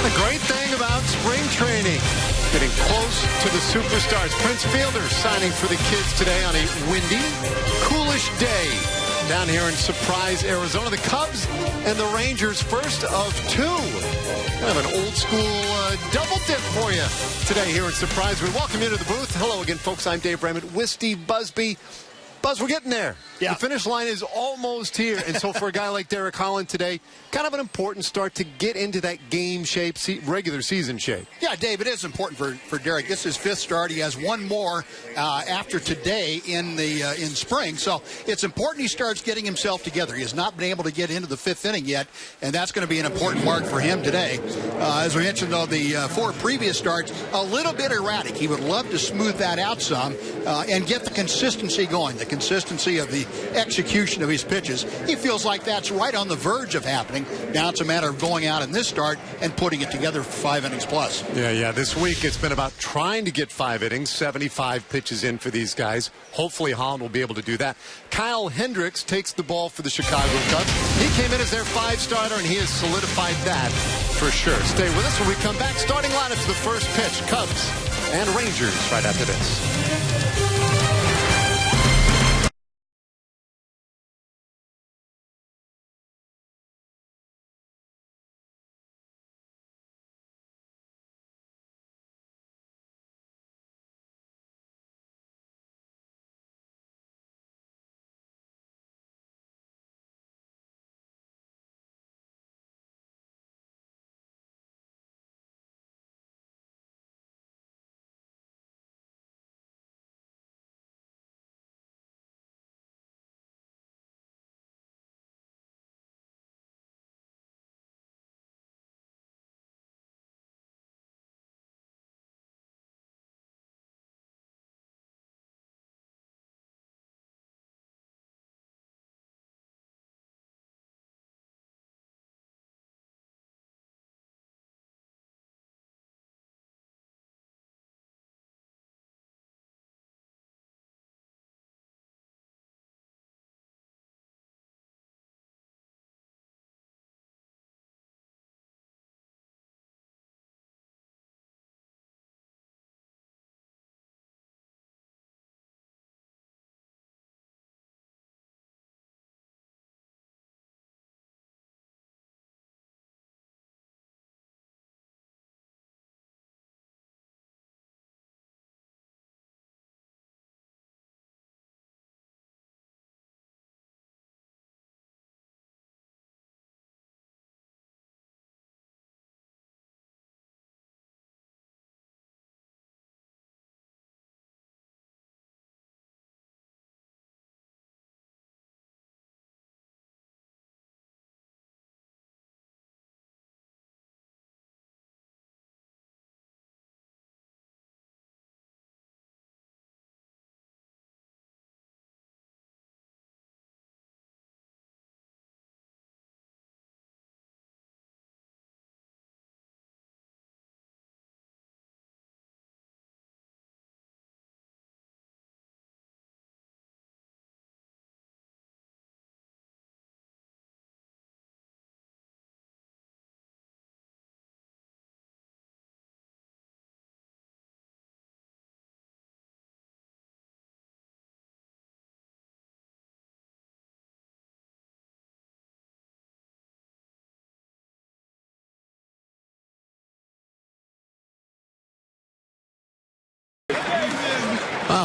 Well, the great thing about spring training, getting close to the superstars. Prince Fielder signing for the kids today on a windy, coolish day down here in Surprise, Arizona. The Cubs and the Rangers, first of two. Kind of an old school double dip for you today here in Surprise. We welcome you to the booth. Hello again, folks. I'm Dave Brandman with Steve Busby. Buzz, we're getting there. Yeah. The finish line is almost here. And so for a guy like Derek Holland today, kind of an important start to get into that game shape, regular season shape. Yeah, Dave, it is important for Derek. This is his fifth start. He has one more after today in spring. So it's important he starts getting himself together. He has not been able to get into the fifth inning yet, and that's going to be an important mark for him today. As we mentioned, though, the four previous starts, a little bit erratic. He would love to smooth that out some and get the consistency going, the consistency of the execution of his pitches. He feels like that's right on the verge of happening. Now it's a matter of going out in this start and putting it together for 5 innings plus. Yeah. This week it's been about trying to get 5 innings, 75 pitches in for these guys. Hopefully Holland will be able to do that. Kyle Hendricks takes the ball for the Chicago Cubs. He came in as their 5-starter, and he has solidified that for sure. Stay with us when we come back. Starting lineups, the first pitch, Cubs and Rangers right after this.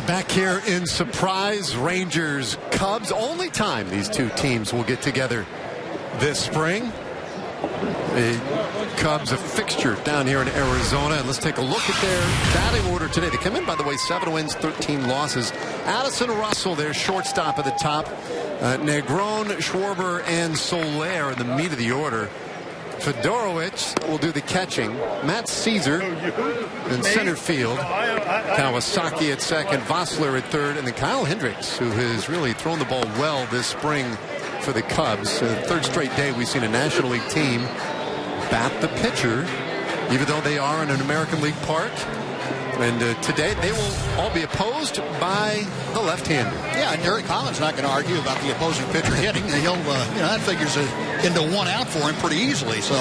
Back here in Surprise, Rangers, Cubs. Only time these two teams will get together this spring. The Cubs a fixture down here in Arizona. And let's take a look at their batting order today. They come in, by the way, 7 wins, 13 losses. Addison Russell, their shortstop at the top. Negron, SCHWARBER, and Soler in the meat of the order. FEDEROWICZ will do the catching. Matt Caesar in center field. Kawasaki at second. Vossler at third. And then Kyle Hendricks, who has really thrown the ball well this spring for the Cubs. Third straight day we've seen a National League team bat the pitcher, even though they are in an American League park. And today they will all be opposed by the left-hander. Yeah, and Derek Holland's not going to argue about the opposing pitcher hitting. He'll, that figures into one out for him pretty easily. So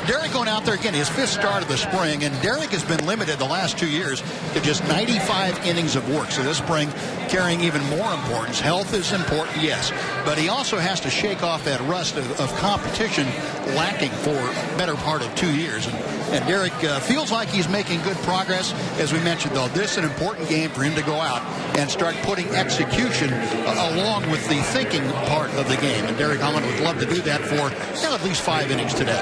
Derek going out there again, his 5th start of the spring, and Derek has been limited the last 2 years to just 95 innings of work. So this spring carrying even more importance. Health is important, yes, but he also has to shake off that rust of competition lacking for better part of 2 years. And Derek feels like he's making good progress. As we mentioned, though, this is an important game for him to go out and start putting execution along with the thinking part of the game. And Derek Holland would love to do that for at least 5 innings today.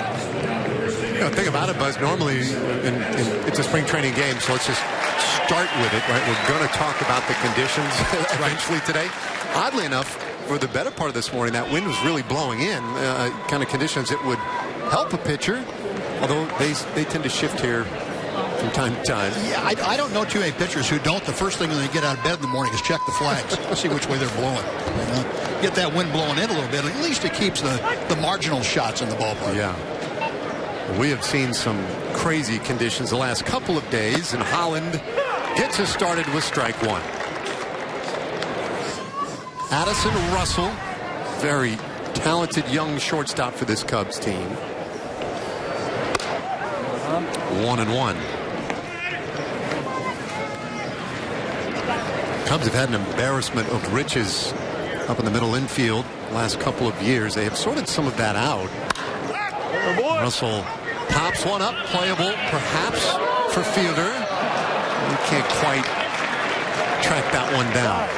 You know, think about it, Buzz. Normally, it's a spring training game, so let's just start with it, right? We're going to talk about the conditions eventually today. Oddly enough, for the better part of this morning, that wind was really blowing in, kind of conditions that would help a pitcher, although they tend to shift here from time to time. Yeah, I don't know too many pitchers who don't. The first thing when they get out of bed in the morning is check the flags, see which way they're blowing. You know? Get that wind blowing in a little bit. At least it keeps the marginal shots in the ballpark. Yeah. We have seen some crazy conditions the last couple of days, and Holland gets us started with strike one. Addison Russell, very talented young shortstop for this Cubs team. 1-1. Cubs have had an embarrassment of riches up in the middle infield the last couple of years. They have sorted some of that out. Russell pops one up, playable perhaps for fielder. We can't quite track that one down.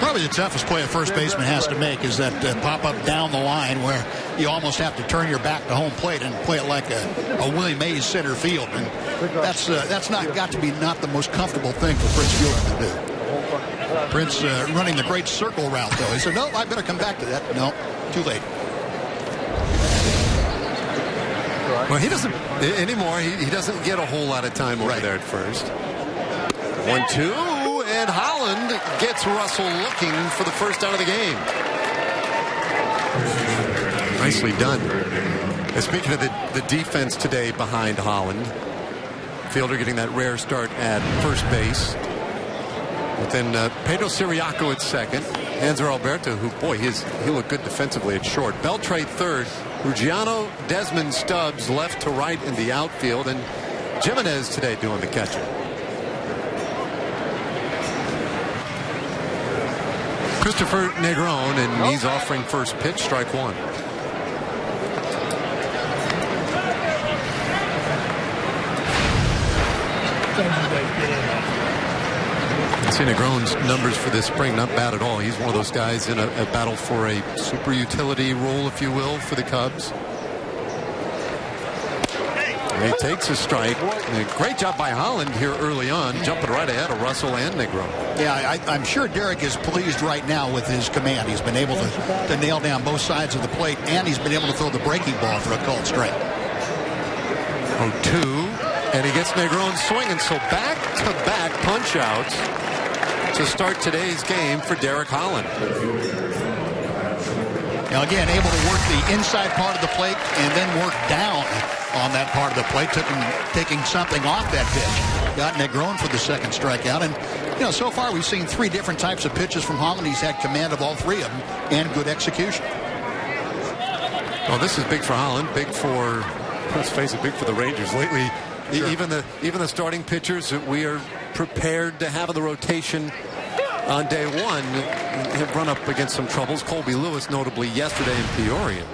Probably the toughest play a first baseman has to make is that pop-up down the line where you almost have to turn your back to home plate and play it like a Willie Mays center field. And that's not got to be not the most comfortable thing for Prince Fielder to do. Prince running the great circle route, though. He said, no, I better come back to that. No, too late. Well, he doesn't anymore. He doesn't get a whole lot of time over there at first. 1-2, and Holland gets Russell looking for the first out of the game. Nicely done. And speaking of the defense today behind Holland, fielder getting that rare start at first base. But then Pedro CIRIACO at second. Hanser Alberto, who, boy, he looked good defensively at short. Beltre third. Ruggiano, Desmond, Stubbs left to right in the outfield. And Jimenez today doing the catching. Christopher Negron, and he's offering first pitch, strike one. I see Negron's numbers for this spring, not bad at all. He's one of those guys in a battle for a super utility role, if you will, for the Cubs. And he takes a strike. And a great job by Holland here early on, jumping right ahead of Russell and Negron. Yeah, I'm sure Derek is pleased right now with his command. He's been able to nail down both sides of the plate, and he's been able to throw the breaking ball for a called strike. 0-2, and he gets Negron swinging. So back-to-back punch-outs to start today's game for Derek Holland. Now again, able to work the inside part of the plate and then work down on that part of the plate, taking something off that pitch. Got Negron for the second strikeout. And, you know, so far we've seen 3 different types of pitches from Holland. He's had command of all 3 of them and good execution. Well, this is big for Holland, big for, let's face it, big for the Rangers lately. Sure. Even the starting pitchers that we are prepared to have in the rotation on day one have run up against some troubles. Colby Lewis, notably yesterday in Peoria.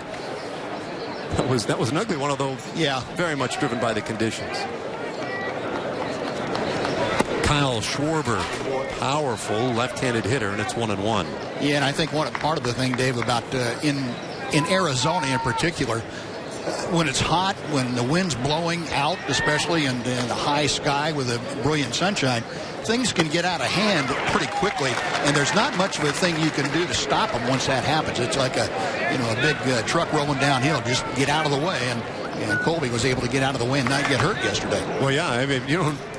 That was an ugly one, although very much driven by the conditions. Kyle Schwarber, powerful left-handed hitter, and it's 1-1. Yeah, and I think part of the thing, Dave, about in Arizona in particular, when it's hot, when the wind's blowing out, especially in the high sky with a brilliant sunshine, things can get out of hand pretty quickly, and there's not much of a thing you can do to stop them once that happens. It's like a big truck rolling downhill. Just get out of the way, and Colby was able to get out of the way and not get hurt yesterday. Well, yeah, I mean,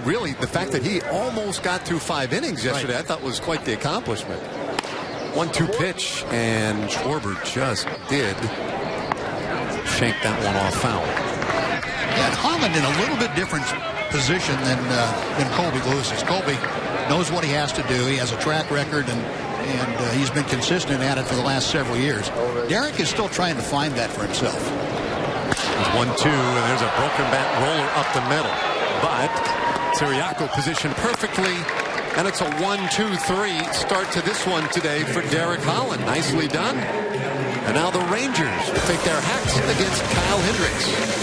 really, the fact that he almost got through 5 innings yesterday, I thought was quite the accomplishment. 1-2 pitch, and Schwarber just did shank that one off foul. And Holland in a little bit different position than Colby Lewis is. Colby knows what he has to do. He has a track record, and and he's been consistent at it for the last several years. Derek is still trying to find that for himself. 1-2, and there's a broken bat roller up the middle. But CIRIACO positioned perfectly, and it's a 1-2-3 start to this one today for Derek Holland. Nicely done. And now the Rangers take their hacks against Kyle Hendricks.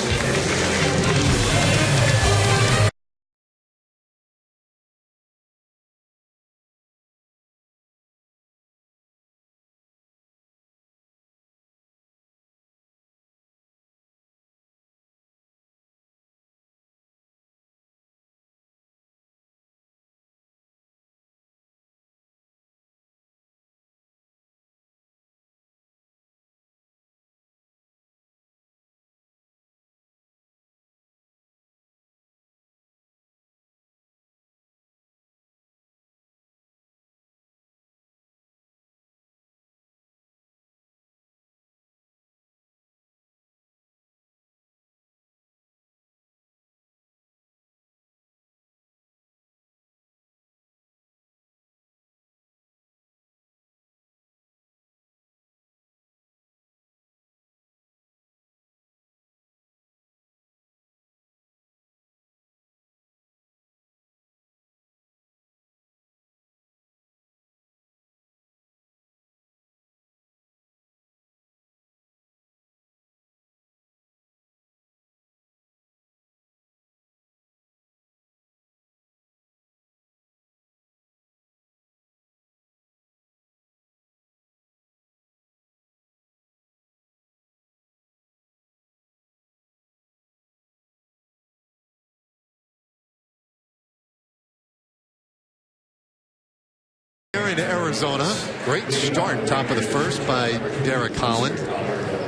In Arizona, great start, top of the first by Derek Holland.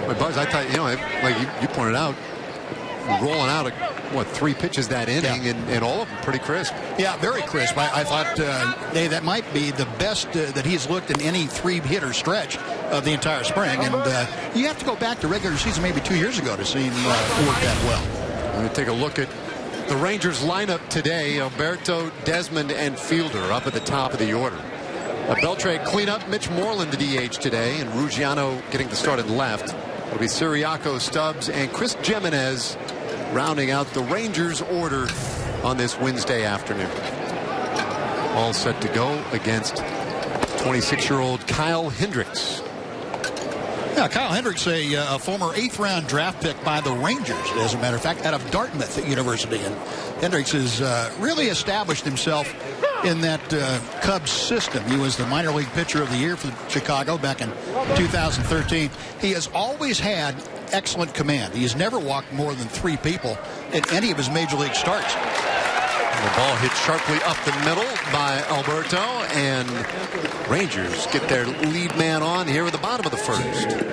But Buzz, I thought, like you pointed out, rolling out what 3 pitches that inning, and all of them pretty crisp. Yeah, very crisp. I thought that might be the best that he's looked in any 3-hitter stretch of the entire spring. And you have to go back to regular season maybe 2 years ago to see him work that well. We're going to take a look at the Rangers lineup today. Alberto, Desmond, and Fielder up at the top of the order. BELTRE cleanup, Mitch Moreland the DH today, and Ruggiano getting the start at left. It'll be CIRIACO, Stubbs, and Chris Jimenez rounding out the Rangers order on this Wednesday afternoon. All set to go against 26-year-old Kyle Hendricks. Yeah, Kyle Hendricks, a former 8th-round draft pick by the Rangers, as a matter of fact, out of Dartmouth University. And Hendricks has really established himself in that Cubs system. He was the minor league pitcher of the year for Chicago back in 2013. He has always had excellent command. He has never walked more than 3 people in any of his major league starts. And the ball hit sharply up the middle by Alberto, and Rangers get their lead man on here at the bottom of the first.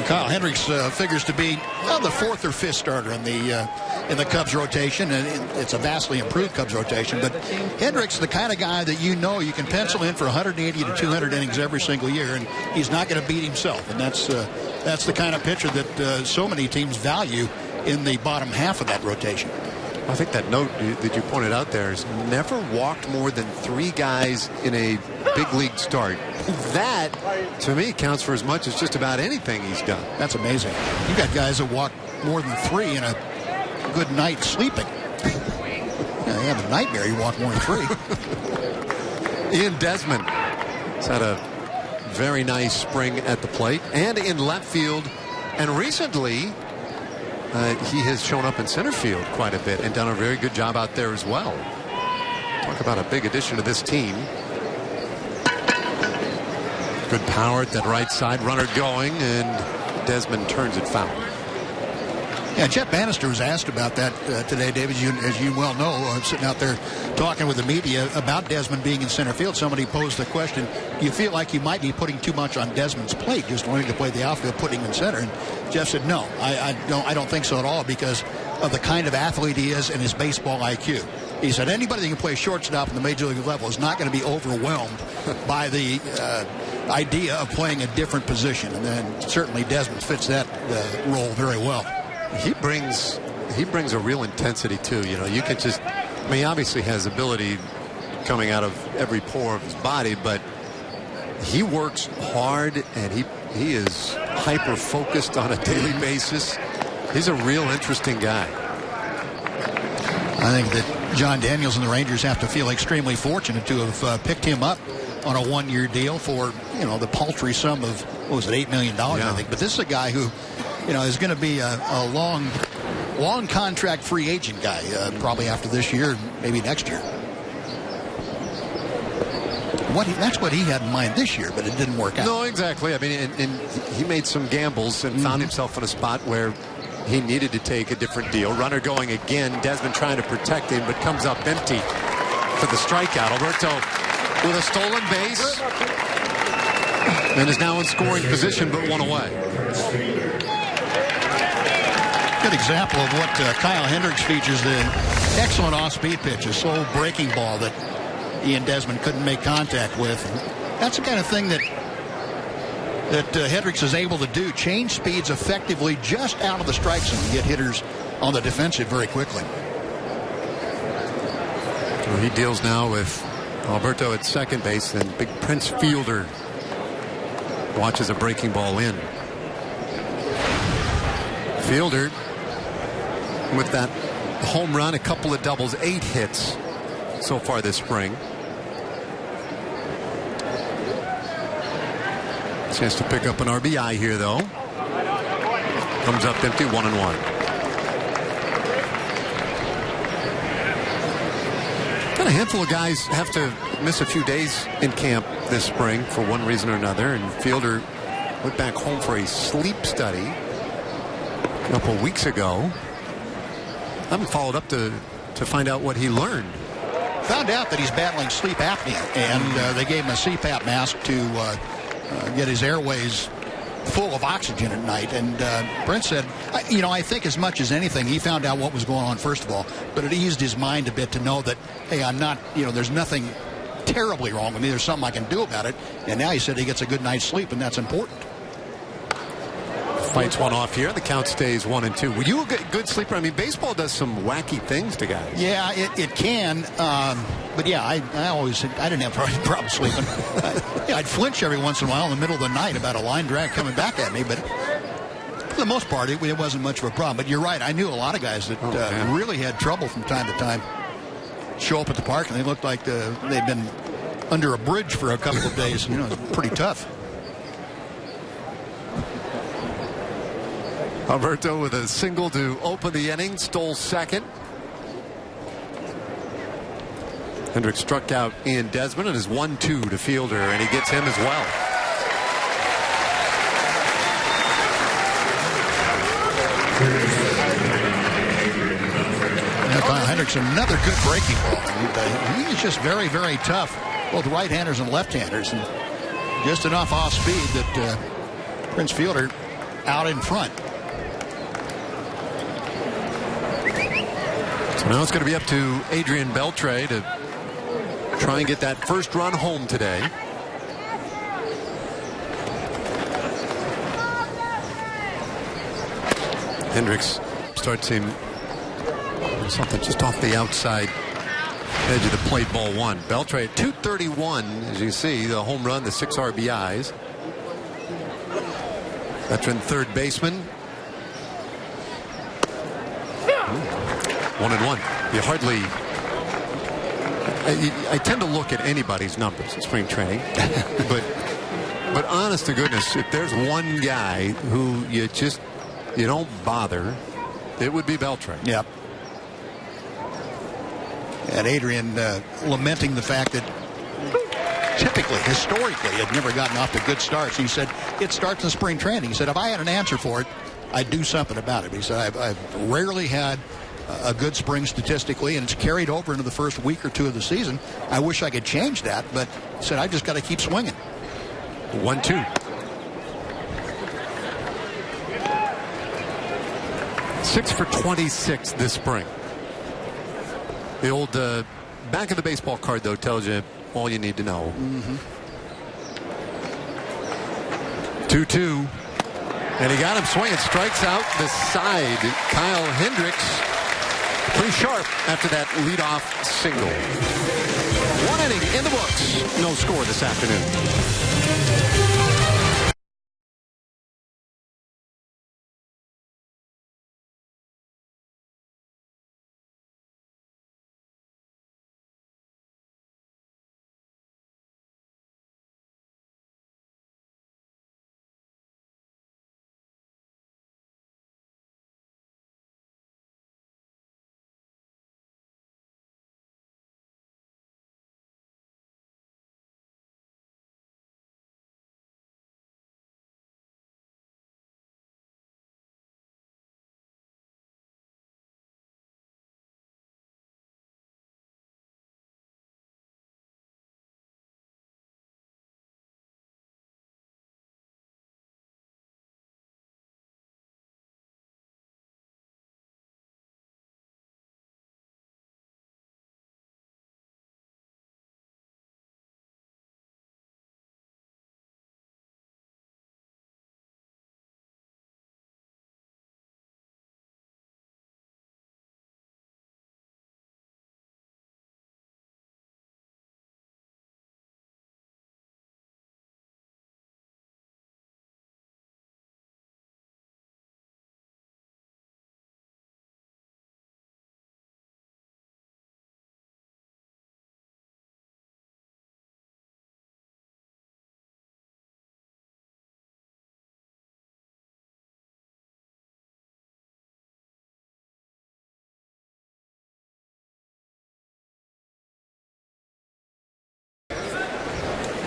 Kyle Hendricks figures to be the 4th or 5th starter in the Cubs rotation, and it's a vastly improved Cubs rotation. But Hendricks, the kind of guy that you can pencil in for 180 to 200 innings every single year, and he's not going to beat himself. And that's the kind of pitcher that so many teams value in the bottom half of that rotation. I think that note that you pointed out there is never walked more than 3 guys in a big league start. That, to me, counts for as much as just about anything he's done. That's amazing. You got guys that walk more than 3 in a good night sleeping. Yeah, you have a nightmare, you walk more than 3. Ian Desmond has had a very nice spring at the plate and in left field, and recently he has shown up in center field quite a bit and done a very good job out there as well. Talk about a big addition to this team. Good power at that right side, runner going, and Desmond turns it foul. Yeah, Jeff Bannister was asked about that today, David. As you well know, sitting out there talking with the media about Desmond being in center field. Somebody posed the question, do you feel like you might be putting too much on Desmond's plate, just wanting to play the outfield, putting him in center? And Jeff said, no, I don't think so at all, because of the kind of athlete he is and his baseball IQ. He said anybody that can play shortstop in the major league level is not going to be overwhelmed by the idea of playing a different position. And then certainly Desmond fits that role very well. He brings a real intensity too. You can just, he obviously has ability coming out of every pore of his body, but he works hard, and he is hyper-focused on a daily basis. He's a real interesting guy. I think that John Daniels and the Rangers have to feel extremely fortunate to have picked him up on a one-year deal for, you know, the paltry sum of, what was it, $8 million, I think. But this is a guy who, you know, is going to be a long contract free agent guy, probably after this year, maybe next year. That's what he had in mind this year, but it didn't work out. No, exactly. I mean, and he made some gambles and found himself in a spot where he needed to take a different deal. Runner going again. Desmond trying to protect him, but comes up empty for the strikeout. Alberto with a stolen base and is now in scoring position, but one away. Good example of what Kyle Hendricks features, the excellent off-speed pitch, a slow breaking ball that Ian Desmond couldn't make contact with. That's the kind of thing that Hendricks is able to do, change speeds effectively just out of the strike zone, get hitters on the defensive very quickly. Well, he deals now with Alberto at second base, and big Prince Fielder watches a breaking ball in. Fielder with that home run, a couple of doubles, 8 hits so far this spring. Chance to pick up an RBI here, though. Comes up empty, 1-1. Got a handful of guys have to miss a few days in camp this spring for one reason or another, and Fielder went back home for a sleep study a couple weeks ago. I haven't followed up to find out what he learned. Found out that he's battling sleep apnea, and they gave him a CPAP mask to get his airways full of oxygen at night. And Brent said, you know, I think as much as anything, he found out what was going on first of all, but it eased his mind a bit to know that, hey, I'm not, you know, there's nothing terribly wrong with me. There's something I can do about it. And now he said he gets a good night's sleep, and that's important. Fights one off here. The count stays 1-2. Were you a good sleeper? I mean, baseball does some wacky things to guys. Yeah, it can. But yeah, I didn't have any problem sleeping. I'd flinch every once in a while in the middle of the night about a line drag coming back at me, but for the most part, it wasn't much of a problem. But you're right. I knew a lot of guys that really had trouble from time to time. Show up at the park and they looked like they'd been under a bridge for a couple of days. You know, it was pretty tough. Alberto with a single to open the inning, stole second. Hendricks struck out Ian Desmond, and is 1-2 to Fielder, and he gets him as well. And Kyle Hendricks, another good breaking ball. He's just very, very tough, both right-handers and left-handers, and just enough off speed that Prince Fielder out in front. So now it's going to be up to Adrian Beltre to try and get that first run home today. Hendricks starts him something just off the outside edge of the plate, ball one. Beltre at 231, as you see, the home run, the 6 RBIs. Veteran third baseman. 1-1. You hardly. I tend to look at anybody's numbers in spring training, but honest to goodness, if there's one guy who you don't bother, it would be Beltre. Yep. And Adrian lamenting the fact that typically, historically, had never gotten off to good starts. He said it starts in spring training. He said if I had an answer for it, I'd do something about it. He said I've rarely had a good spring statistically, and it's carried over into the first week or two of the season. I wish I could change that, but he said I just got to keep swinging. 1-2. 6 for 26 this spring. The old back of the baseball card, though, tells you all you need to know. 2-2. And he got him swinging. Strikes out the side. Kyle Hendricks pretty sharp after that leadoff single. 1 inning in the books. No score this afternoon.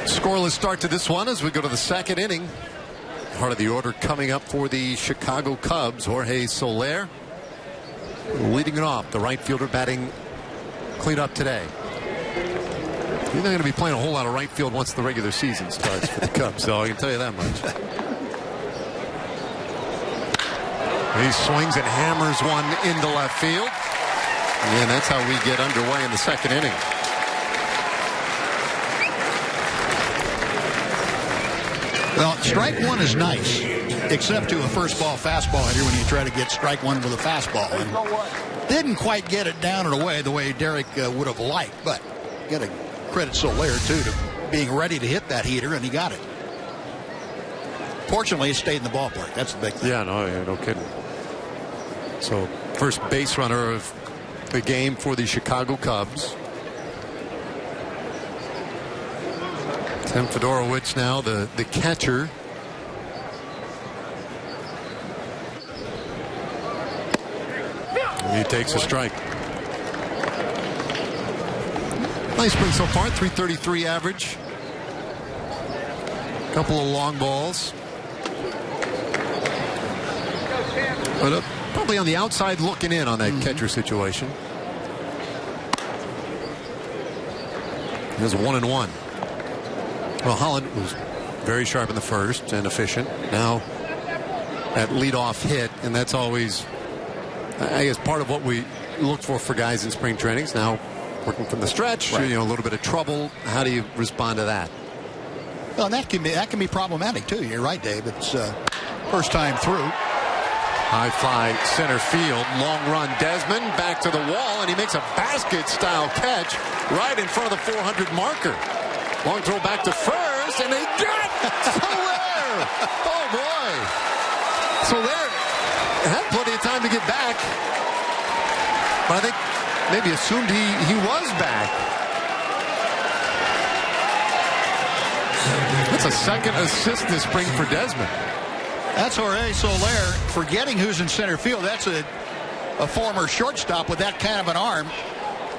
Scoreless start to this one as we go to the second inning. Part of the order coming up for the Chicago Cubs. Jorge Soler leading it off. The right fielder batting clean up today. He's not going to be playing a whole lot of right field once the regular season starts for the Cubs, so I can tell you that much. He swings and hammers one into left field. And that's how we get underway in the second inning. Well, strike one is nice, except to a first ball fastball hitter when you try to get strike one with a fastball. And didn't quite get it down and away the way Derek would have liked, but got to credit Soler, too, to being ready to hit that heater, and he got it. Fortunately, it stayed in the ballpark. That's the big thing. Yeah, no kidding. So, first base runner of the game for the Chicago Cubs. Tim FEDEROWICZ now, the catcher. He takes a strike. Nice spring so far, 333 average. Couple of long balls. But probably on the outside looking in on that catcher situation. There's a 1-1. Well, Holland was very sharp in the first and efficient. Now that leadoff hit, and that's always, I guess, part of what we look for guys in spring trainings. Now working from the stretch, right. A little bit of trouble. How do you respond to that? Well, that can be problematic too. You're right, Dave. It's first time through. High fly center field, long run. Desmond back to the wall, and he makes a basket-style catch right in front of the 400 marker. Long throw back to first, and they got Soler. Oh, boy. Soler had plenty of time to get back. But I think maybe assumed he was back. That's a second assist this spring for Desmond. That's Jorge Soler forgetting who's in center field. That's a former shortstop with that kind of an arm.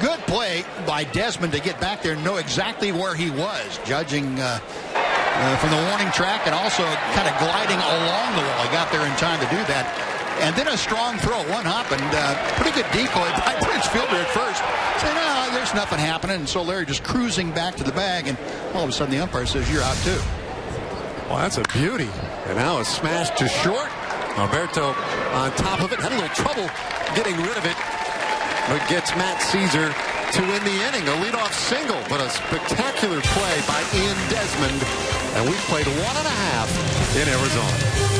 Good play by Desmond to get back there and know exactly where he was, judging from the warning track and also kind of gliding along the wall. He got there in time to do that. And then a strong throw, one hop, and pretty good decoy by Bridge fielder at first. Saying, no, there's nothing happening. And Soler just cruising back to the bag, and all of a sudden the umpire says, you're out too. Well, that's a beauty. And now a smash to short. Alberto on top of it. Had a little trouble getting rid of it, but gets Matt Caesar to win the inning. A leadoff single, but a spectacular play by Ian Desmond. And we've played 1.5 in Arizona.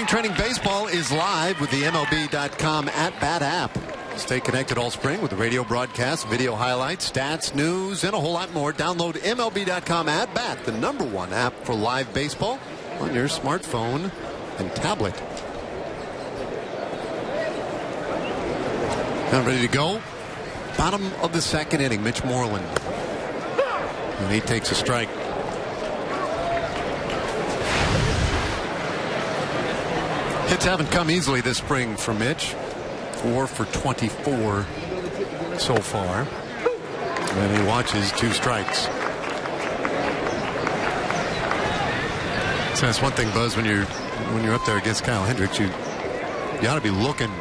Spring training baseball is live with the MLB.com at-bat app. Stay connected all spring with the radio broadcast, video highlights, stats, news, and a whole lot more. Download MLB.com at-bat, the #1 app for live baseball on your smartphone and tablet. Now ready to go. Bottom of the second inning, Mitch Moreland. And he takes a strike. Hits haven't come easily this spring for Mitch. 4 for 24 so far. And he watches 2 strikes. So that's one thing, Buzz, when you're up there against Kyle Hendricks, you ought to be looking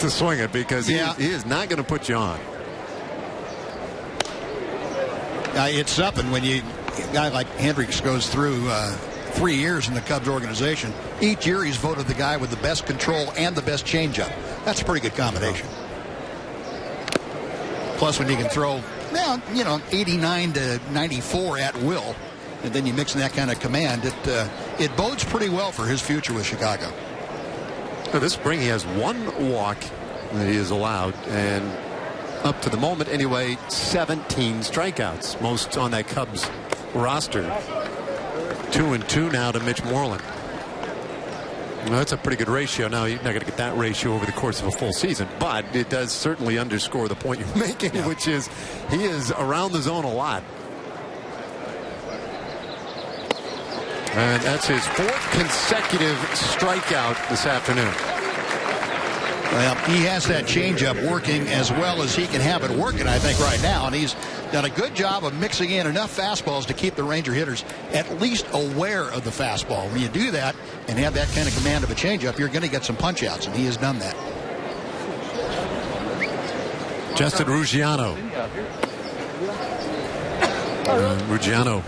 to swing it, because he is not going to put you on. It's something when a guy like Hendricks goes through 3 years in the Cubs organization. Each year he's voted the guy with the best control and the best changeup. That's a pretty good combination. Plus, when you can throw, 89 to 94 at will, and then you mix in that kind of command, it bodes pretty well for his future with Chicago. So this spring he has 1 walk that he is allowed, and up to the moment anyway, 17 strikeouts, most on that Cubs roster. 2-2 now to Mitch Moreland. Well, that's a pretty good ratio. Now, you're not going to get that ratio over the course of a full season, but it does certainly underscore the point you're making, which is he is around the zone a lot. And that's his 4th consecutive strikeout this afternoon. Well, he has that changeup working as well as he can have it working, I think, right now. And he's done a good job of mixing in enough fastballs to keep the Ranger hitters at least aware of the fastball. When you do that and have that kind of command of a changeup, you're going to get some punch-outs, and he has done that. Justin Ruggiano. Ruggiano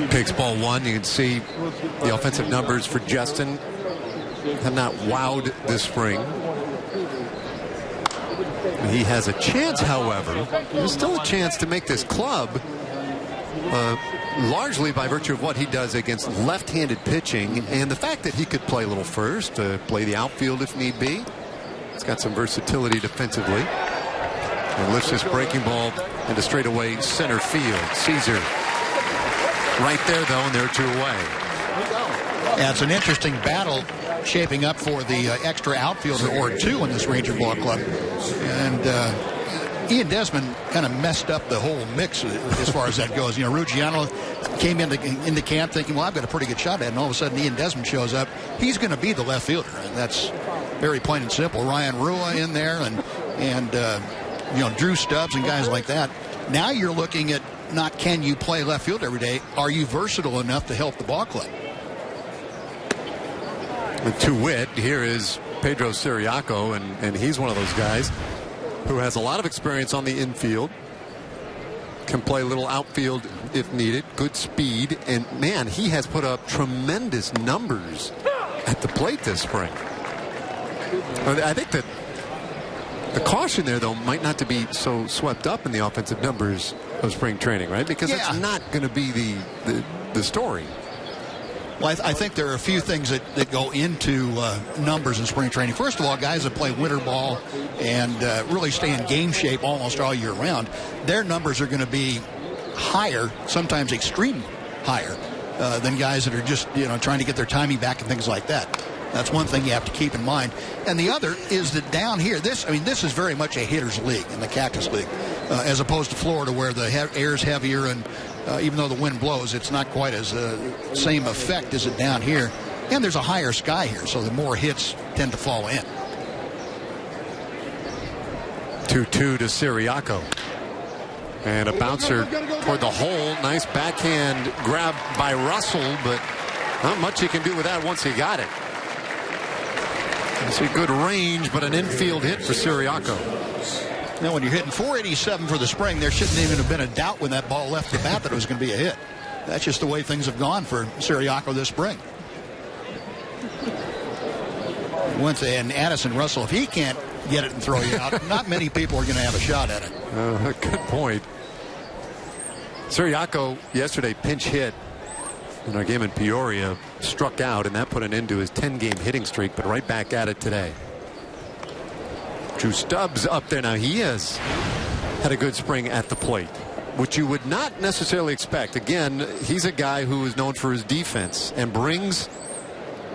takes ball 1. You can see the offensive numbers for Justin have not wowed this spring. He has a chance, however. There's still a chance to make this club, largely by virtue of what he does against left-handed pitching and the fact that he could play a little first, play the outfield if need be. He's got some versatility defensively. And lifts his breaking ball into straightaway center field. Caesar right there, though, and they're 2 away. Yeah, it's an interesting battle shaping up for the extra outfielder or 2 in this Ranger ball club. And Ian Desmond kind of messed up the whole mix as far as that goes. Ruggiano came into camp thinking, well, I've got a pretty good shot at it, and all of a sudden Ian Desmond shows up. He's going to be the left fielder, and that's very plain and simple. Ryan Rua in there, and Drew Stubbs and guys like that. Now you're looking at not can you play left field every day, are you versatile enough to help the ball club? To wit, here is Pedro CIRIACO, and he's one of those guys who has a lot of experience on the infield, can play a little outfield if needed, good speed, and man, he has put up tremendous numbers at the plate this spring. I think that the caution there, though, might not to be so swept up in the offensive numbers of spring training, right? Because it's not going to be the story. Well, I think there are a few things that go into numbers in spring training. First of all, guys that play winter ball and really stay in game shape almost all year round, their numbers are going to be higher, sometimes extreme higher, than guys that are just trying to get their timing back and things like that. That's one thing you have to keep in mind. And the other is that down here, this is very much a hitter's league in the Cactus League, as opposed to Florida where the air's heavier and even though the wind blows, it's not quite as same effect as it down here. And there's a higher sky here, so the more hits tend to fall in. 2-2 to CIRIACO. And a bouncer toward the hole. Nice backhand grab by Russell, but not much he can do with that once he got it. You see good range, but an infield hit for CIRIACO. Now, when you're hitting 487 for the spring, there shouldn't even have been a doubt when that ball left the bat that it was going to be a hit. That's just the way things have gone for CIRIACO this spring. And Addison Russell, if he can't get it and throw you out, not many people are going to have a shot at it. Good point. CIRIACO yesterday pinch hit in our game in Peoria, struck out, and that put an end to his 10-game hitting streak, but right back at it today. Drew Stubbs up there now. He has had a good spring at the plate, which you would not necessarily expect. Again, he's a guy who is known for his defense and brings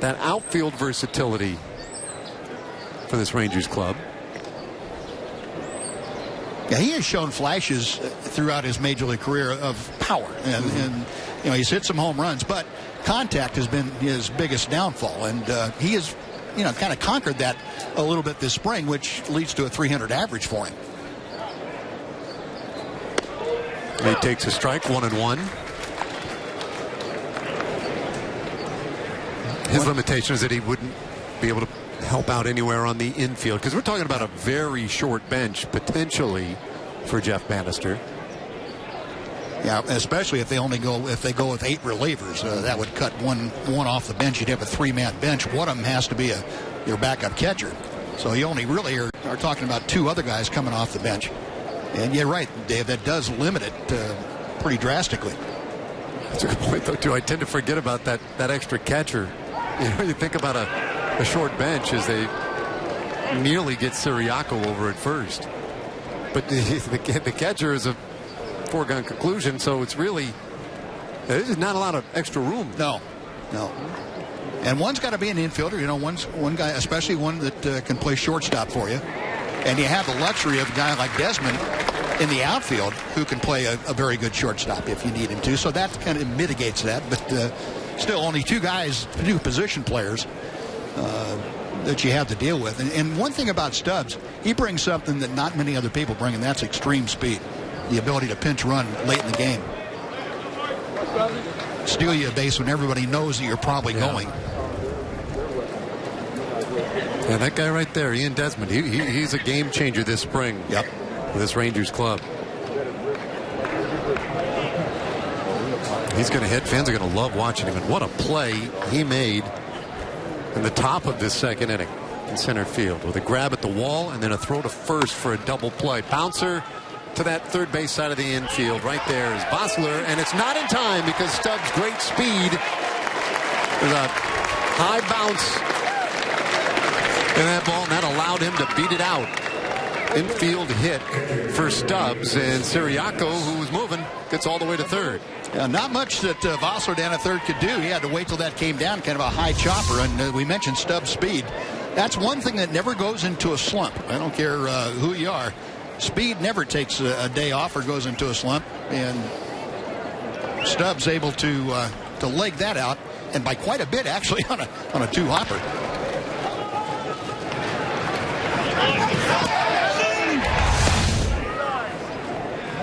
that outfield versatility for this Rangers club. Yeah, he has shown flashes throughout his major league career of power, and you know, he's hit some home runs, but contact has been his biggest downfall, and he has, you know, kind of conquered that a little bit this spring, which leads to a 300 average for him. He takes a strike, 1-1. His limitation is that he wouldn't be able to help out anywhere on the infield, because we're talking about a very short bench potentially for Jeff Bannister. Yeah, especially if they go with 8 relievers, that would cut one off the bench. You'd have a 3-man bench. One of them has to be your backup catcher. So you only really are talking about 2 other guys coming off the bench. And you're right, Dave, that does limit it pretty drastically. That's a good point, though, too. I tend to forget about that extra catcher. You know, you think about a short bench as they nearly get Ciiriaco over at first. But the catcher is a foregone conclusion, so it's really, there's not a lot of extra room. No. And one's got to be an infielder. You know, one guy, especially one that can play shortstop for you. And you have the luxury of a guy like Desmond in the outfield who can play a very good shortstop if you need him to. So that kind of mitigates that. But still, only 2 position players that you have to deal with. And one thing about Stubbs, he brings something that not many other people bring, and that's extreme speed. The ability to pinch run late in the game. Steal you a base when everybody knows that you're probably going. Yeah, that guy right there, Ian Desmond, he's a game changer this spring. Yep. For this Rangers club. He's going to hit. Fans are going to love watching him. And what a play he made in the top of this second inning in center field with a grab at the wall and then a throw to first for a double play. Bouncer to that third base side of the infield. Right there is Vossler, and it's not in time because Stubbs' great speed. There's a high bounce in that ball, and that allowed him to beat it out. Infield hit for Stubbs, and Ciiriaco, who was moving, gets all the way to third. Not much that Vossler down at third could do. He had to wait till that came down, kind of a high chopper, and we mentioned Stubbs' speed. That's one thing that never goes into a slump. I don't care who you are. Speed never takes a day off or goes into a slump, and Stubbs able to leg that out, and by quite a bit actually on a 2-hopper.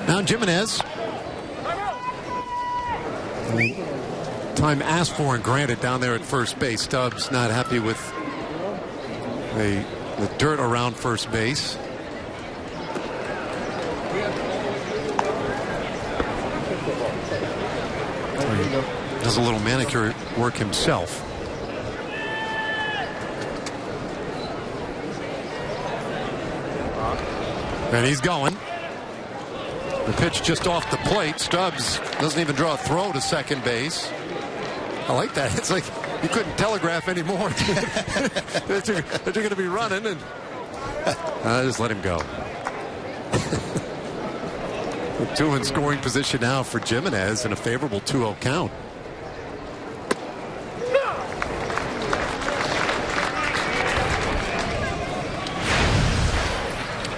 Now Jimenez. Time asked for and granted down there at first base. Stubbs not happy with the dirt around first base. He does a little manicure work himself. And he's going. The pitch just off the plate. Stubbs doesn't even draw a throw to second base. I like that. It's like you couldn't telegraph anymore that you're going to be running, and just let him go. 2 in scoring position now for Jimenez and a favorable 2-0 count.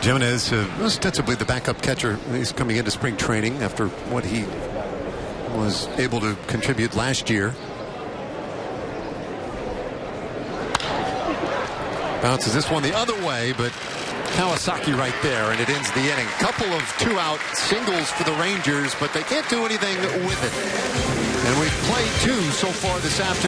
Jimenez, ostensibly the backup catcher. He's coming into spring training after what he was able to contribute last year. Bounces this one the other way, but Kawasaki right there, and it ends the inning. Couple of 2-out singles for the Rangers, but they can't do anything with it. And we've played 2 so far this afternoon.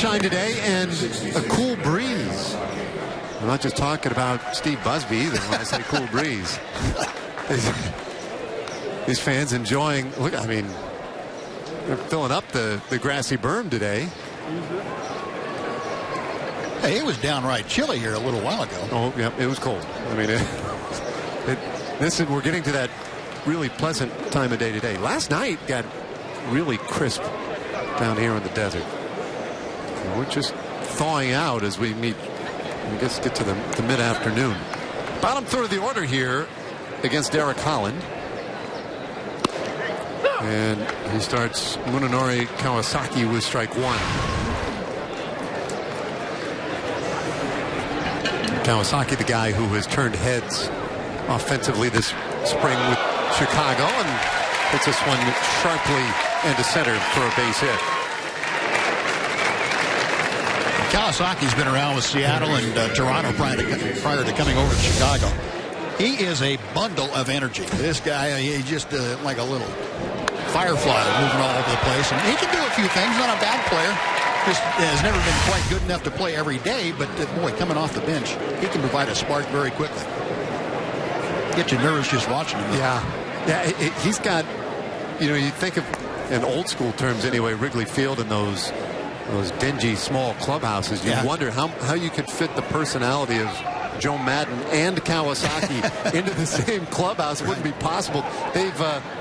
sunshine today and a cool breeze. I'm not just talking about Steve Busby either when I say cool breeze. These fans enjoying, look, I mean, they're filling up the grassy berm today. Hey, it was downright chilly here a little while ago. Oh, yeah, it was cold. I mean, we're getting to that really pleasant time of day today. Last night got really crisp down here in the desert. We're just thawing out as we meet. I guess get to the mid-afternoon. Bottom third of the order here against Derek Holland. And he starts Munenori Kawasaki with strike one. Kawasaki, the guy who has turned heads offensively this spring with Chicago, and hits this one sharply into center for a base hit. Kawasaki's been around with Seattle and Toronto prior to coming over to Chicago. He is a bundle of energy. This guy, he's just like a little firefly moving all over the place. And he can do a few things. Not a bad player. Just has never been quite good enough to play every day. But, boy, coming off the bench, he can provide a spark very quickly. Get you nervous just watching him. Yeah, he's got, you think of, in old school terms anyway, Wrigley Field and those dingy small clubhouses. You wonder how you could fit the personality of Joe Madden and Kawasaki into the same clubhouse. It wouldn't be possible. They've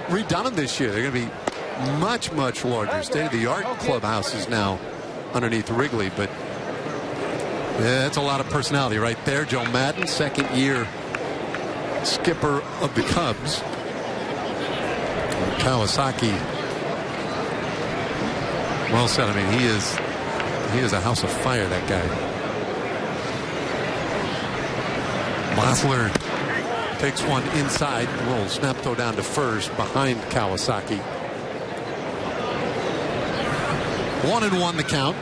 redone them this year. They're going to be much, much larger. State-of-the-art clubhouses now underneath Wrigley. But that's a lot of personality right there. Joe Madden, second-year skipper of the Cubs. And Kawasaki, well said. I mean, he is a house of fire, that guy. Bosler takes one inside. A little snap throw down to first behind Kawasaki. 1-1 the count.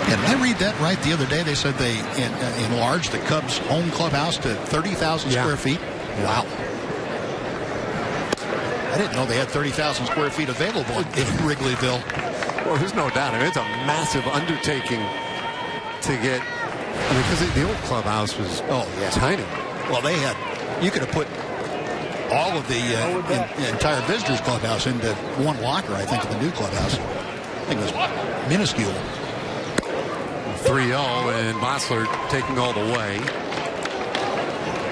Did I read that right the other day? They said they enlarged the Cubs' home clubhouse to 30,000 square feet. Wow. I didn't know they had 30,000 square feet available in Wrigleyville. Well, there's no doubt. I mean, it's a massive undertaking to get. I mean, because the old clubhouse was tiny. Well, you could have put all of the entire visitors clubhouse into one locker, I think, in the new clubhouse. I think it was minuscule. 3-0, and Bosler taking all the way.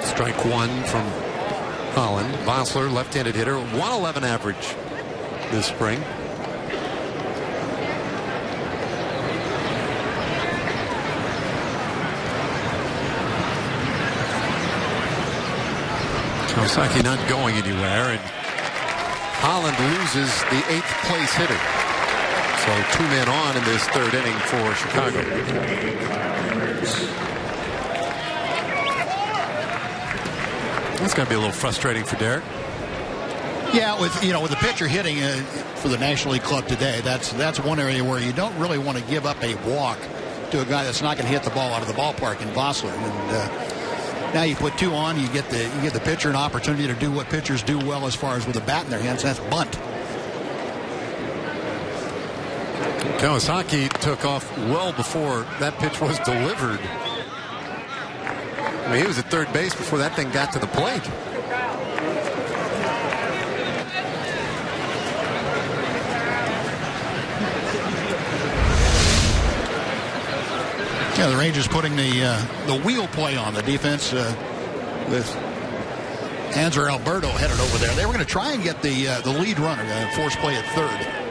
Strike one from Holland. Bosler, left-handed hitter, 111 average this spring. Kawasaki not going anywhere, and Holland loses the 8th place hitter. So 2 men on in this third inning for Chicago. That's got to be a little frustrating for Derek. Yeah, with the pitcher hitting for the National League club today, that's one area where you don't really want to give up a walk to a guy that's not going to hit the ball out of the ballpark in Bosler. And now you put 2 on, you get the pitcher an opportunity to do what pitchers do well as far as with a bat in their hands. That's bunt. Kawasaki took off well before that pitch was delivered. I mean, he was at third base before that thing got to the plate. Yeah, the Rangers putting the wheel play on the defense with Hanser Alberto headed over there. They were going to try and get the lead runner, force play at third.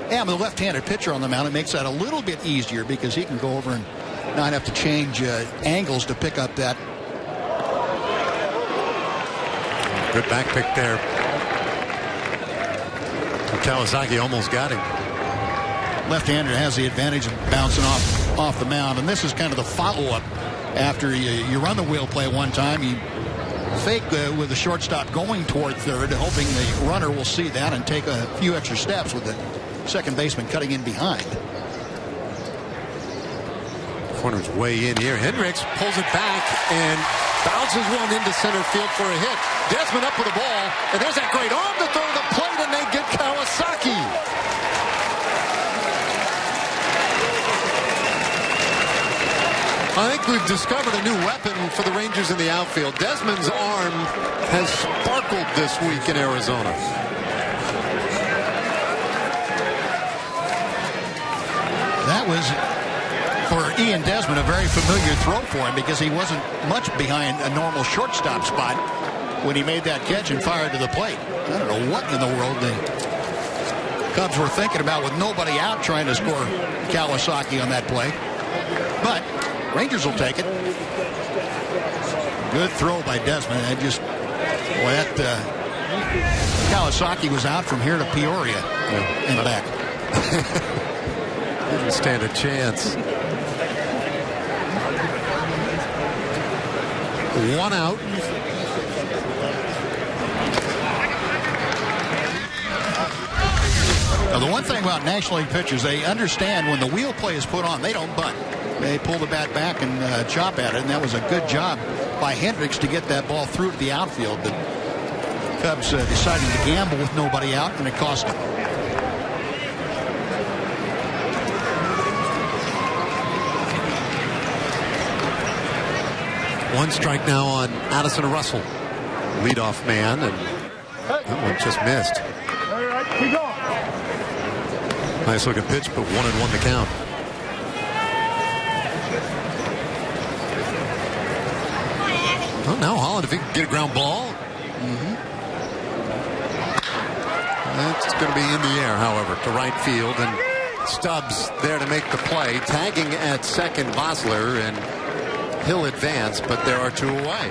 Yeah, but the left-handed pitcher on the mound, it makes that a little bit easier because he can go over and not have to change angles to pick up that. Good back pick there. Kawasaki almost got him. Left-hander has the advantage of bouncing off the mound, and this is kind of the follow-up after you run the wheel play one time. You fake with the shortstop going toward third, hoping the runner will see that and take a few extra steps with the second baseman cutting in behind. Corner's way in here. Hendricks pulls it back and bounces one into center field for a hit. Desmond up with the ball. And there's that great arm to throw the plate, and they get Kawasaki. I think we've discovered a new weapon for the Rangers in the outfield. Desmond's arm has sparkled this week in Arizona. That was, for Ian Desmond, a very familiar throw for him because he wasn't much behind a normal shortstop spot when he made that catch and fired to the plate. I don't know what in the world the Cubs were thinking about with nobody out trying to score Kawasaki on that play. But Rangers will take it. Good throw by Desmond. And just, boy, that Kawasaki was out from here to Peoria and back. Didn't stand a chance. One out. Now, the one thing about National League pitchers, they understand when the wheel play is put on, they don't bunt. They pull the bat back and chop at it, and that was a good job by Hendricks to get that ball through to the outfield. The Cubs decided to gamble with nobody out, and it cost them. One strike now on Addison Russell, leadoff man, and that one just missed. Nice looking pitch, but 1-1 the count. Oh, now Holland, if he can get a ground ball. It's going to be in the air, however, to right field, and Stubbs there to make the play. Tagging at second, Vosler, and he'll advance, but there are two away.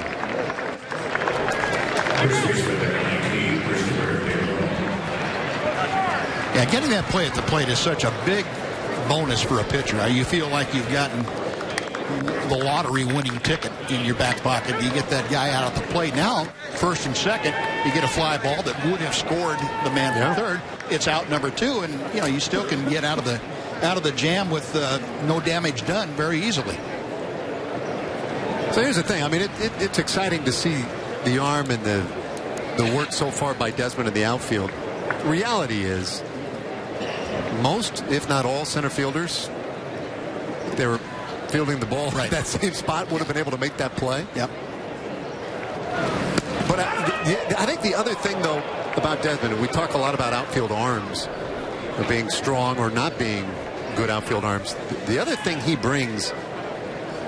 Yeah, getting that play at the plate is such a big bonus for a pitcher. You feel like you've gotten the lottery winning ticket in your back pocket. You get that guy out at the plate. Now, first and second, you get a fly ball that would have scored the man from third. It's out number two, and you still can get out of the jam with no damage done very easily. So here's the thing. I mean, it's exciting to see the arm and the work so far by Desmond in the outfield. Reality is, most, if not all, center fielders, they were fielding the ball right that same spot, would have been able to make that play. Yep. But I think the other thing, though, about Desmond, and we talk a lot about outfield arms, or being strong or not being good outfield arms. The other thing he brings,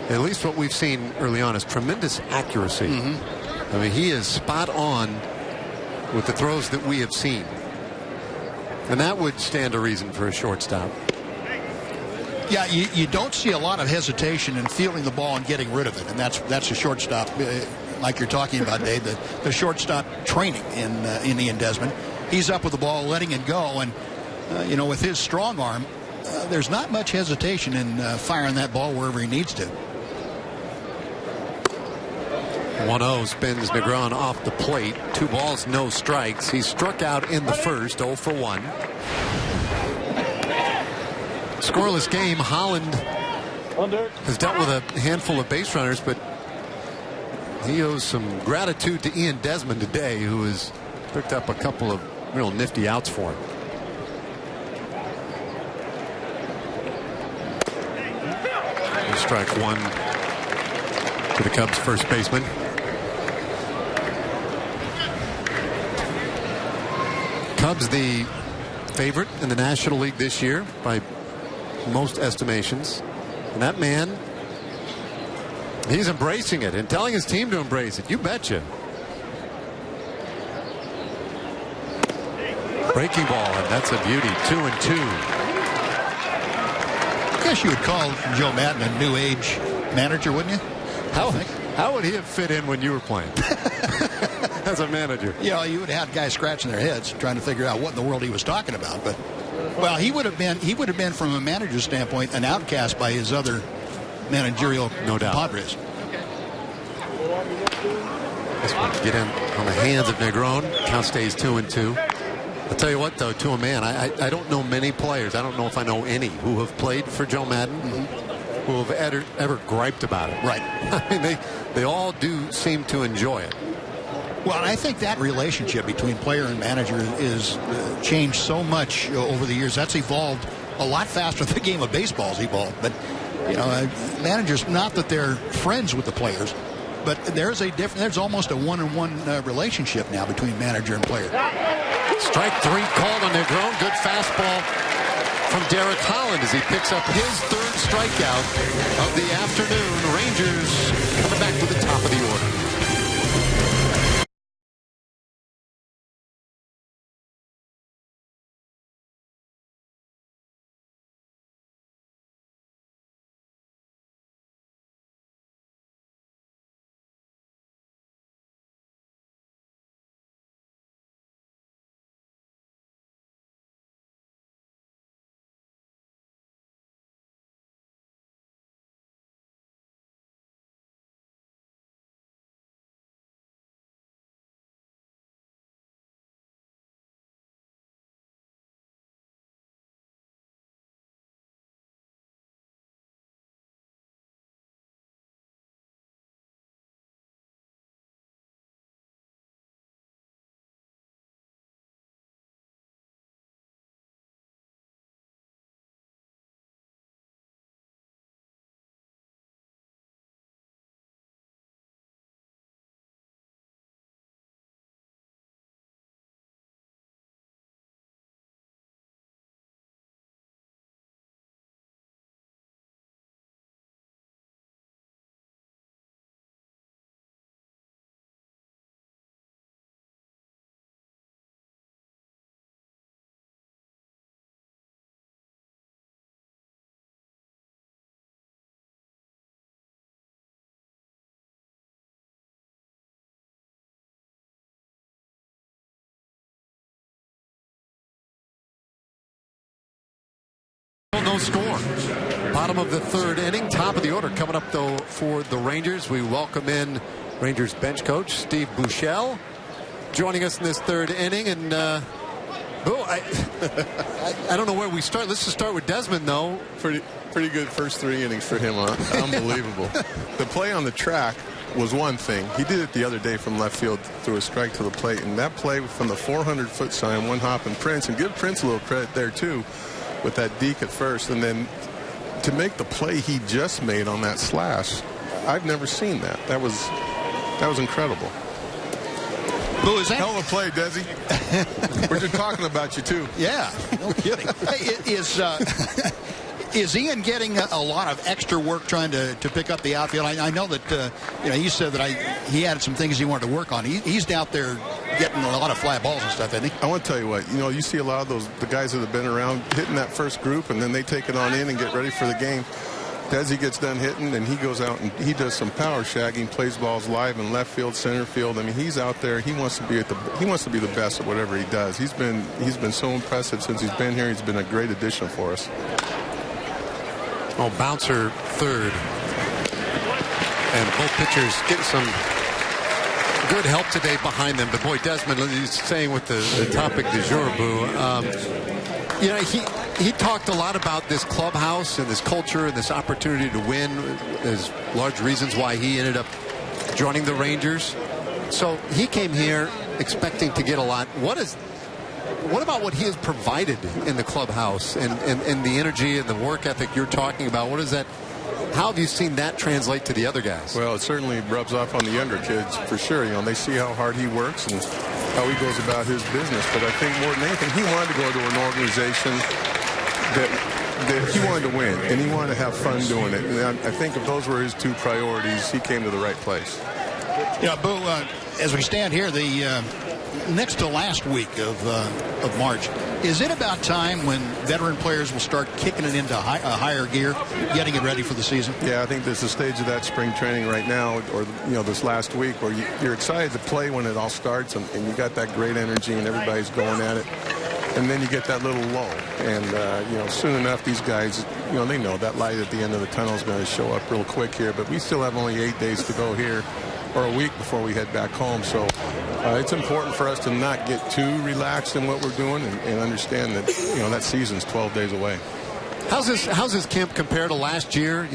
at least what we've seen early on, is tremendous accuracy. I mean, he is spot on with the throws that we have seen. And that would stand a reason for a shortstop. Yeah, you don't see a lot of hesitation in fielding the ball and getting rid of it. And that's a shortstop, like you're talking about, Dave, the shortstop training in Ian Desmond. He's up with the ball, letting it go. And, with his strong arm, there's not much hesitation in firing that ball wherever he needs to. 1-0 spins NEGRON off the plate. 2 balls, no strikes. He struck out in the first, 0 for 1. Scoreless game. Holland has dealt with a handful of base runners, but he owes some gratitude to Ian Desmond today, who has picked up a couple of real nifty outs for him. Strike one to the Cubs first baseman. Cubs the favorite in the National League this year by most estimations. And that man, he's embracing it and telling his team to embrace it. You betcha. Breaking ball, and that's a beauty. 2-2. I guess you would call Joe Maddon a new age manager, wouldn't you? How would he have fit in when you were playing as a manager? You would have had guys scratching their heads trying to figure out what in the world he was talking about. But well, he would have been from a manager's standpoint an outcast by his other managerial Padres. This one get in on the hands of NEGRON. Count stays 2-2. I'll tell you what, though, to a man, I don't know many players. I don't know if I know any who have played for Joe Maddon who have ever griped about it. Right. I mean, they all do seem to enjoy it. Well, and I think that relationship between player and manager is changed so much over the years. That's evolved a lot faster than the game of baseball's evolved. But, you know, managers, not that they're friends with the players, but there's almost a one-on-one relationship now between manager and player. Strike 3 called on NEGRON. Good fastball from Derek Holland as he picks up his 3rd strikeout of the afternoon. Rangers coming back to the top of the order. No score. Bottom of the 3rd inning. Top of the order coming up, though, for the Rangers. We welcome in Rangers bench coach Steve Buechele joining us in this 3rd inning. And, I don't know where we start. Let's just start with Desmond, though. Pretty good first 3 innings for him, huh? Unbelievable. The play on the track was one thing. He did it the other day from left field through a strike to the plate. And that play from the 400-foot sign, one hop and Prince, and give Prince a little credit there, too, with that deke at first, and then to make the play he just made on that slash, I've never seen that. That was incredible. Boo, is that hell of a play, Desi? We're just talking about you too. Yeah, no kidding. Hey, is Ian getting a lot of extra work trying to pick up the outfield? I know that he said that he had some things he wanted to work on. He's out there getting a lot of fly balls and stuff, isn't he? I want to tell you what, you see a lot of the guys that have been around hitting that first group, and then they take it on in and get ready for the game. Desi gets done hitting, and he goes out and he does some power shagging, plays balls live in left field, center field. I mean, he's out there. He wants to be the best at whatever he does. He's been so impressive since he's been here. He's been a great addition for us. Oh, bouncer 3rd. And both pitchers getting some good help today behind them. But boy, Desmond, he's saying with the topic du jour, Boo. He talked a lot about this clubhouse and this culture and this opportunity to win. There's large reasons why he ended up joining the Rangers. So he came here expecting to get a lot. What about what he has provided in the clubhouse and the energy and the work ethic you're talking about? What is that? How have you seen that translate to the other guys? Well, it certainly rubs off on the younger kids for sure. They see how hard he works and how he goes about his business. But I think more than anything, he wanted to go to an organization that he wanted to win, and he wanted to have fun doing it. And I think if those were his 2 priorities, he came to the right place. Yeah, Boo, as we stand here, the next to last week of March, is it about time when veteran players will start kicking it into a higher gear, getting it ready for the season? Yeah, I think there's a stage of that spring training right now, or this last week, where you're excited to play when it all starts, and you got that great energy and everybody's going at it. And then you get that little lull, and soon enough these guys, they know that light at the end of the tunnel is going to show up real quick here. But we still have only 8 days to go here, or a week before we head back home. So it's important for us to not get too relaxed in what we're doing, and understand that that season's 12 days away. How's this camp compare to last year?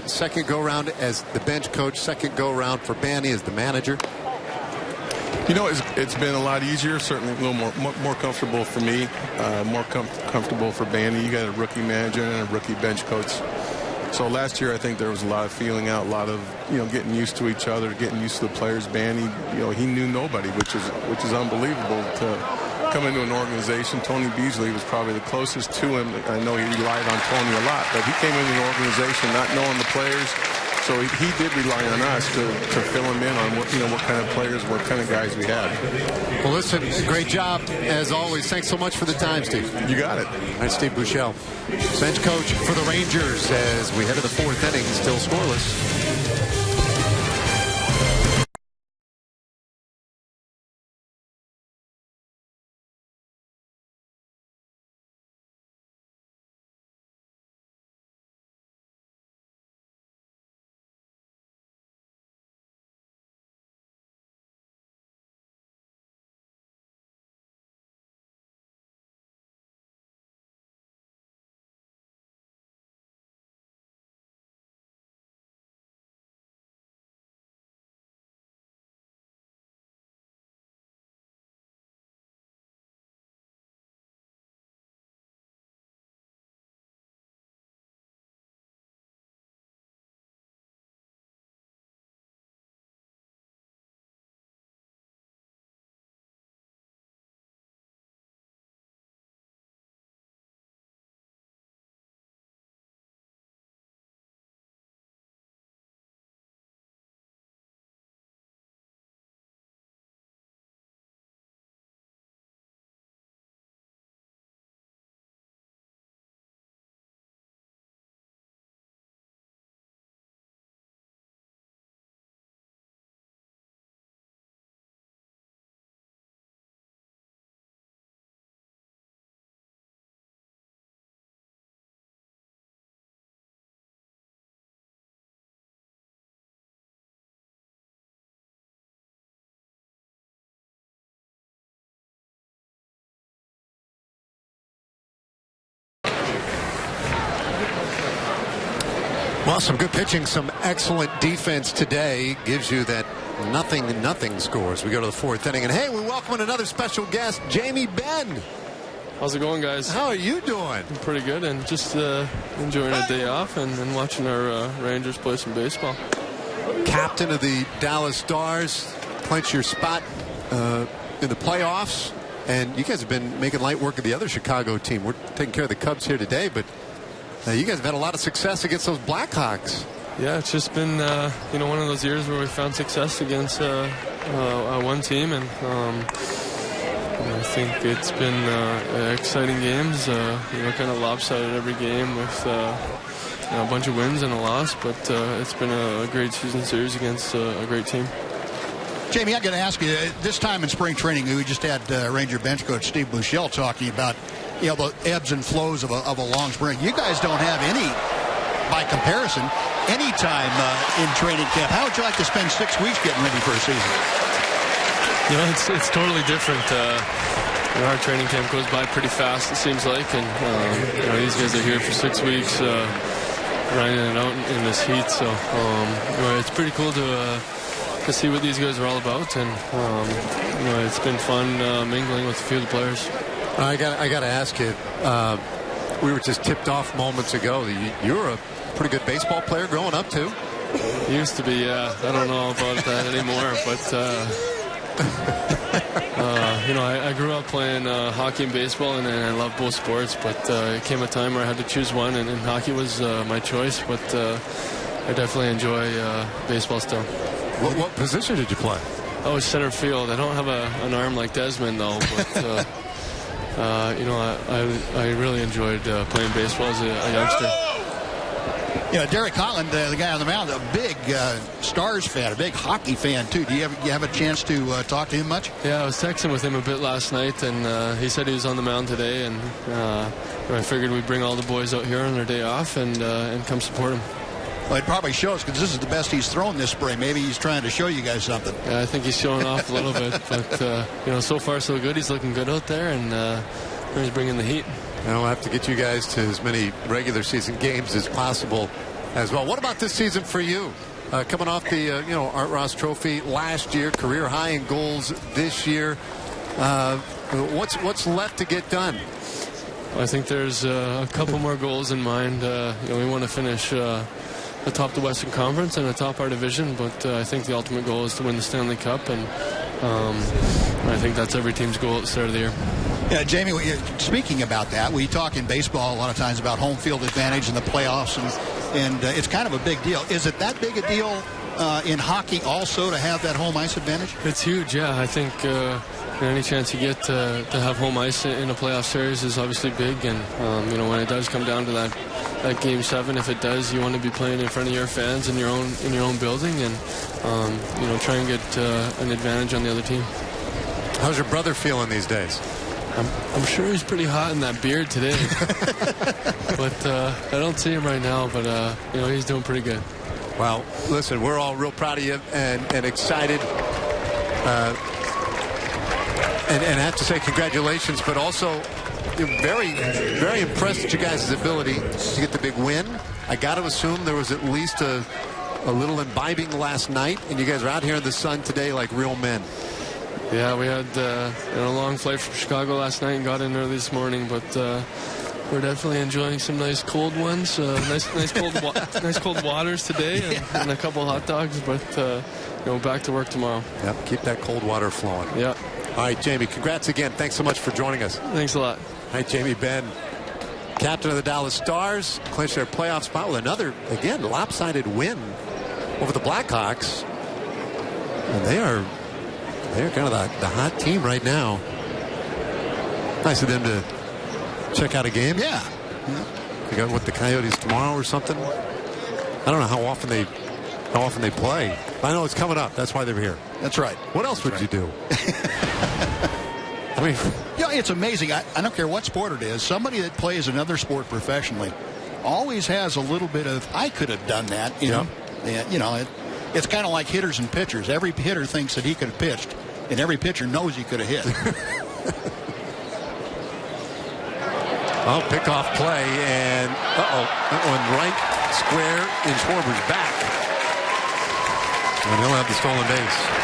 Second go round as the bench coach, second go round for Banny as the manager. You know, it's been a lot easier, certainly a little more comfortable for me, more comfortable for Bandy. You got a rookie manager and a rookie bench coach. So last year, I think there was a lot of feeling out, a lot of, you know, getting used to each other, getting used to the players. Bandy, you know, he knew nobody, which is unbelievable to come into an organization. Tony Beasley was probably the closest to him. I know he relied on Tony a lot, but he came into the organization not knowing the players. So he did rely on us to fill him in on what kind of players, what kind of guys we had. Well, listen, great job as always. Thanks so much for the time, Steve. You got it. All right, Steve Buechele, bench coach for the Rangers as we head to the fourth inning, still scoreless. Well, some good pitching, some excellent defense today gives you that nothing scores. We go to the fourth inning, and hey, we welcome another special guest, Jamie Benn. How's it going, guys? How are you doing? I'm pretty good, and just enjoying a day off and watching our Rangers play some baseball. Captain of the Dallas Stars, clinch your spot in the playoffs, and you guys have been making light work of the other Chicago team. We're taking care of the Cubs here today, but you guys have had a lot of success against those Blackhawks. Yeah, it's just been one of those years where we found success against one team, and I think it's been exciting games. Kind of lopsided every game with a bunch of wins and a loss, but it's been a great season series against a great team. Jamie, I got to ask you, this time in spring training, we just had Ranger bench coach Steve Buechele talking about the ebbs and flows of a long spring. You guys don't have any, by comparison, any time in training camp. How would you like to spend 6 weeks getting ready for a season? It's totally different. Our training camp goes by pretty fast, it seems like, and these guys are here for 6 weeks, grinding it out in this heat. So it's pretty cool to see what these guys are all about, and it's been fun mingling with a few of the players. I got to ask you. We were just tipped off moments ago that you were a pretty good baseball player growing up too. Used to be, yeah. I don't know about that anymore, but I grew up playing hockey and baseball, and I love both sports. But it came a time where I had to choose one, and hockey was my choice. But I definitely enjoy baseball still. What position did you play? I was center field. I don't have an arm like Desmond though, but. I really enjoyed playing baseball as a youngster. Derek Holland, the guy on the mound, a big Stars fan, a big hockey fan too. Do you have a chance to talk to him much? Yeah, I was texting with him a bit last night, and he said he was on the mound today, and I figured we'd bring all the boys out here on their day off and come support him. Well, it probably shows because this is the best he's thrown this spring. Maybe he's trying to show you guys something. Yeah, I think he's showing off a little bit, but so far so good. He's looking good out there, and he's bringing the heat. I'll have to get you guys to as many regular season games as possible as well. What about this season for you? coming off the Art Ross Trophy last year, career high in goals this year. What's left to get done? I think there's a couple more goals in mind. We want to finish atop the Western Conference and atop our division, but I think the ultimate goal is to win the Stanley Cup, and I think that's every team's goal at the start of the year. Yeah, Jamie, speaking about that, we talk in baseball a lot of times about home field advantage in the playoffs, and it's kind of a big deal. Is it that big a deal in hockey also to have that home ice advantage? It's huge, yeah. I think any chance you get to have home ice in a playoff series is obviously big, and when it does come down to that Game 7, if it does, you want to be playing in front of your fans in your own building, and try and get an advantage on the other team. How's your brother feeling these days? I'm sure he's pretty hot in that beard today, but I don't see him right now. But he's doing pretty good. Well, listen, we're all real proud of you and excited. And I have to say congratulations, but also very, very impressed with you guys' ability to get the big win. I got to assume there was at least a little imbibing last night, and you guys are out here in the sun today like real men. Yeah, we had a long flight from Chicago last night and got in early this morning, but we're definitely enjoying some nice cold ones, nice cold waters today, and a couple hot dogs. But back to work tomorrow. Yep, keep that cold water flowing. Yeah. All right, Jamie, congrats again. Thanks so much for joining us. Thanks a lot. All right, Jamie Benn, captain of the Dallas Stars, clinched their playoff spot with another, again, lopsided win over the Blackhawks. And they're kind of the hot team right now. Nice of them to check out a game. Yeah. They got the Coyotes tomorrow or something. I don't know how often they play. I know it's coming up. That's why they're here. That's right. What else would you do? I mean, it's amazing. I don't care what sport it is. Somebody that plays another sport professionally always has a little bit of, I could have done that. It's kind of like hitters and pitchers. Every hitter thinks that he could have pitched, and every pitcher knows he could have hit. Pickoff play, and that one right square in Schwarber's back. And he'll have the stolen base.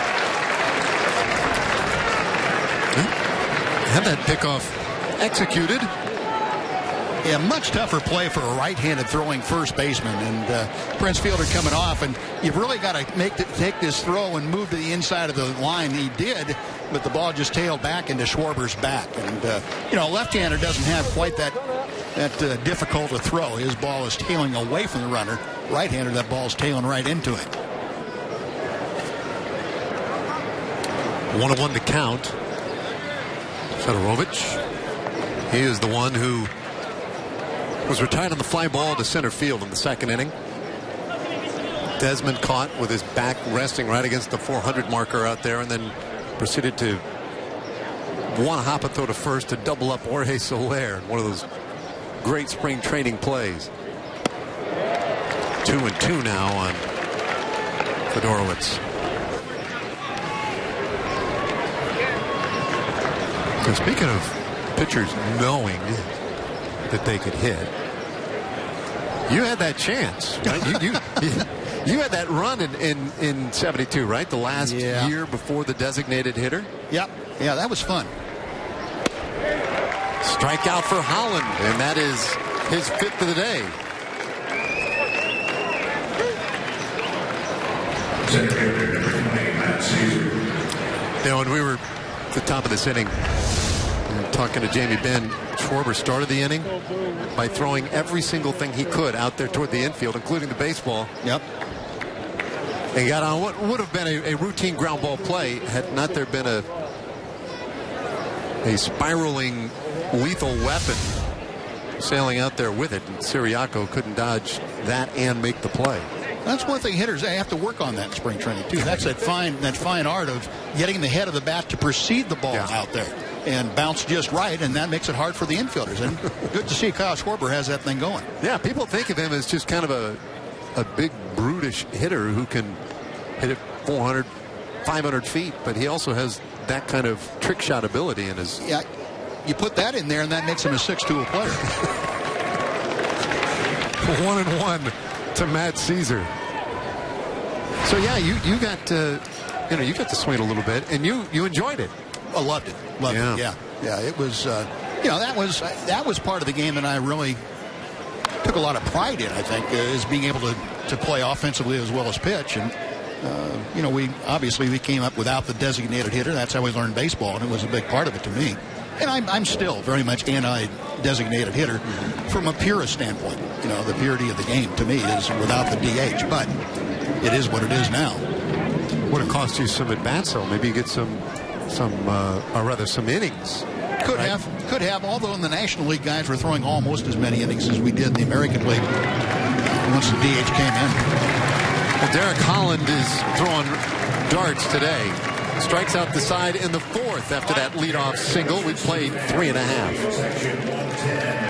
Have that pickoff executed. Yeah, much tougher play for a right-handed throwing first baseman, and Prince Fielder coming off, and you've really got to take this throw and move to the inside of the line. He did, but the ball just tailed back into Schwarber's back, and left-hander doesn't have quite that difficult a throw. His ball is tailing away from the runner. Right-hander, that ball's tailing right into him. 1-1 to count. FEDEROWICZ. He is the one who was retired on the fly ball to center field in the second inning. Desmond caught with his back resting right against the 400 marker out there, and then proceeded to one hop and throw to first to double up Jorge Soler. One of those great spring training plays. 2-2 now on FEDEROWICZ. And speaking of pitchers knowing that they could hit, you had that chance, right? you had that run in 72, right? The last year before the designated hitter. Yep. Yeah, that was fun. Strikeout for Holland, and that is his 5th of the day. When we were at the top of this inning, talking to Jamie Benn, Schwarber started the inning by throwing every single thing he could out there toward the infield, including the baseball. Yep. And got on what would have been a routine ground ball play had not there been a spiraling lethal weapon sailing out there with it. And CIRIACO couldn't dodge that and make the play. That's one thing hitters, they have to work on that in spring training too. That's that fine art of getting the head of the bat to precede the ball out there and bounce just right, and that makes it hard for the infielders. And good to see Kyle Schwarber has that thing going. Yeah, people think of him as just kind of a big brutish hitter who can hit it 400, 500 feet, but he also has that kind of trick shot ability in his. Yeah, you put that in there, and that makes him a 6'2" player. 1-1 to Matt Caesar. So yeah, you got you got to swing a little bit, and you enjoyed it. I loved it. Loved it. Yeah. It was that was part of the game that I really took a lot of pride in. I think is being able to play offensively as well as pitch. And we came up without the designated hitter. That's how we learned baseball, and it was a big part of it to me. And I'm still very much anti-designated hitter from a purist standpoint. The purity of the game to me is without the DH, but it is what it is now. Would have cost you some at bats, though. Maybe you get some innings. Could have. Although in the National League, guys were throwing almost as many innings as we did in the American League once the DH came in. Well, Derek Holland is throwing darts today. Strikes out the side in the fourth after that leadoff single. We played 3.5.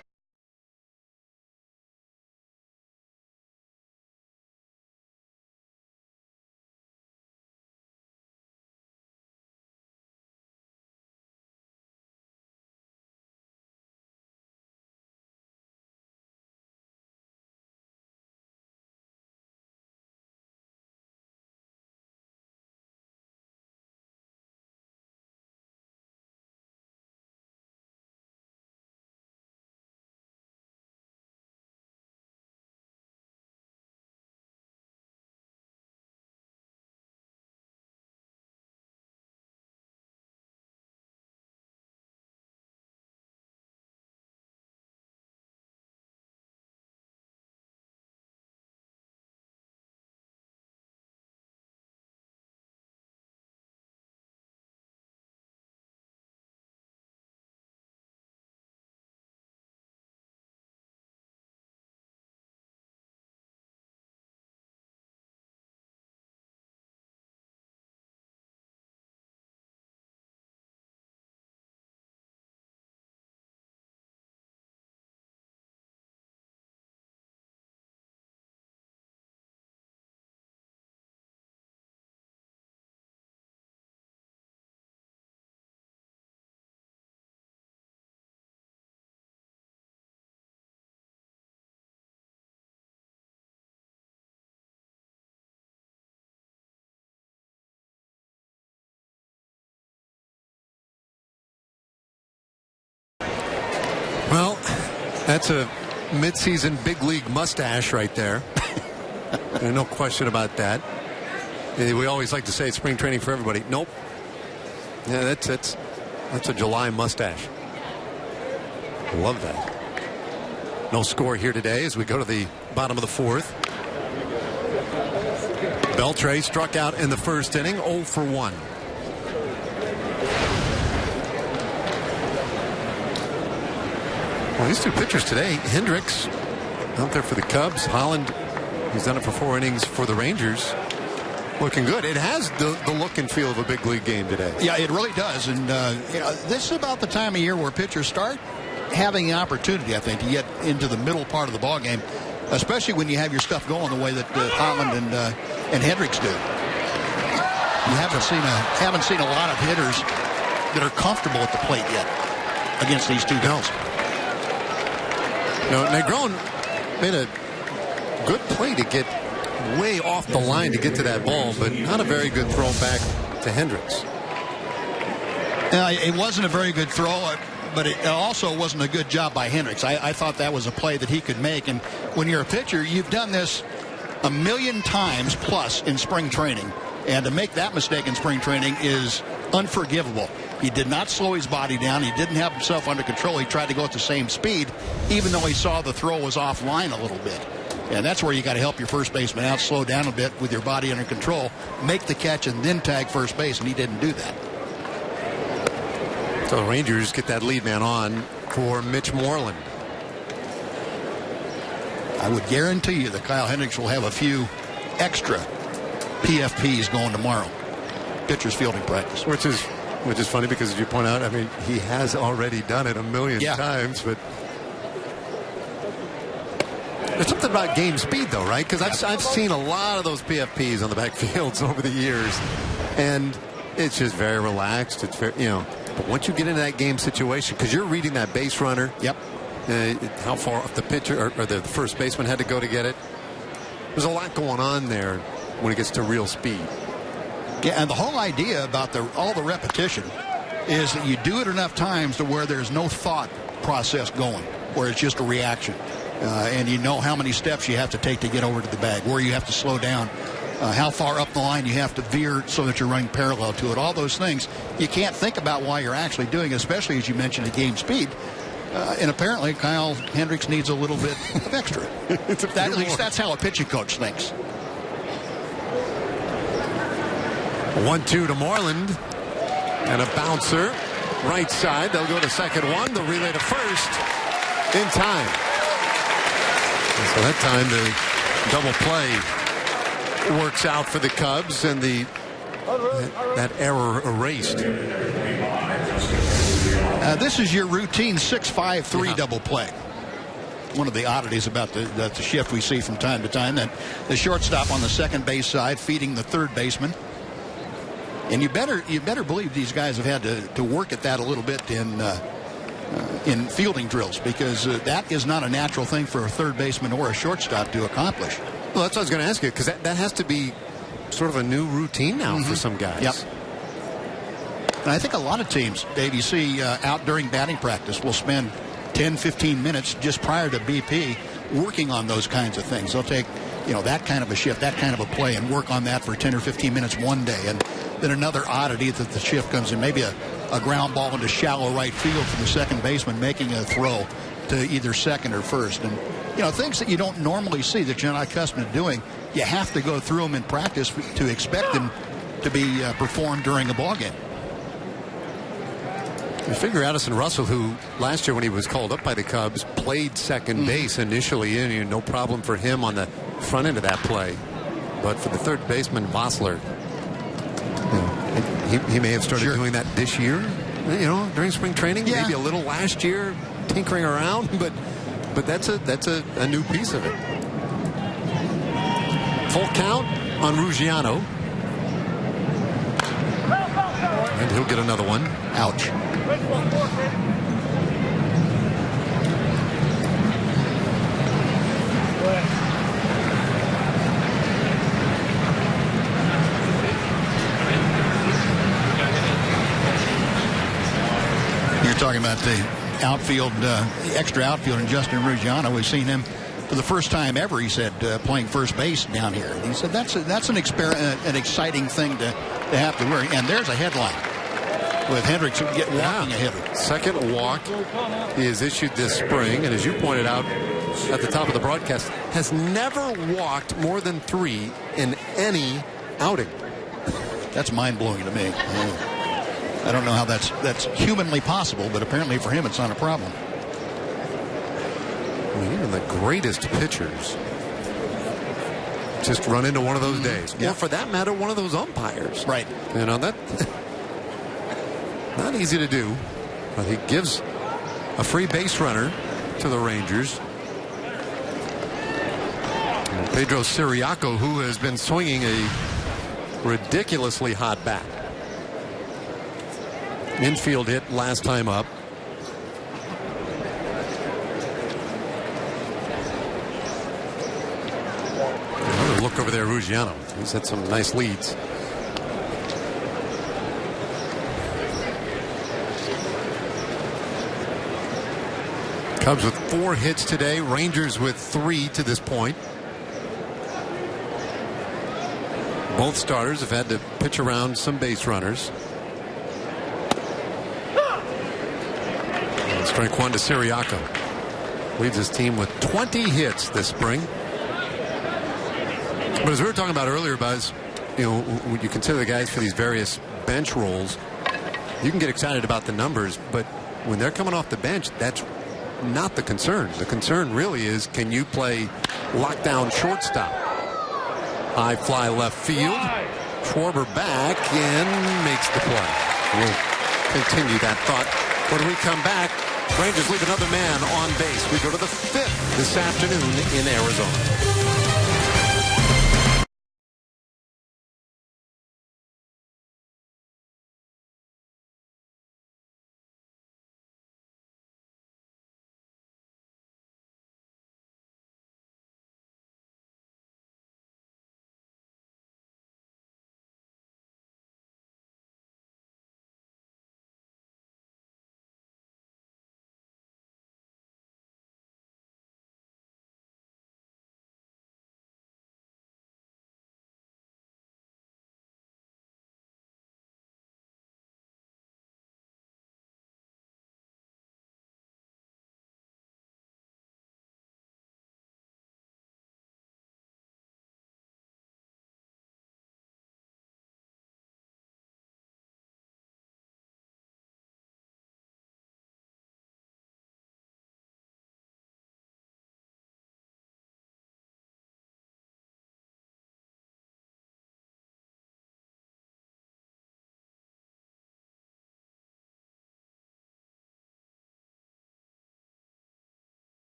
Well, that's a midseason big league mustache right there. There's no question about that. We always like to say it's spring training for everybody. Nope. Yeah, that's a July mustache. Love that. No score here today as we go to the bottom of the fourth. Beltre struck out in the first inning, 0 for 1. Well, these two pitchers today, Hendricks out there for the Cubs. Holland, he's done it for 4 innings for the Rangers. Looking good. It has the look and feel of a big league game today. Yeah, it really does. And this is about the time of year where pitchers start having the opportunity, I think, to get into the middle part of the ball game, especially when you have your stuff going the way that Holland and Hendricks do. You haven't seen a lot of hitters that are comfortable at the plate yet against these two guys. No, NEGRON made a good play to get way off the line to get to that ball, but not a very good throw back to Hendricks. It wasn't a very good throw, but it also wasn't a good job by Hendricks. I thought that was a play that he could make. And when you're a pitcher, you've done this a million times plus in spring training. And to make that mistake in spring training is unforgivable. He did not slow his body down. He didn't have himself under control. He tried to go at the same speed, even though he saw the throw was offline a little bit. And that's where you got to help your first baseman out, slow down a bit with your body under control, make the catch, and then tag first base, and he didn't do that. So the Rangers get that lead man on for Mitch Moreland. I would guarantee you that Kyle Hendricks will have a few extra PFPs going tomorrow. Pitcher's fielding practice. Which is funny because, as you point out, I mean, he has already done it a million times, but there's something about game speed, though, right? Because I've seen a lot of those PFPs on the backfields over the years, and it's just very relaxed. It's very, but once you get into that game situation, because you're reading that base runner, how far off the pitcher or the first baseman had to go to get it. There's a lot going on there. when it gets to real speed. Yeah, and the whole idea about all the repetition is that you do it enough times to where there's no thought process going, where it's just a reaction. And you know how many steps you have to take to get over to the bag, where you have to slow down, how far up the line you have to veer so that you're running parallel to it. All those things you can't think about while you're actually doing it, especially as you mentioned the game speed. And apparently Kyle Hendricks needs a little bit of extra. At least that's how a pitching coach thinks. 1-2 to Moreland. And a bouncer. Right side. They'll go to second one. They'll relay to first in time. And so that time the double play works out for the Cubs, and that error erased. This is your routine 6-5-3 double play. One of the oddities about the shift we see from time to time, that the shortstop on the second base side feeding the third baseman. And you better believe these guys have had to work at that a little bit in fielding drills, because that is not a natural thing for a third baseman or a shortstop to accomplish. Well, that's what I was going to ask you, because that has to be sort of a new routine now for some guys. Yep. And I think a lot of teams, Dave, you see out during batting practice will spend 10, 15 minutes just prior to BP working on those kinds of things. They'll take, that kind of a shift, that kind of a play, and work on that for 10 or 15 minutes one day. And then another oddity that the shift comes in, maybe a ground ball into shallow right field from the second baseman making a throw to either second or first. And, things that you don't normally see, that you're not accustomed to doing, you have to go through them in practice to expect them to be performed during a ball game. You figure Addison Russell, who last year when he was called up by the Cubs played second base initially, and no problem for him on the front end of that play. But for the third baseman, Vossler, he may have started doing that this year, during spring training, maybe a little last year, tinkering around, but that's a new piece of it. Full count on Ruggiano. And he'll get another one. Ouch. You're talking about the outfield, the extra outfield, and Justin Ruggiano. We've seen him for the first time ever, he said, playing first base down here. And he said that's an exciting thing to have to worry. And there's a headline with Hendricks walking a hitter. Second walk he has issued this spring, and as you pointed out at the top of the broadcast, has never walked more than 3 in any outing. That's mind-blowing to me. I don't know how that's humanly possible, but apparently for him it's not a problem. I mean, even the greatest pitchers just run into one of those days. Or for that matter, one of those umpires. Right. That not easy to do. But he gives a free base runner to the Rangers. And Pedro Ciiriaco, who has been swinging a ridiculously hot bat. Infield hit last time up. Another look over there, Ruggiano. He's had some nice leads. Cubs with 4 hits today. Rangers with 3 to this point. Both starters have had to pitch around some base runners. And strike one to Ciiriaco. Leads his team with 20 hits this spring. But as we were talking about earlier, Buzz, when you consider the guys for these various bench roles, you can get excited about the numbers, but when they're coming off the bench, that's not the concern. The concern really is, can you play lockdown shortstop? High fly left field. Schwarber back and makes the play. We'll continue that thought when we come back. Rangers leave another man on base. We go to the 5th this afternoon in Arizona.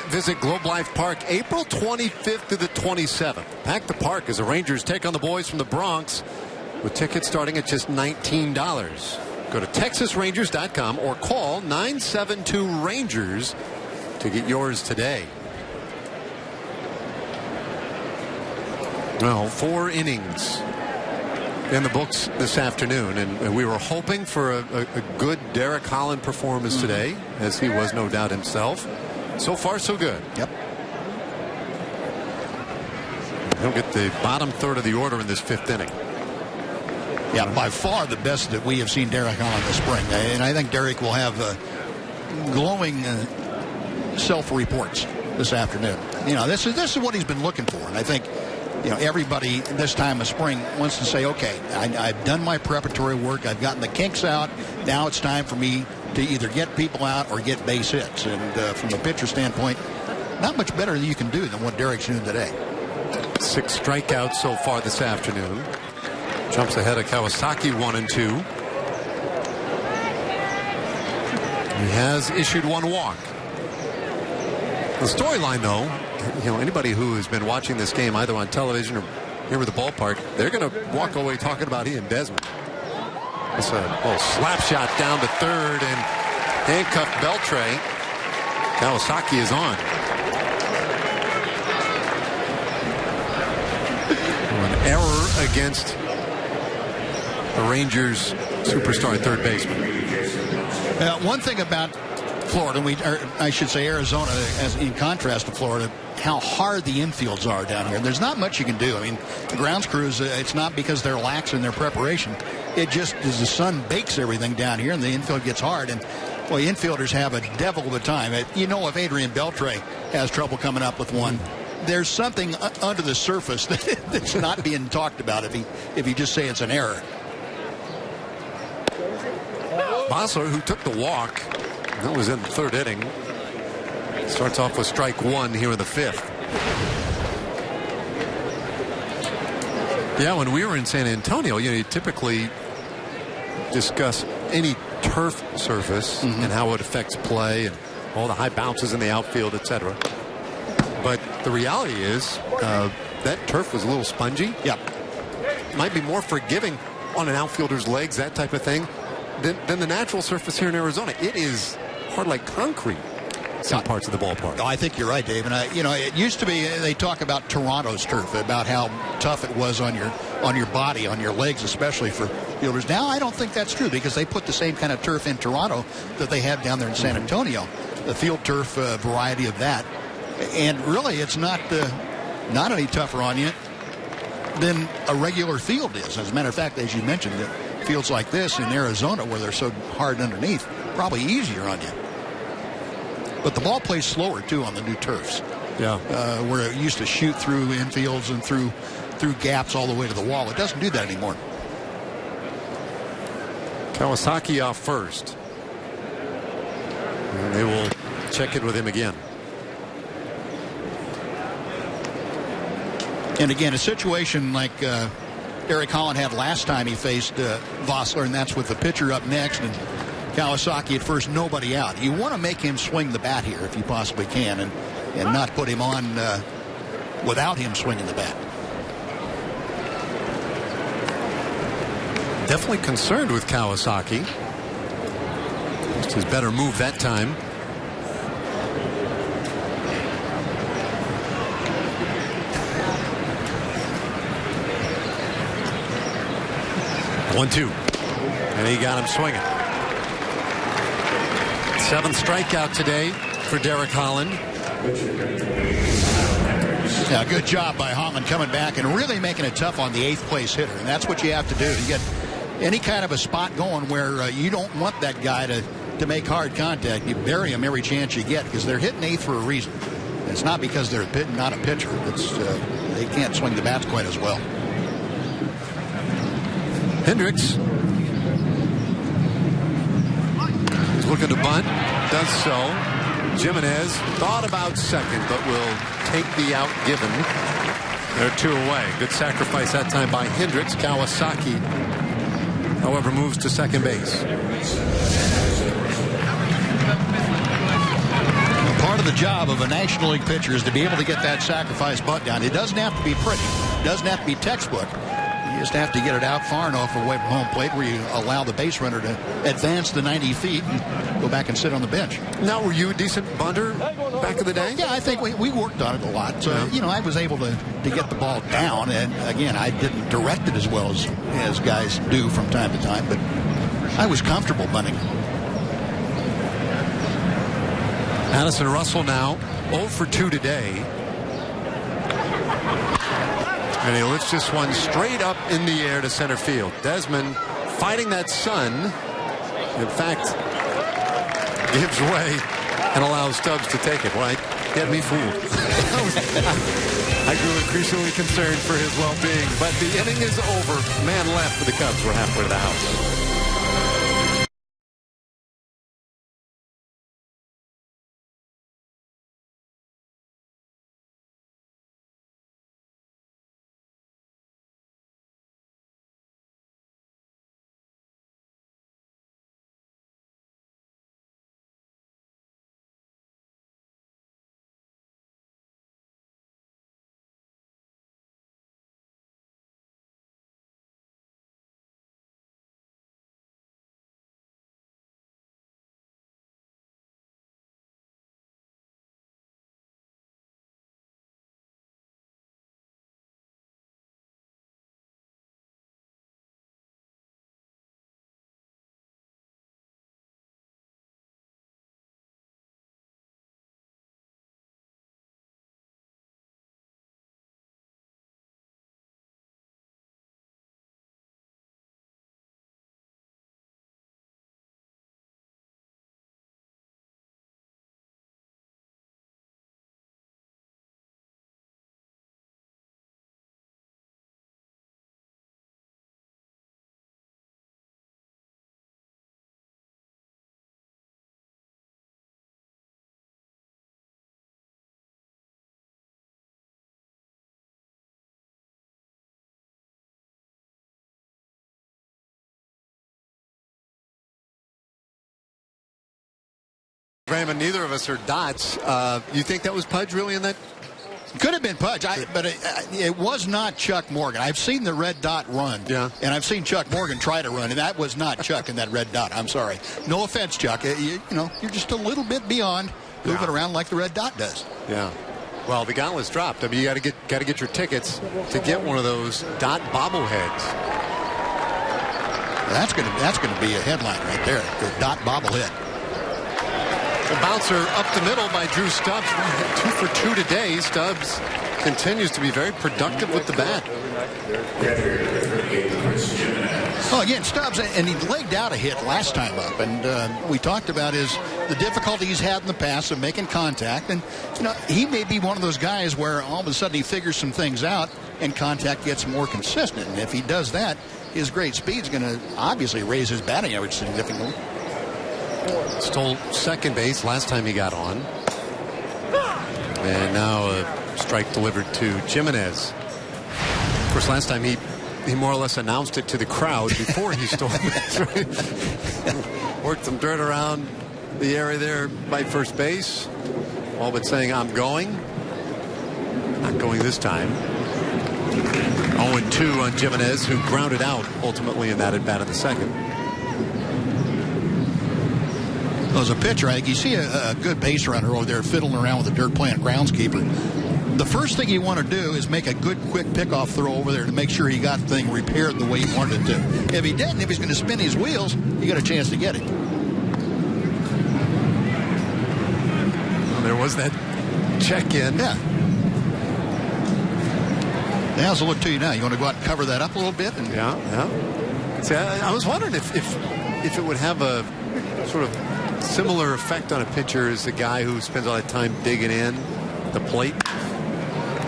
visit Globe Life Park April 25th to the 27th. Pack the park as the Rangers take on the boys from the Bronx with tickets starting at just $19. Go to TexasRangers.com or call 972-RANGERS to get yours today. Well, 4 innings in the books this afternoon, and we were hoping for a good Derek Holland performance today, as he was no doubt himself. So far, so good. Yep. He'll get the bottom third of the order in this 5th inning. Yeah, by far the best that we have seen Derek Holland this spring. And I think Derek will have glowing self-reports this afternoon. You know, this is what he's been looking for. And I think, you know, everybody this time of spring wants to say, okay, I've done my preparatory work. I've gotten the kinks out. Now it's time for me to either get people out or get base hits. And from a pitcher standpoint, not much better than you can do than what Derek's doing today. 6 strikeouts so far this afternoon. Jumps ahead of Kawasaki 1-2. He has issued 1 walk. The storyline, though, you know, anybody who has been watching this game either on television or here at the ballpark, they're going to walk away talking about Ian Desmond. It's a little slap shot down to third and handcuffed Beltre. Kawasaki is on. An error against the Rangers superstar third baseman. One thing about Florida, I should say Arizona, as in contrast to Florida, how hard the infields are down here. There's not much you can do. I mean, the grounds crews, it's not because they're lax in their preparation. It just as the sun bakes everything down here and the infield gets hard. And, well, the infielders have a devil of a time. You know, if Adrian Beltre has trouble coming up with one, there's something under the surface that's not being talked about if you just say it's an error. Bossler, who took the walk, that was in the 3rd inning, starts off with strike 1 here in the 5th. Yeah, when we were in San Antonio, you typically discuss any turf surface and how it affects play and all the high bounces in the outfield, etc. But the reality is that turf was a little spongy. Yeah. Might be more forgiving on an outfielder's legs, that type of thing, than the natural surface here in Arizona. It is hard like concrete some parts of the ballpark. I think you're right, Dave. And it used to be they talk about Toronto's turf, about how tough it was on your body, on your legs, especially for fielders. Now I don't think that's true because they put the same kind of turf in Toronto that they have down there in San Antonio, the field turf variety of that. And really, it's not any tougher on you than a regular field is. As a matter of fact, as you mentioned, fields like this in Arizona, where they're so hard underneath, probably easier on you. But the ball plays slower too on the new turfs. Yeah, where it used to shoot through infields and through gaps all the way to the wall. It doesn't do that anymore. Kawasaki off first. And they will check it with him again. And again, a situation like Derek Holland had last time he faced Vossler, and that's with the pitcher up next and Kawasaki at first, nobody out. You want to make him swing the bat here if you possibly can, and not put him on without him swinging the bat. Definitely concerned with Kawasaki. Just his better move that time. One-two, and he got him swinging. 7th strikeout today for Derek Holland. Yeah, good job by Holland coming back and really making it tough on the 8th place hitter, and that's what you have to do. You get any kind of a spot going where you don't want that guy to make hard contact. You bury him every chance you get because they're hitting 8th for a reason. It's not because they're not a pitcher. It's they can't swing the bats quite as well. Hendricks is looking to bunt, does so. Jimenez thought about second, but will take the out given. They're 2 away. Good sacrifice that time by Hendricks. Kawasaki, however, moves to second base. Part of the job of a National League pitcher is to be able to get that sacrifice bunt down. It doesn't have to be pretty. It doesn't have to be textbook. You just have to get it out far enough away from home plate where you allow the base runner to advance the 90 feet and go back and sit on the bench. Now, were you a decent bunter back in the day? Yeah, I think we worked on it a lot. So, you know, I was able to get the ball down. And, again, I didn't direct it as well as guys do from time to time. But I was comfortable bunting. Addison Russell now 0 for 2 today. And he lifts this one straight up in the air to center field. Desmond fighting that sun. In fact, gives way and allows Stubbs to take it. Well, get me fooled. I grew increasingly concerned for his well-being. But the inning is over. Man left for the Cubs. We're halfway to the house. Raymond, neither of us are dots. You think that was Pudge really in that? Could have been Pudge, but it was not Chuck Morgan. I've seen the red dot run, and I've seen Chuck Morgan try to run, and that was not Chuck in that red dot. I'm sorry. No offense, Chuck. You know, you're just a little bit beyond moving around like the red dot does. Yeah. Well, the gauntlet's dropped. I mean, you got to get your tickets to get one of those dot bobbleheads. That's gonna be a headline right there. The dot bobblehead. A bouncer up the middle by Drew Stubbs. 2 for 2 today. Stubbs continues to be very productive with the bat. Well, again, Stubbs, and he laid out a hit last time up, and we talked about the difficulty he's had in the past of making contact, and you know, he may be one of those guys where all of a sudden he figures some things out and contact gets more consistent, and if he does that, his great speed's going to obviously raise his batting average significantly. Stole second base last time he got on. And now a strike delivered to Jimenez. Of course, last time he more or less announced it to the crowd before he stole it. Worked some dirt around the area there by first base. All but saying, I'm going. Not going this time. 0-2 on Jimenez, who grounded out ultimately in that at bat in the second. Well, as a pitcher, I think you see a good base runner over there fiddling around with the dirt playing groundskeeper. The first thing you want to do is make a good, quick pickoff throw over there to make sure he got the thing repaired the way he wanted it to. If he didn't, if he's going to spin his wheels, you got a chance to get it. Well, there was that check-in. Yeah. Now, how's it look to you now? You want to go out and cover that up a little bit? And yeah. See, I was wondering if it would have a sort of similar effect on a pitcher as the guy who spends all that time digging in the plate.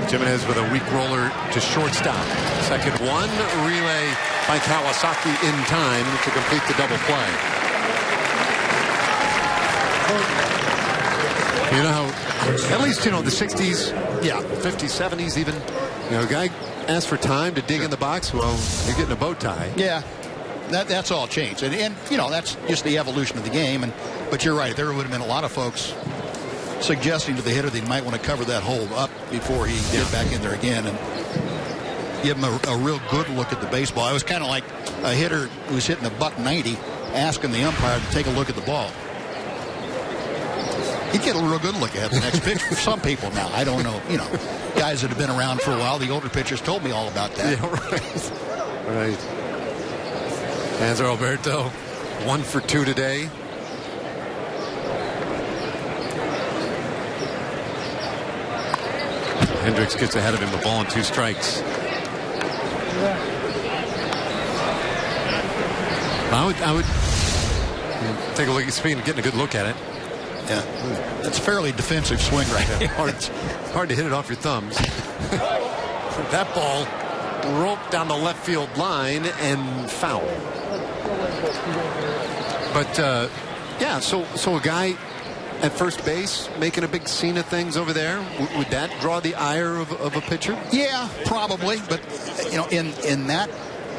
Jimenez with a weak roller to shortstop. Second one, relay by Kawasaki in time to complete the double play. You know how, at least, you know, the 60s, 50s, 70s even, you know, a guy asked for time to dig in the box. Well, you're getting a bow tie. Yeah. That's all changed. And, you know, that's just the evolution of the game. But you're right. There would have been a lot of folks suggesting to the hitter that he might want to cover that hole up before he get back in there again and give him a real good look at the baseball. It was kind of like a hitter who's hitting a $190 asking the umpire to take a look at the ball. He'd get a real good look at the next pitch for some people now. I don't know. You know, guys that have been around for a while, the older pitchers told me all about that. Yeah, right. Hanser Alberto, 1 for 2 today. Hendricks gets ahead of him, the ball and 2 strikes. I would take a look at speed and getting a good look at it. Yeah, that's a fairly defensive swing right there. Hard to hit it off your thumbs. That ball roped down the left field line and foul. But yeah, so a guy at first base making a big scene of things over there, would that draw the ire of a pitcher? Yeah, probably. But you know, in that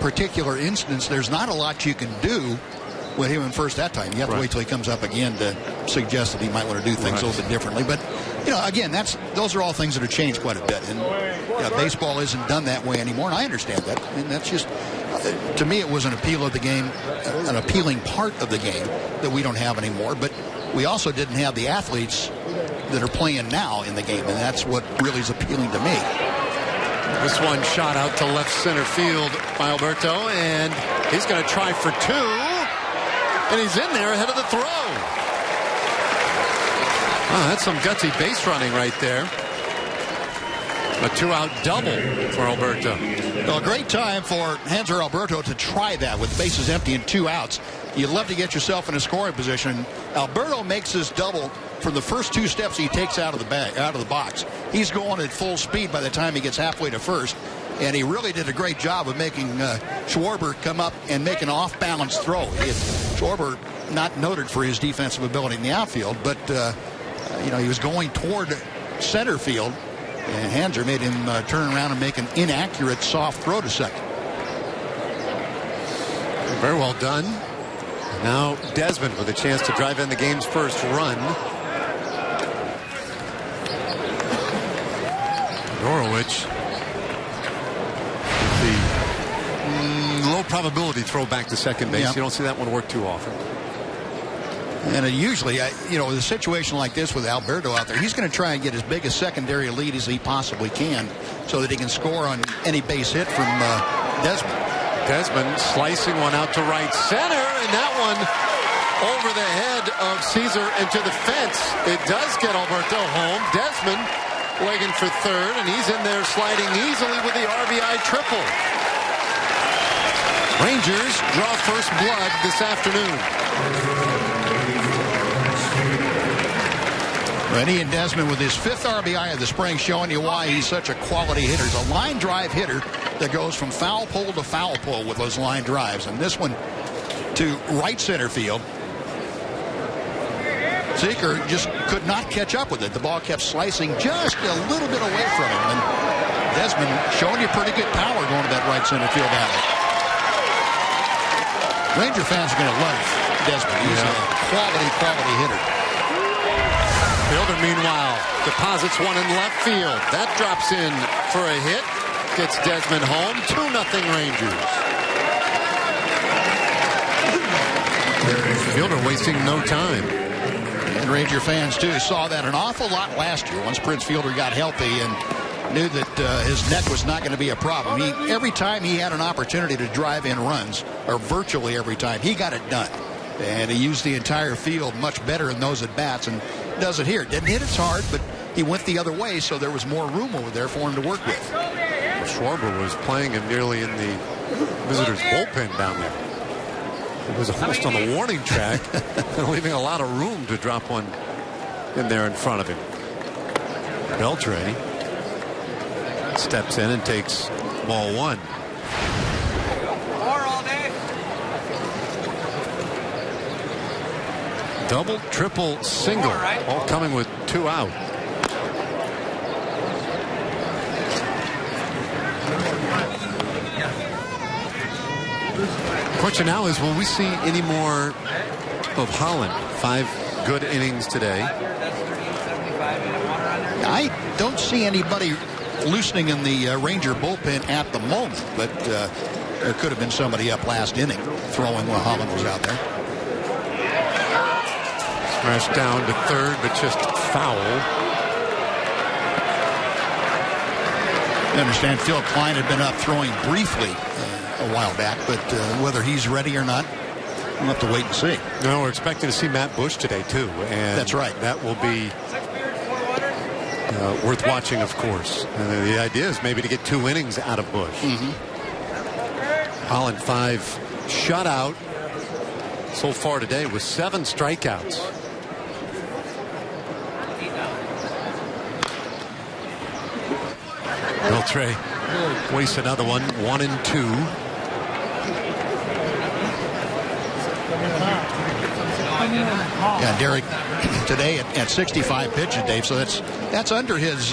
particular instance, there's not a lot you can do with him in first that time. You have to wait till he comes up again to suggest that he might want to do things a little bit differently. But you know, again, those are all things that have changed quite a bit, and you know, baseball isn't done that way anymore. And I understand that, and that's just to me, it was an appeal of the game, an appealing part of the game that we don't have anymore. But we also didn't have the athletes that are playing now in the game, and that's what really is appealing to me. This one shot out to left center field by Alberto, and he's going to try for 2, and he's in there ahead of the throw. Oh, that's some gutsy base running right there. A 2-out double for Alberto. Well, a great time for Hanser Alberto to try that with bases empty and 2 outs. You'd love to get yourself in a scoring position. Alberto makes his double from the first 2 steps he takes out of the box. He's going at full speed by the time he gets halfway to first, and he really did a great job of making SCHWARBER come up and make an off-balance throw. SCHWARBER not noted for his defensive ability in the outfield, but you know, he was going toward center field, and Hanser made him turn around and make an inaccurate soft throw to second. Very well done. Now Desmond with a chance to drive in the game's first run. Norwich, the low probability throw back to second base. Yeah. You don't see that one work too often. And usually, you know, with a situation like this with Alberto out there, he's going to try and get as big a secondary lead as he possibly can so that he can score on any base hit from Desmond. Desmond slicing one out to right center, and that one over the head of Caesar into the fence. It does get Alberto home. Desmond legging for third, and he's in there sliding easily with the RBI triple. Rangers draw first blood this afternoon. Rennie and Desmond with his 5th RBI of the spring, showing you why he's such a quality hitter. He's a line drive hitter that goes from foul pole to foul pole with those line drives. And this one to right center field. Seeker just could not catch up with it. The ball kept slicing just a little bit away from him. And Desmond showing you pretty good power going to that right center field alley. Ranger fans are going to love Desmond. He's a quality hitter. Fielder, meanwhile, deposits one in left field. That drops in for a hit. Gets Desmond home. 2-0 Rangers. Fielder wasting no time. And Ranger fans, too, saw that an awful lot last year once Prince Fielder got healthy and knew that his neck was not going to be a problem. Every time he had an opportunity to drive in runs, or virtually every time, he got it done. And he used the entire field much better in those at-bats, and does it here. Didn't hit it hard, but he went the other way, so there was more room over there for him to work with. SCHWARBER was playing him nearly in the visitors' bullpen down there. It was almost on the warning track, leaving a lot of room to drop one in there in front of him. BELTRE steps in and takes ball 1. Double, triple, single, all coming with 2 out. Question now is, will we see any more of Holland? 5 good innings today. I don't see anybody loosening in the Ranger bullpen at the moment, but there could have been somebody up last inning throwing while Holland was out there. Smashed down to third, but just foul. I understand Phil Klein had been up throwing briefly a while back, but whether he's ready or not, we'll have to wait and see. No, we're expecting to see Matt Bush today, too. And that's right. That will be worth watching, of course. The idea is maybe to get 2 innings out of Bush. Holland 5 shutout so far today with 7 strikeouts. Beltre wastes another one, 1-2. Yeah, Derek today at 65 pitches, Dave. So that's under his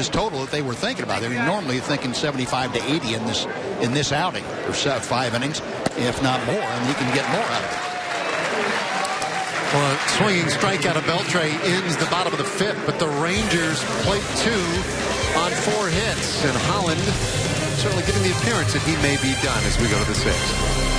total that they were thinking about. They were normally thinking 75 to 80 in this outing for 5 innings, if not more, and he can get more out of it. Well, a swinging strikeout of Beltre ends the bottom of the 5th, but the Rangers played 2 on 4 hits, and Holland certainly giving the appearance that he may be done as we go to the 6th.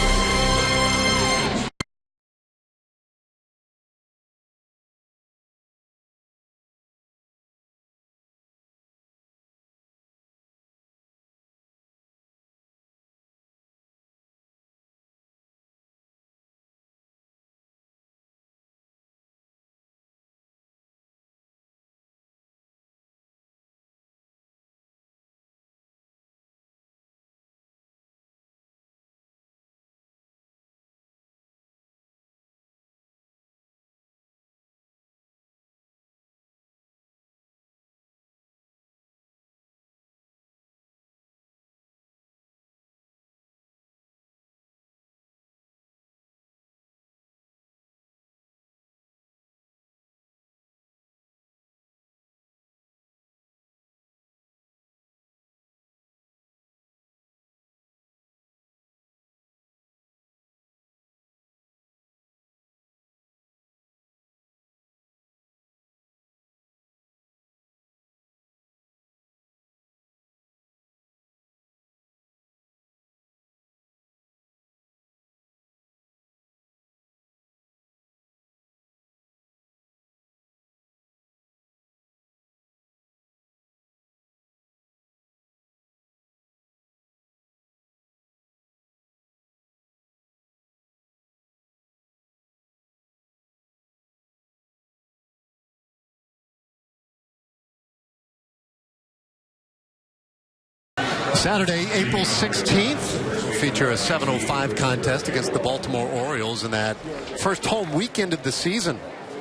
Saturday, April 16th, will feature a 7:05 contest against the Baltimore Orioles in that first home weekend of the season.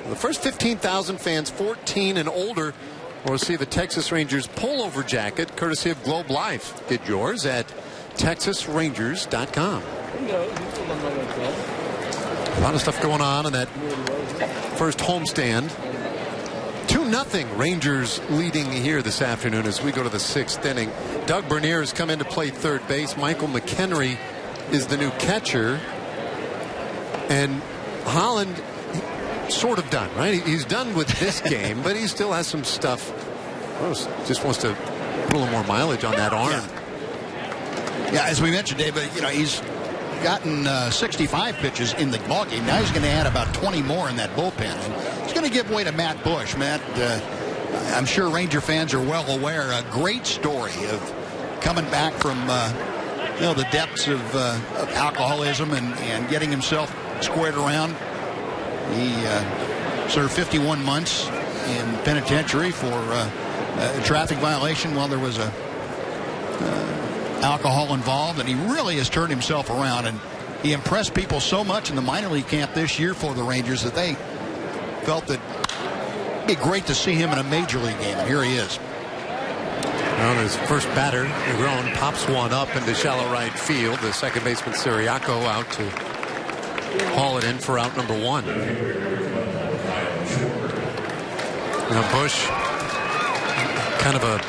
The first 15,000 fans 14 and older will see the Texas Rangers pullover jacket courtesy of Globe Life. Get yours at TexasRangers.com. A lot of stuff going on in that first homestand. 2-0 Rangers leading here this afternoon as we go to the 6th inning. Doug Bernier has come in to play third base. Michael McHenry is the new catcher. And Holland sort of done, right? He's done with this game, but he still has some stuff. Just wants to put a little more mileage on that arm. Yeah, as we mentioned, David, he's gotten 65 pitches in the ballgame. Now he's going to add about 20 more in that bullpen. And he's going to give way to Matt Bush. Matt, I'm sure Ranger fans are well aware, a great story of coming back from the depths of alcoholism and getting himself squared around. He served 51 months in penitentiary for a traffic violation while there was alcohol involved, and he really has turned himself around, and he impressed people so much in the minor league camp this year for the Rangers that they felt that it'd be great to see him in a major league game, and here he is. Well, his first batter, NEGRON, pops one up into shallow right field. The second baseman, CIRIACO, out to haul it in for out number 1. Now Bush, kind of a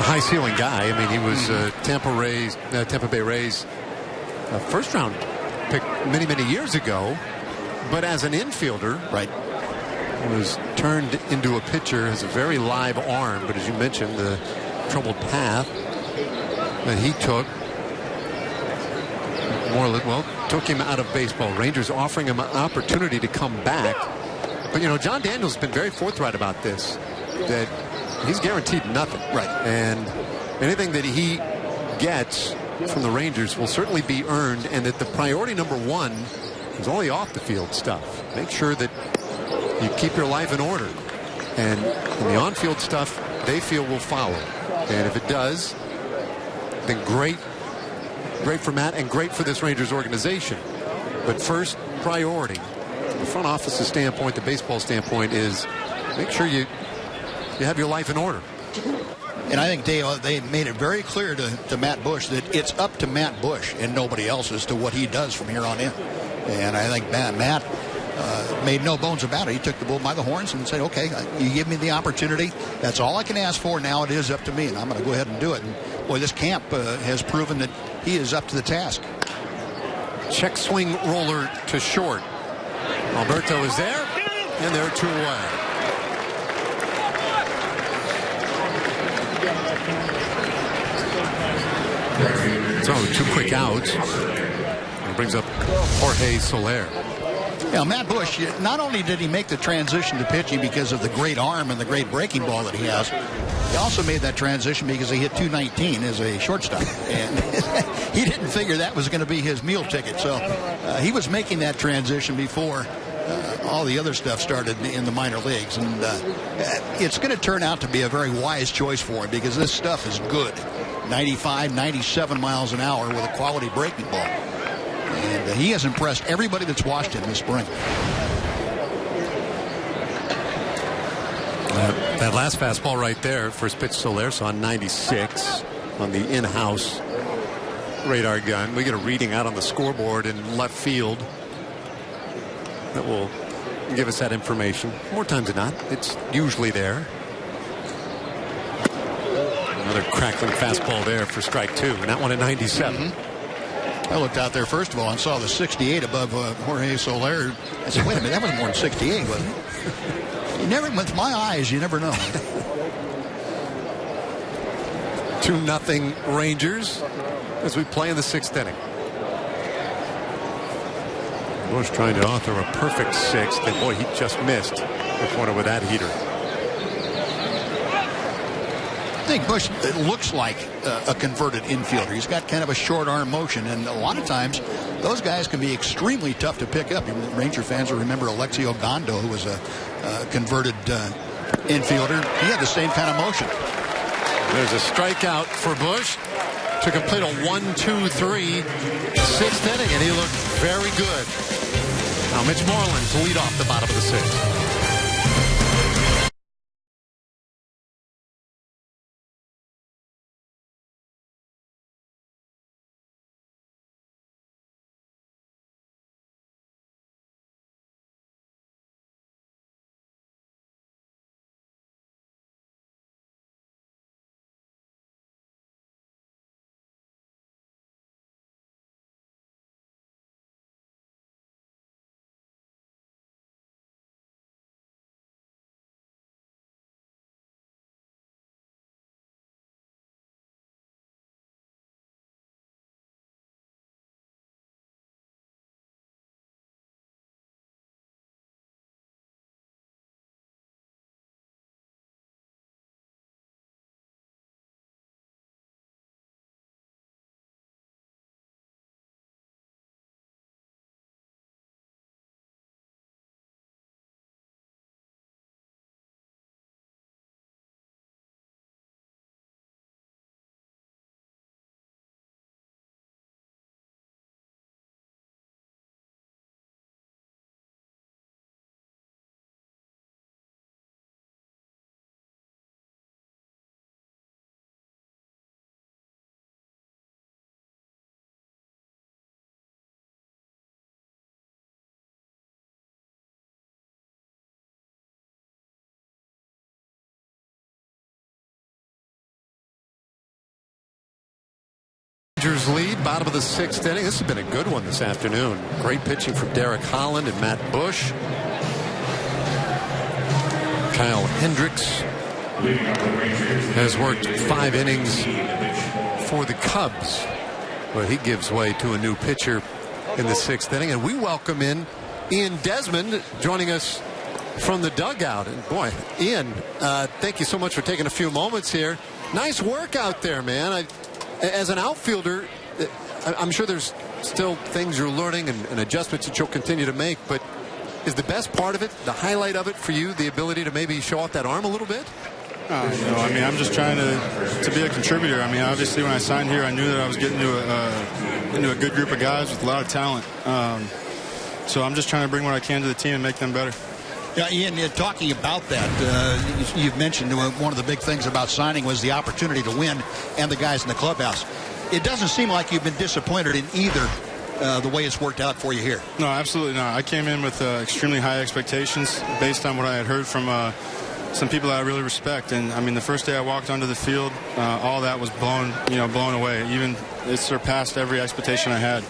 high ceiling guy. I mean, he was Tampa Bay Rays first round pick many years ago, but as an infielder, right, was turned into a pitcher, has a very live arm, but as you mentioned, the troubled path that he took took him out of baseball. Rangers offering him an opportunity to come back. But, you know, John Daniels has been very forthright about this, that he's guaranteed nothing. Right. And anything that he gets from the Rangers will certainly be earned, and that the priority number one is all the off the field stuff. Make sure that you keep your life in order, and the on field stuff they feel will follow. And if it does, then great for Matt and great for this Rangers organization. But first priority, the front office's standpoint, the baseball standpoint, is make sure you have your life in order. And I think they made it very clear to Matt Bush that it's up to Matt Bush and nobody else as to what he does from here on in. And I think Matt made no bones about it. He took the bull by the horns and said, okay, you give me the opportunity. That's all I can ask for. Now it is up to me, and I'm going to go ahead and do it. And boy, this camp has proven that he is up to the task. Check swing roller to short. Alberto is there, and they're 2 away. So 2 quick outs. And brings up Jorge Soler. Now, Matt Bush, not only did he make the transition to pitching because of the great arm and the great breaking ball that he has, he also made that transition because he hit .219 as a shortstop. And he didn't figure that was going to be his meal ticket. So he was making that transition before all the other stuff started in the minor leagues. And it's going to turn out to be a very wise choice for him because this stuff is good. 95, 97 miles an hour with a quality breaking ball. And he has impressed everybody that's watched him this spring. That last fastball right there, first pitch Soler saw 96 on the in-house radar gun. We get a reading out on the scoreboard in left field that will give us that information. More times than not, it's usually there. Another crackling fastball there for strike 2, and that one at 97. I looked out there first of all and saw the 68 above Jorge Soler. I said, wait a minute, that was more than 68, wasn't it? You never, with my eyes, you never know. 2-0 Rangers as we play in the 6th inning. Bush trying to author a perfect 6th, and boy, he just missed the corner with that heater. I think Bush looks like a converted infielder. He's got kind of a short arm motion, and a lot of times those guys can be extremely tough to pick up. Ranger fans will remember Alexio Gondo, who was a converted infielder. He had the same kind of motion. There's a strikeout for Bush to complete a 1-2-3 6th inning, and he looked very good. Now Mitch Moreland to lead off the bottom of the 6th. Rangers lead, bottom of the 6th inning. This has been a good one this afternoon. Great pitching from Derek Holland and Matt Bush. Kyle Hendricks has worked 5 innings for the Cubs, but he gives way to a new pitcher in the 6th inning. And we welcome in Ian Desmond joining us from the dugout. And boy, Ian, thank you so much for taking a few moments here. Nice work out there, man. As an outfielder, I'm sure there's still things you're learning and adjustments that you'll continue to make, but is the best part of it, the highlight of it for you, the ability to maybe show off that arm a little bit? I mean, I'm just trying to be a contributor. I mean, obviously when I signed here, I knew that I was getting into a good group of guys with a lot of talent. So I'm just trying to bring what I can to the team and make them better. Yeah, Ian, talking about that, you've mentioned one of the big things about signing was the opportunity to win and the guys in the clubhouse. It doesn't seem like you've been disappointed in either the way it's worked out for you here. No, absolutely not. I came in with extremely high expectations based on what I had heard from some people that I really respect. And I mean, the first day I walked onto the field, all that was blown away. Even it surpassed every expectation I had.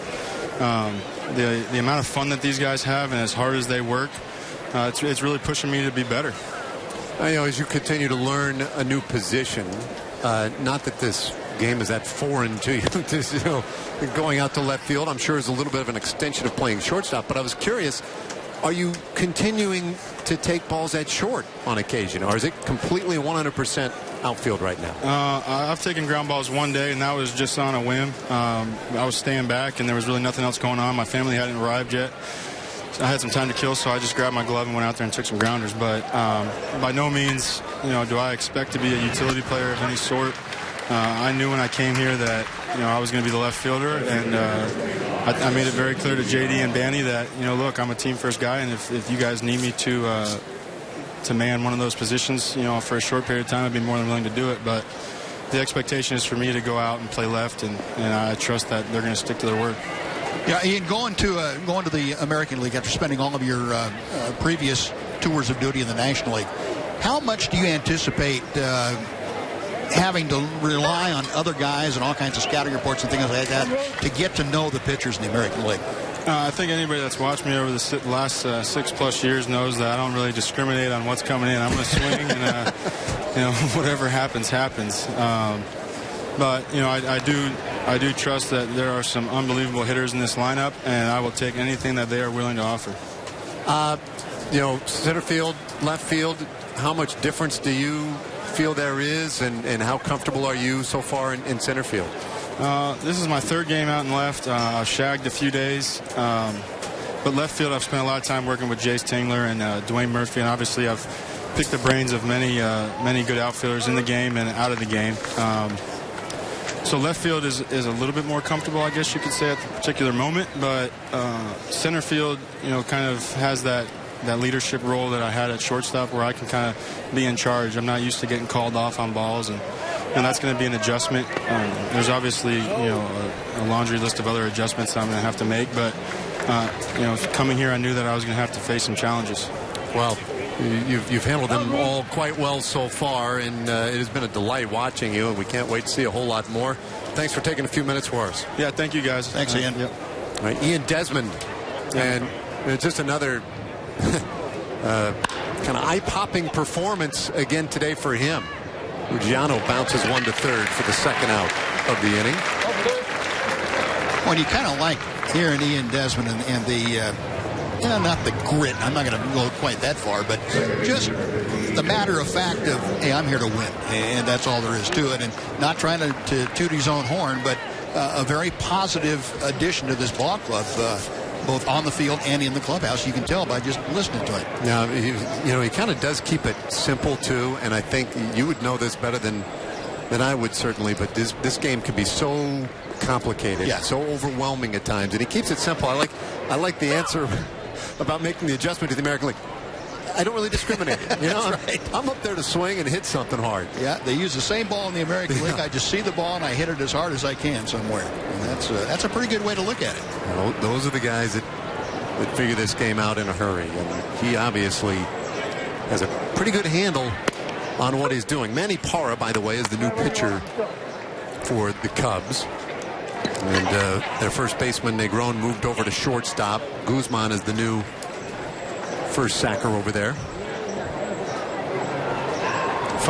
The amount of fun that these guys have and as hard as they work, it's really pushing me to be better. As you continue to learn a new position, not that this game is that foreign to you, going out to left field, I'm sure is a little bit of an extension of playing shortstop, but I was curious, are you continuing to take balls at short on occasion, or is it completely 100% outfield right now? I've taken ground balls one day, and that was just on a whim. I was staying back, and there was really nothing else going on. My family hadn't arrived yet. I had some time to kill, so I just grabbed my glove and went out there and took some grounders. But by no means, do I expect to be a utility player of any sort. I knew when I came here that I was going to be the left fielder, and I made it very clear to JD and Banny that look, I'm a team first guy, and if you guys need me to man one of those positions, for a short period of time, I'd be more than willing to do it. But the expectation is for me to go out and play left, and I trust that they're going to stick to their word. Yeah, Ian, going to the American League after spending all of your previous tours of duty in the National League, how much do you anticipate having to rely on other guys and all kinds of scouting reports and things like that to get to know the pitchers in the American League? I think anybody that's watched me over the last 6+ years knows that I don't really discriminate on what's coming in. I'm going to swing, and whatever happens. But I do trust that there are some unbelievable hitters in this lineup, and I will take anything that they are willing to offer. Center field, left field, how much difference do you feel there is, and how comfortable are you so far in center field? This is my 3rd game out in left. I've shagged a few days. But left field, I've spent a lot of time working with Jace Tingler and Dwayne Murphy, and obviously I've picked the brains of many good outfielders in the game and out of the game. So left field is a little bit more comfortable, I guess you could say, at the particular moment. But center field, kind of has that leadership role that I had at shortstop, where I can kind of be in charge. I'm not used to getting called off on balls, and that's going to be an adjustment. There's obviously a laundry list of other adjustments I'm going to have to make. But coming here, I knew that I was going to have to face some challenges. Well, you've handled them all quite well so far, and it has been a delight watching you, and we can't wait to see a whole lot more. Thanks for taking a few minutes for us. Yeah, thank you, guys. Thanks, Ian. All right, Ian Desmond, and just another kind of eye-popping performance again today for him. Giano bounces 1 to 3rd for the 2nd out of the inning. Well, you kind of like hearing Ian Desmond and the not the grit. I'm not going to go quite that far, but just the matter of fact of, hey, I'm here to win, and that's all there is to it. And not trying to toot his own horn, but a very positive addition to this ball club, both on the field and in the clubhouse. You can tell by just listening to him. Now, he kind of does keep it simple too, and I think you would know this better than I would, certainly. But this game can be so complicated, so overwhelming at times, and he keeps it simple. I like the answer about making the adjustment to the American League. I don't really discriminate. Right. I'm up there to swing and hit something hard. Yeah, they use the same ball in the American League. I just see the ball and I hit it as hard as I can somewhere. And that's a pretty good way to look at it. Well, those are the guys that figure this game out in a hurry, and he obviously has a pretty good handle on what he's doing. Manny Parra, by the way, is the new pitcher for the Cubs. And their first baseman, Negron, moved over to shortstop. Guzman is the new first sacker over there.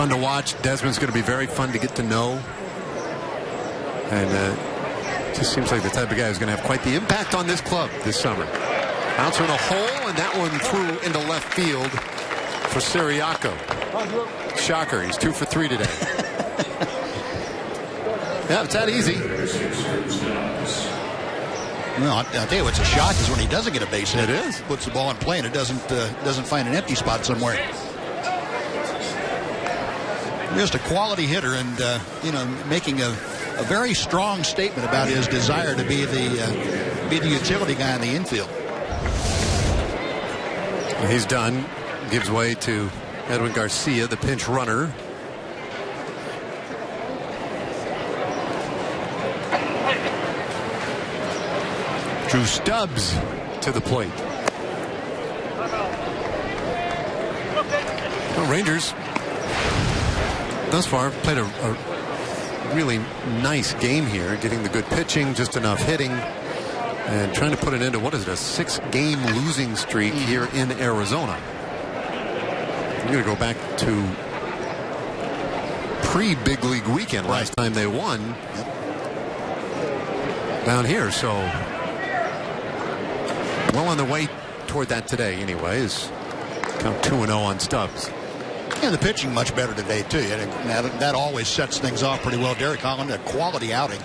fun to watch. Desmond's going to be very fun to get to know. And just seems like the type of guy who's going to have quite the impact on this club this summer. Bouncer in a hole, and that one through into left field for Ciiriaco. Shocker, he's 2 for 3 today. Yeah, it's that easy. No, I'll tell you what's a shock is when he doesn't get a base hit. It is. Puts the ball in play and it doesn't find an empty spot somewhere. Just a quality hitter, and making a very strong statement about his desire to be the utility guy in the infield. He's done. Gives way to Edwin Garcia, the pinch runner. Drew Stubbs to the plate. Well, Rangers thus far played a really nice game here, getting the good pitching, just enough hitting, and trying to put it into, what is it, a 6-game losing streak here in Arizona. You're going to go back to pre-big league weekend, last time they won down here. So well on the way toward that today anyways. Count 2-0 on Stubbs. And the pitching much better today, too. That always sets things off pretty well. Derek Holland, a quality outing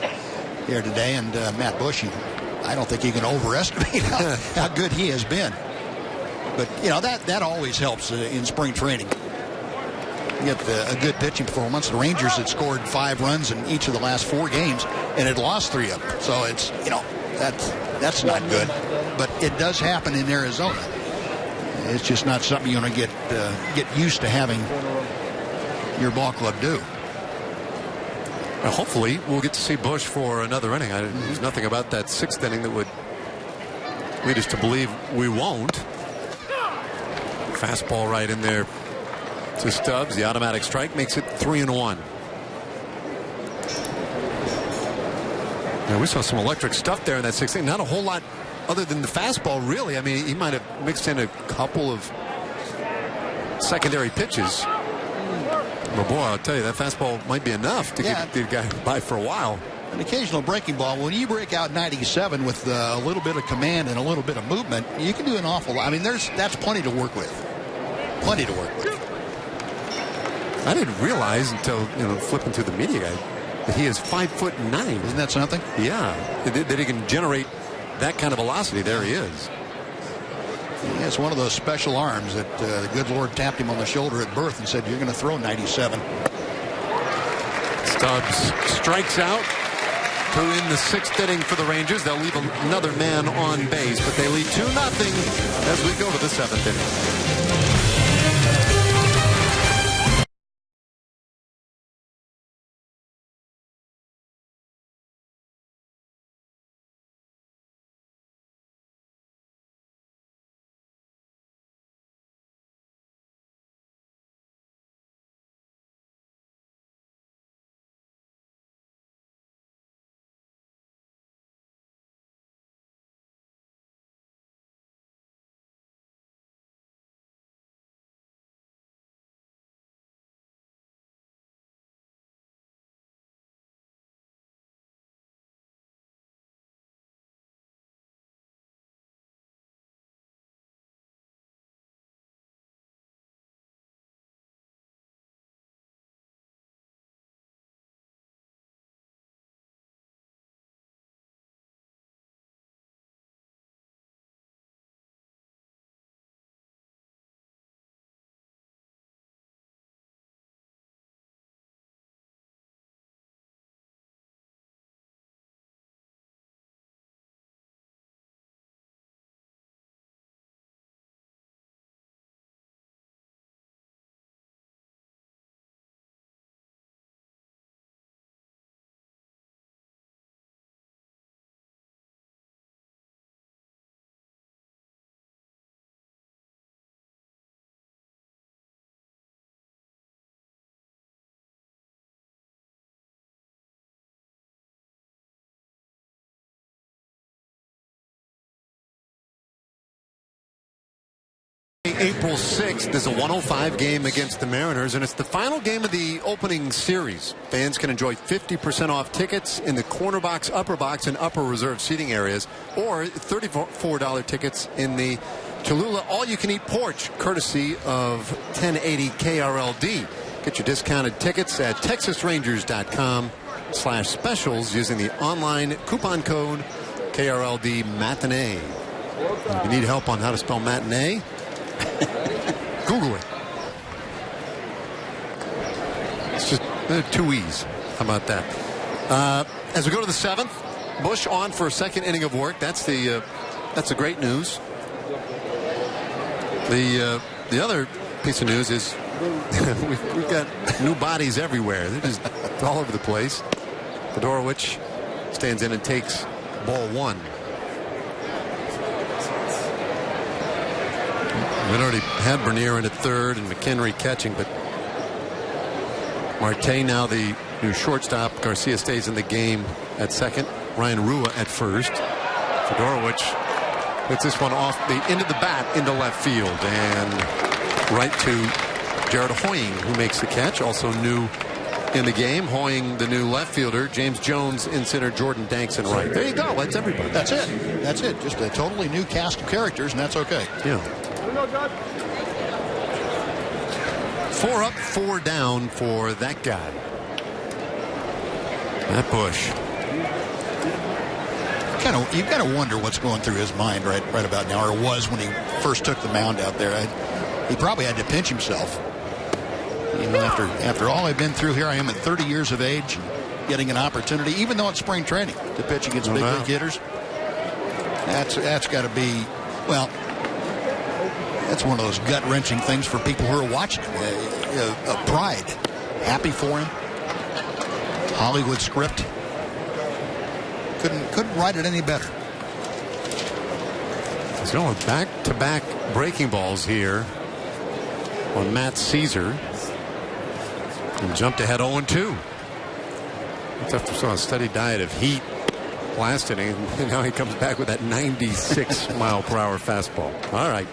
here today. And Matt Bush, I don't think you can overestimate how good he has been. But, that always helps in spring training. You get a good pitching performance. The Rangers had scored 5 runs in each of the last 4 games and had lost 3 of them. So it's, that's not good. But it does happen in Arizona. It's just not something you're going to get used to having your ball club do. Well, hopefully we'll get to see Bush for another inning. There's nothing about that 6th inning that would lead us to believe we won't. Fastball right in there to Stubbs. The automatic strike makes it 3-1. Now, we saw some electric stuff there in that 6th inning. Not a whole lot other than the fastball, really. I mean, he might have mixed in a couple of secondary pitches. But boy, I'll tell you, that fastball might be enough to get the guy by for a while. An occasional breaking ball. When you break out 97 with a little bit of command and a little bit of movement, you can do an awful lot. I mean, that's plenty to work with. Plenty to work with. I didn't realize until flipping through the media guide that he is 5'9". Isn't that something? Yeah, that he can generate that kind of velocity. There he is. Yeah, it's one of those special arms that the good Lord tapped him on the shoulder at birth and said, "You're going to throw 97." Stubbs strikes out to in the 6th inning for the Rangers. They'll leave another man on base, but they lead 2-0 as we go to the 7th inning. April 6th is a 105 game against the Mariners, and it's the final game of the opening series. Fans can enjoy 50% off tickets in the corner box, upper box, and upper reserve seating areas, or $34 tickets in the Cholula all-you-can-eat porch, courtesy of 1080 KRLD. Get your discounted tickets at texasrangers.com/specials using the online coupon code KRLD Matinee. If you need help on how to spell matinee, Google it. It's just 2 E's. How about that? As we go to the 7th, Bush on for a second inning of work. That's the great news. The other piece of news is we've got new bodies everywhere. They're just all over the place. FEDEROWICZ stands in and takes ball 1. We already had Bernier in at third and McHenry catching, but Marte now the new shortstop. Garcia stays in the game at second. Ryan Rua at first. FEDEROWICZ puts this one off the end of the bat into left field and right to Jared Hoying, who makes the catch. Also new in the game, Hoying, the new left fielder. James Jones in center, Jordan Danks in right. There you go. That's everybody. That's it. That's it. Just a totally new cast of characters, and that's okay. Yeah. 4 up, 4 down for that guy. Matt Bush. You've got to wonder what's going through his mind right about now, or was when he first took the mound out there. He probably had to pinch himself. You know, after all I've been through here, I am at 30 years of age, and getting an opportunity, even though it's spring training, to pitch against big league hitters. That's got to be, well, that's one of those gut-wrenching things for people who are watching him. A pride. Happy for him. Hollywood script. Couldn't write it any better. He's going back-to-back breaking balls here on Matt Caesar. And jumped ahead 0-2. It's after a steady diet of heat last inning, and now he comes back with that 96-mile-per-hour fastball. All right.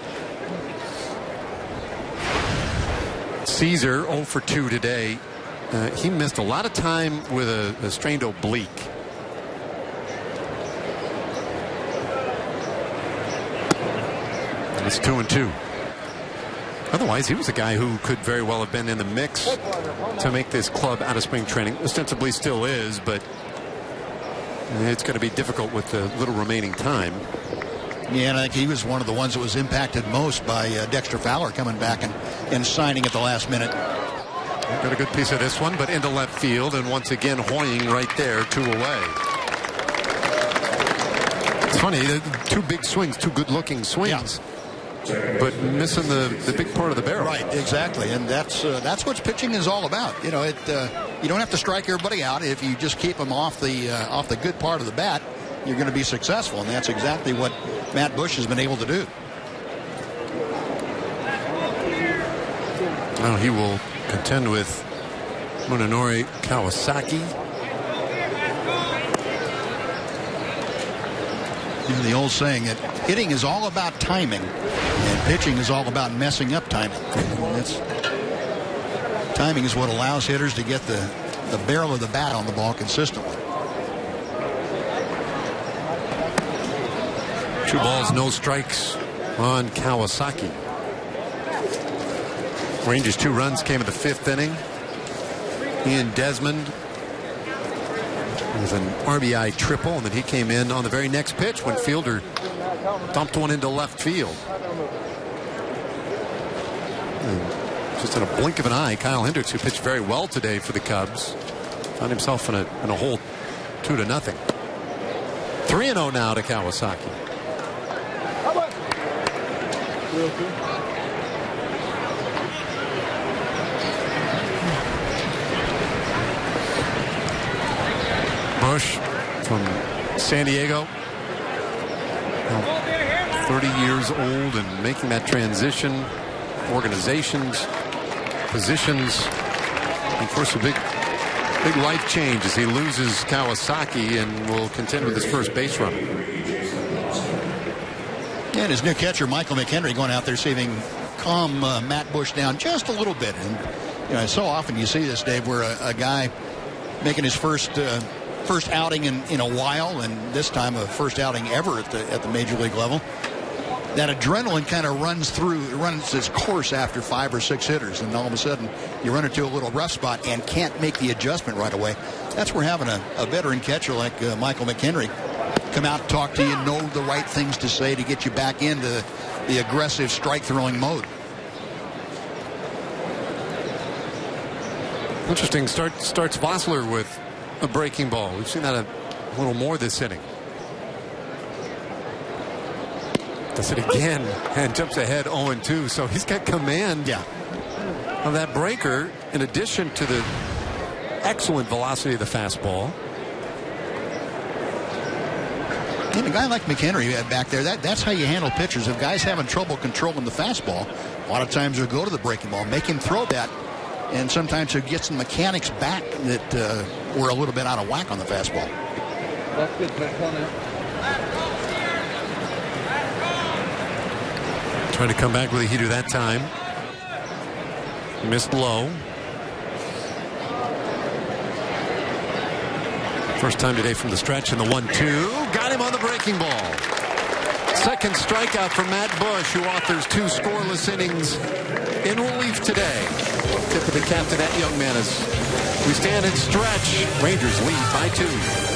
Caesar 0 for 2 today. He missed a lot of time with a strained oblique. It's 2-2. Otherwise, he was a guy who could very well have been in the mix to make this club out of spring training. Ostensibly still is, but it's going to be difficult with the little remaining time. Yeah, and I think he was one of the ones that was impacted most by Dexter Fowler coming back and signing at the last minute. Got a good piece of this one, but into left field, and once again Hoying right there, 2 away. It's funny, 2 big swings, 2 good-looking swings. Yeah. But missing the big part of the barrel. Right, exactly, and that's what pitching is all about. You know, you don't have to strike everybody out. If you just keep them off the good part of the bat, you're going to be successful, and that's exactly what Matt Bush has been able to do. Now he will contend with Munenori Kawasaki. You know, the old saying that hitting is all about timing and pitching is all about messing up timing. Timing is what allows hitters to get the barrel of the bat on the ball consistently. 2 balls, no strikes on Kawasaki. Rangers 2 runs came in the 5th inning. Ian Desmond with an RBI triple, and then he came in on the very next pitch when Fielder dumped one into left field. And just in a blink of an eye, Kyle Hendricks, who pitched very well today for the Cubs, found himself in a hole 2-0. 3-0 now to Kawasaki. Bush from San Diego, 30 years old and making that transition, organizations, positions, and of course a big life change as he loses Kawasaki and will contend with his first base runner. And his new catcher, Michael McHenry, going out there saving calm Matt Bush down just a little bit. And you know, so often you see this, Dave, where a guy making his first outing in a while, and this time a first outing ever at the major league level, that adrenaline kind of runs its course after 5 or 6 hitters, and all of a sudden you run into a little rough spot and can't make the adjustment right away. That's where having a veteran catcher like Michael McHenry come out and talk to you, know the right things to say to get you back into the aggressive strike throwing mode. Interesting. Starts Vossler with a breaking ball. We've seen that a little more this inning. Does it again and jumps ahead 0-2. So he's got command of that breaker in addition to the excellent velocity of the fastball. And a guy like McHenry back there, that's how you handle pitchers. If guys having trouble controlling the fastball, a lot of times they'll go to the breaking ball, make him throw that, and sometimes he'll get some mechanics back that were a little bit out of whack on the fastball. That's good, corner. Trying to come back with a heater that time. Missed low. First time today from the stretch in the 1-2. Got him on the breaking ball. Second strikeout for Matt Bush, who offers 2 scoreless innings in relief today. Tip of the cap to that young man as we stand and stretch. Rangers lead by 2.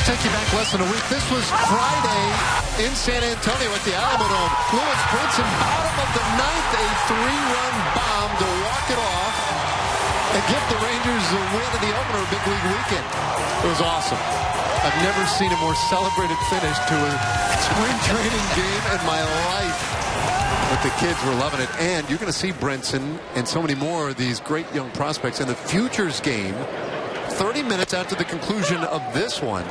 Take you back less than a week. This was Friday in San Antonio at the Alamodome. Lewis Brinson, bottom of the 9th, a 3-run bomb to walk it off and give the Rangers a win in the opener of Big League Weekend. It was awesome. I've never seen a more celebrated finish to a spring training game in my life. But the kids were loving it. And you're going to see Brinson and so many more of these great young prospects in the Futures game 30 minutes after the conclusion of this one.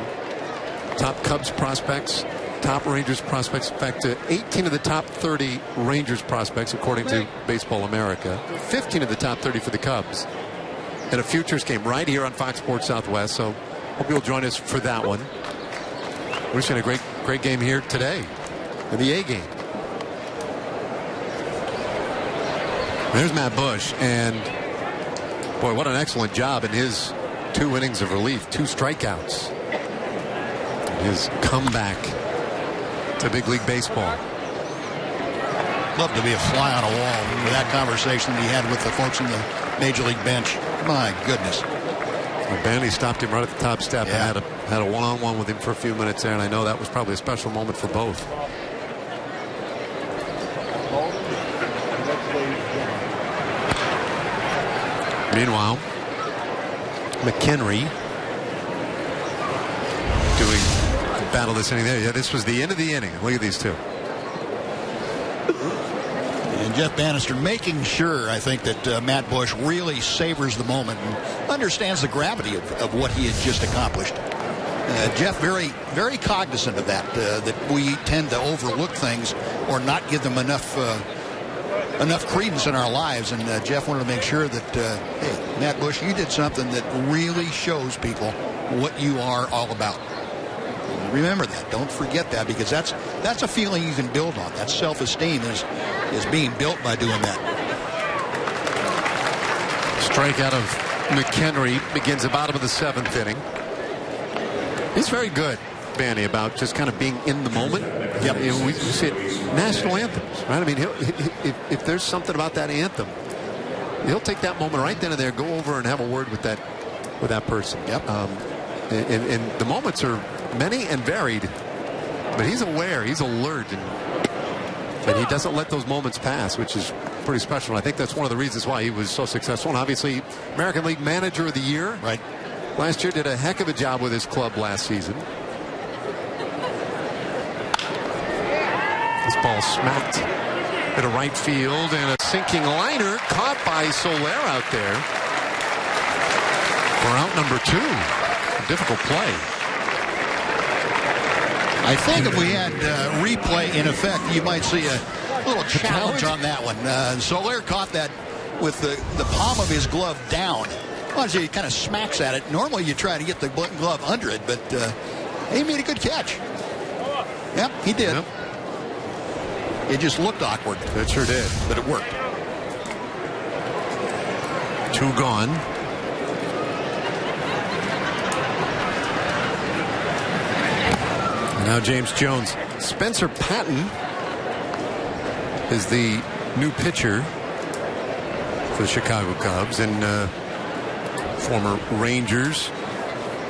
Top Cubs prospects, top Rangers prospects. In fact, 18 of the top 30 Rangers prospects, according to Baseball America. 15 of the top 30 for the Cubs. And a Futures game right here on Fox Sports Southwest. So hope you'll join us for that one. We're seeing a great game here today in the A game. There's Matt Bush, and boy, what an excellent job in his 2 innings of relief, 2 strikeouts. His comeback to Big League Baseball. Love to be a fly on a wall with that conversation that he had with the folks in the Major League bench. My goodness. Bandy stopped him right at the top step and had a one-on-one with him for a few minutes there, and I know that was probably a special moment for both. Meanwhile, McHenry doing battle this inning there. Yeah, this was the end of the inning. Look at these two. And Jeff Bannister making sure, I think, that Matt Bush really savors the moment and understands the gravity of what he had just accomplished. Jeff very, very cognizant of that, that we tend to overlook things or not give them enough credence in our lives. And Jeff wanted to make sure that, hey, Matt Bush, you did something that really shows people what you are all about. Remember that. Don't forget that, because that's a feeling you can build on. That self-esteem is being built by doing that. Strikeout of McHenry begins the bottom of the 7th inning. He's very good, Banny, about just kind of being in the moment. Yep. We see it, national anthems, right? I mean, if there's something about that anthem, he'll take that moment right then and there, go over and have a word with that person. Yep. And the moments are many and varied, but he's aware, he's alert, and he doesn't let those moments pass, which is pretty special. And I think that's one of the reasons why he was so successful. And obviously, American League Manager of the Year. Right. Last year, did a heck of a job with his club last season. This ball smacked into right field, and a sinking liner caught by Soler out there for out number 2. A difficult play. I think if we had replay in effect, you might see a little challenge on that one. Soler caught that with the palm of his glove down. Well, he kind of smacks at it. Normally you try to get the glove under it, but he made a good catch. Yep, he did. Yep. It just looked awkward. It sure did. But it worked. 2 gone. And now James Jones. Spencer Patton is the new pitcher for the Chicago Cubs, and former Rangers,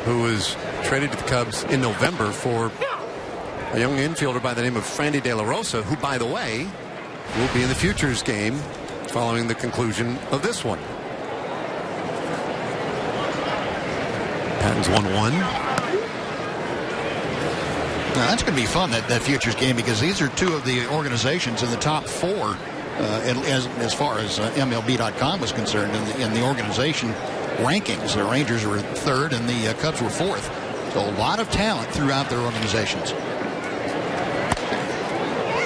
who was traded to the Cubs in November for a young infielder by the name of Frandy De La Rosa, who, by the way, will be in the Futures game following the conclusion of this one. Patton's 1-1. Now, that's going to be fun, that Futures game, because these are 2 of the organizations in the top 4 as far as MLB.com was concerned in the organization rankings. The Rangers were 3rd and the Cubs were 4th. So a lot of talent throughout their organizations.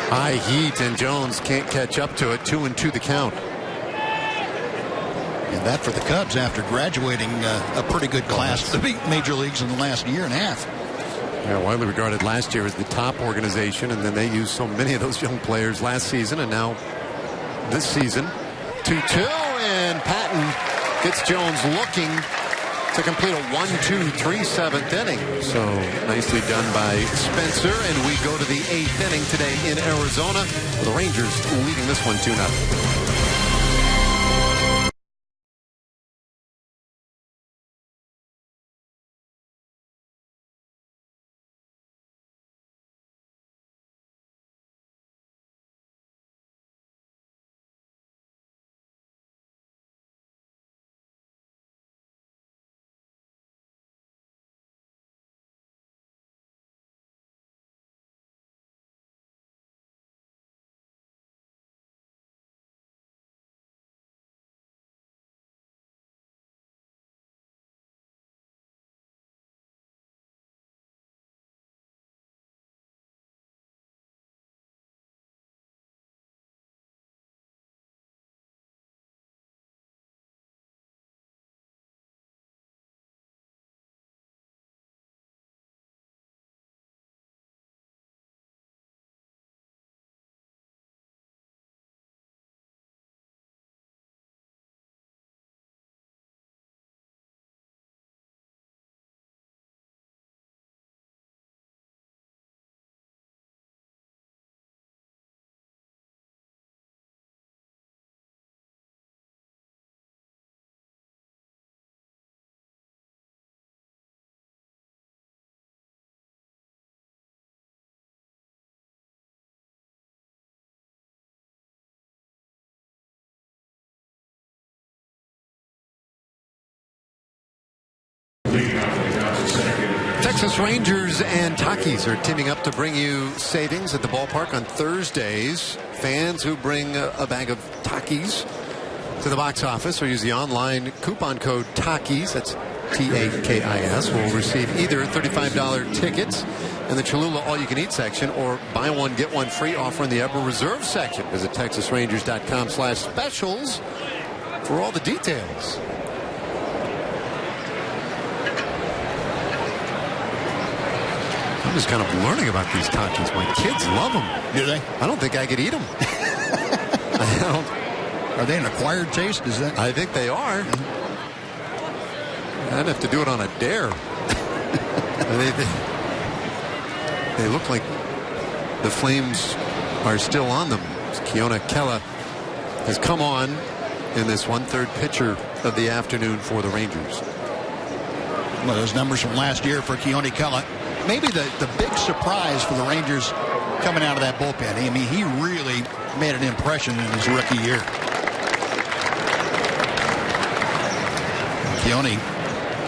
High heat, and Jones can't catch up to it. 2-2 the count. And that for the Cubs after graduating a pretty good class to the major leagues in the last year and a half. Yeah, widely regarded last year as the top organization, and then they used so many of those young players last season, and now this season. 2-2, and Patton gets Jones looking to complete a 1-2-3 7th inning. So nicely done by Spencer, and we go to the 8th inning today in Arizona. The Rangers leading this one 2-0. Texas Rangers and Takis are teaming up to bring you savings at the ballpark on Thursdays. Fans who bring a bag of Takis to the box office or use the online coupon code Takis, that's Takis, will receive either $35 tickets in the Cholula all-you-can-eat section or buy one, get one free offer in the upper reserve section. Visit TexasRangers.com/specials for all the details. I'm just kind of learning about these Takis. My kids love them. Do they? I don't think I could eat them. I don't. Are they an acquired taste? Is that? I think they are. I'd have to do it on a dare. They look like the flames are still on them. Keone Kela has come on in this 1/3 pitcher of the afternoon for the Rangers. Well, those numbers from last year for Keone Kela. Maybe the big surprise for the Rangers coming out of that bullpen. I mean, he really made an impression in his rookie year. Keone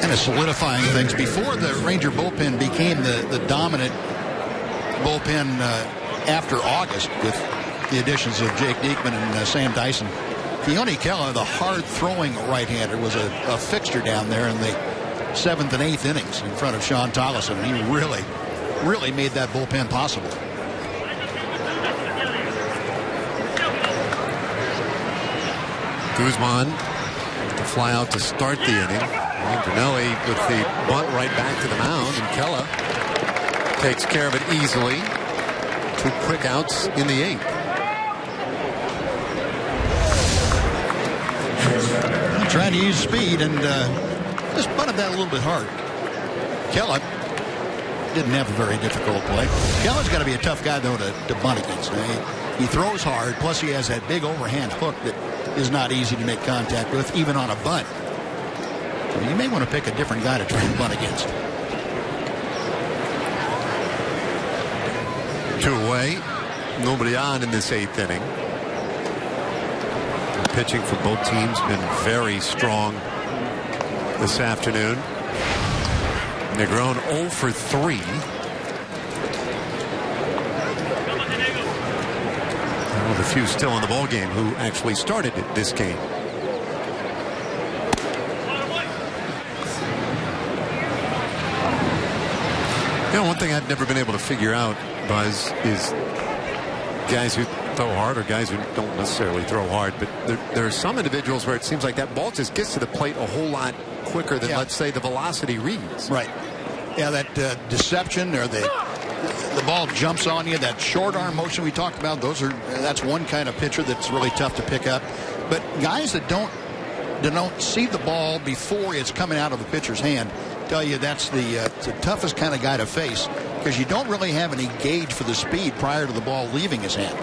kind of solidifying things. Before the Ranger bullpen became the dominant bullpen after August with the additions of Jake Diekman and Sam Dyson, Keone Kela, the hard-throwing right-hander, was a fixture down there in the 7th and 8th innings in front of Sean Tollison, and he really made that bullpen possible. Guzman to fly out to start the inning. Dronelli with the bunt right back to the mound, and Kela takes care of it easily. 2 quick outs in the 8th. Trying to use speed and just bunted that a little bit hard. Kela didn't have a very difficult play. Kela's got to be a tough guy, though, to bunt against. He throws hard, plus he has that big overhand hook that is not easy to make contact with, even on a bunt. So you may want to pick a different guy to try and bunt against. 2 away. Nobody on in this 8th inning. The pitching for both teams been very strong this afternoon. Negron 0 for 3. One of the few still in the ball game who actually started this game. You know, one thing I've never been able to figure out, Buzz, is guys who throw hard or guys who don't necessarily throw hard, but there are some individuals where it seems like that ball just gets to the plate a whole lot quicker than, let's say, the velocity reads. Right. Yeah, that deception or the ball jumps on you, that short arm motion we talked about, that's one kind of pitcher that's really tough to pick up. But guys that don't see the ball before it's coming out of the pitcher's hand tell you that's the toughest kind of guy to face, because you don't really have any gauge for the speed prior to the ball leaving his hand.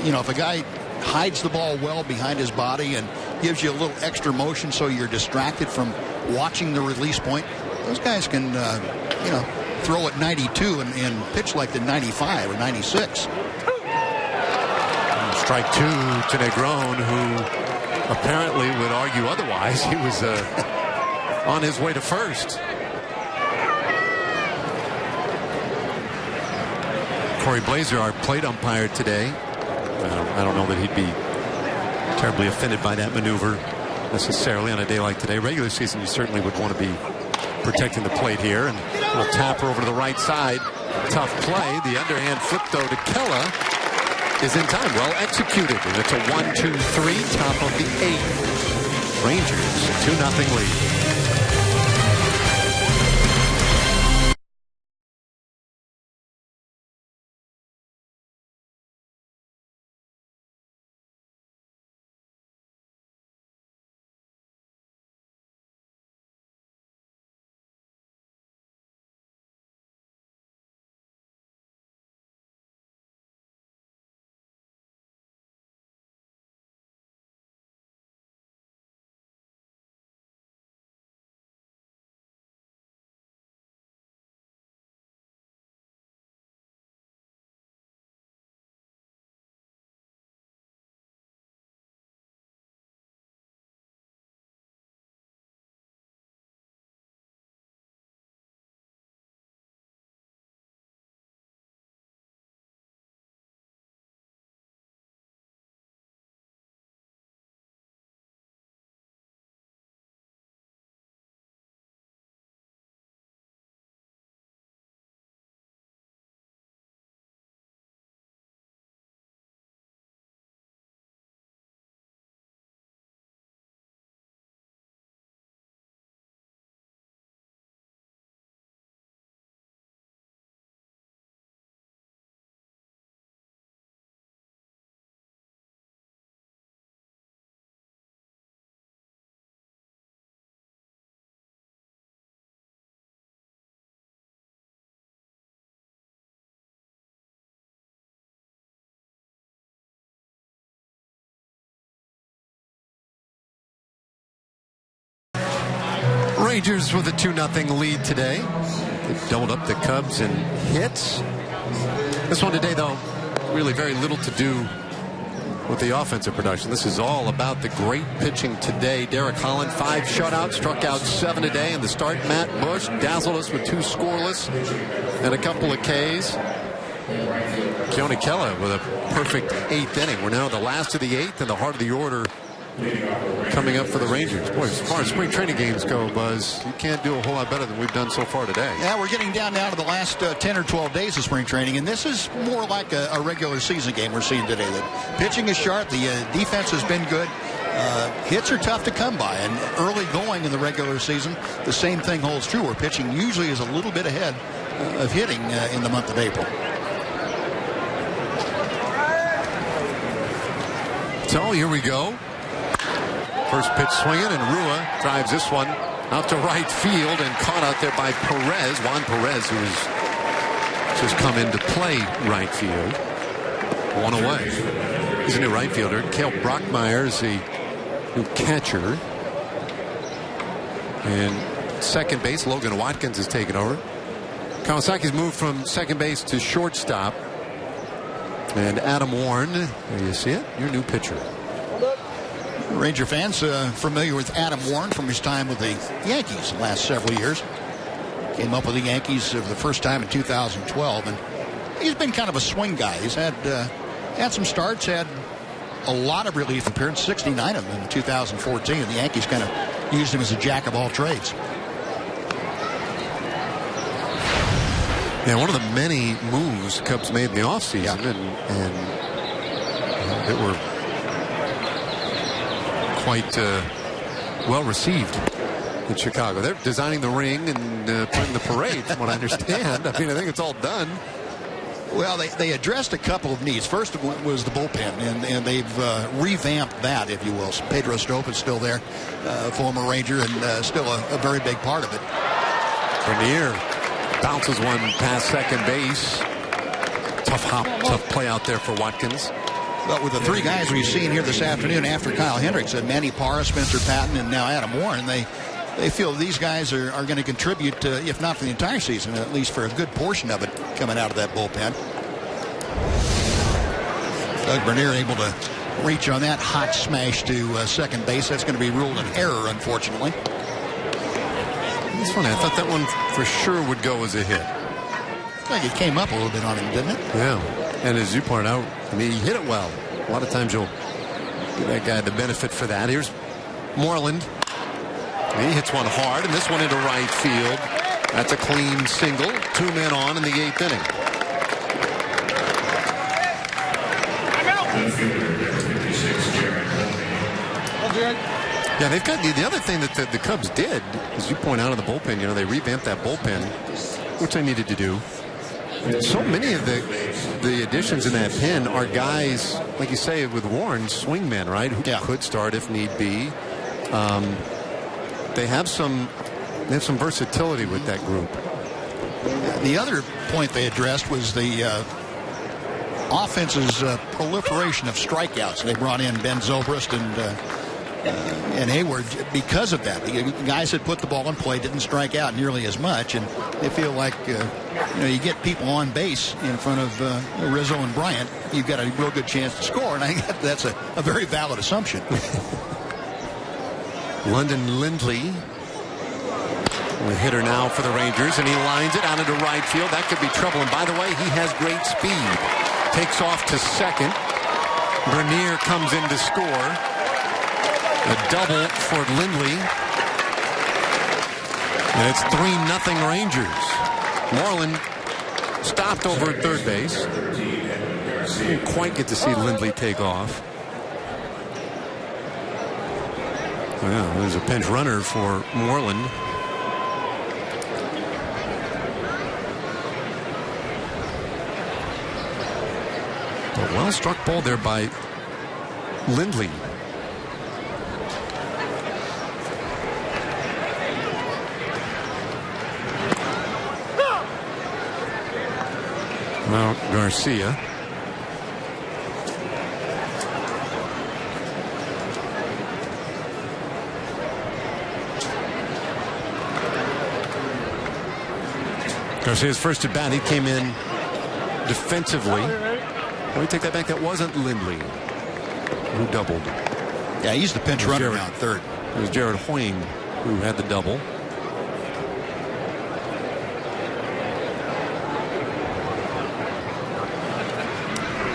You know, if a guy hides the ball well behind his body and gives you a little extra motion so you're distracted from watching the release point, those guys can, you know, throw at 92 and pitch like the 95 or 96. Strike 2 to Negron, who apparently would argue otherwise. He was on his way to first. Corey Blazer, our plate umpire today. I don't know that he'd be terribly offended by that maneuver necessarily on a day like today. Regular season, you certainly would want to be protecting the plate here. And a little tapper over to the right side. Tough play. The underhand flip, though, to Kela is in time. Well executed. And it's a 1-2-3, top of the 8th. Rangers, a 2-0 lead. Rangers with a 2-0 lead today. They've doubled up the Cubs in hits. This one today, though, really very little to do with the offensive production. This is all about the great pitching today. Derek Holland, 5 shutouts, struck out 7 today. In the start, Matt Bush dazzled us with 2 scoreless and a couple of Ks. Keone Kela with a perfect 8th inning. We're now the last of the 8th and the heart of the order coming up for the Rangers. Boy, as far as spring training games go, Buzz, you can't do a whole lot better than we've done so far today. Yeah, we're getting down now to the last 10 or 12 days of spring training, and this is more like a regular season game we're seeing today. The pitching is sharp. The defense has been good. Hits are tough to come by, and early going in the regular season, the same thing holds true, where pitching usually is a little bit ahead of hitting in the month of April. So here we go. First pitch swinging, and Rua drives this one out to right field and caught out there by Perez. Juan Perez, who's just come in to play right field. 1 away. He's a new right fielder. Cale Brockmeyer is the new catcher. And second base, Logan Watkins has taken over. Kawasaki's moved from second base to shortstop. And Adam Warren, there you see it, your new pitcher. Ranger fans familiar with Adam Warren from his time with the Yankees the last several years. Came up with the Yankees for the first time in 2012, and he's been kind of a swing guy. He's had some starts, had a lot of relief appearances, 69 of them in 2014, and the Yankees kind of used him as a jack of all trades. Yeah, one of the many moves the Cubs made in the offseason, and that were quite well received in Chicago. They're designing the ring and putting the parade, from what I understand. I mean, I think it's all done. Well, they addressed a couple of needs. First was the bullpen, and they've revamped that, if you will. Pedro Strop is still there, former Ranger, and still a very big part of it. Bernier bounces one past second base. Tough hop, tough play out there for Watkins. But with the 3 guys we've seen here this afternoon after Kyle Hendricks, Manny Parra, Spencer Patton, and now Adam Warren, they feel these guys are going to contribute, if not for the entire season, at least for a good portion of it coming out of that bullpen. Doug Bernier able to reach on that hot smash to second base. That's going to be ruled an error, unfortunately. It's funny. I thought that one for sure would go as a hit. I think it came up a little bit on him, didn't it? Yeah. And as you pointed out, I mean, he hit it well. A lot of times you'll give that guy the benefit for that. Here's Moreland. He hits one hard, and this one into right field. That's a clean single. 2 men on in the 8th inning. Yeah, they've got the other thing that the Cubs did, as you point out in the bullpen, you know, they revamped that bullpen, which they needed to do. So many of the additions in that pen are guys, like you say, with Warren, swingmen, right? Who could start if need be. They have some versatility with that group. The other point they addressed was the offense's proliferation of strikeouts. They brought in Ben Zobrist and Hayward because of that. The guys that put the ball in play didn't strike out nearly as much, and they feel like you get people on base in front of Rizzo and Bryant, you've got a real good chance to score, and I think that's a very valid assumption. London Lindley, the hitter now for the Rangers, and he lines it out into right field. That could be trouble, and by the way, he has great speed. Takes off to second. Bernier comes in to score. A double for Lindley. And it's 3-0 Rangers. Moreland stopped over at third base. Didn't quite get to see Lindley take off. Yeah, there's a pinch runner for Moreland. A well-struck ball there by Lindley. Now Garcia. So his first at bat, he came in defensively. Let me take that back. That wasn't Lindley who doubled. Yeah, he's the pinch runner now at third. It was Jared Hoying who had the double.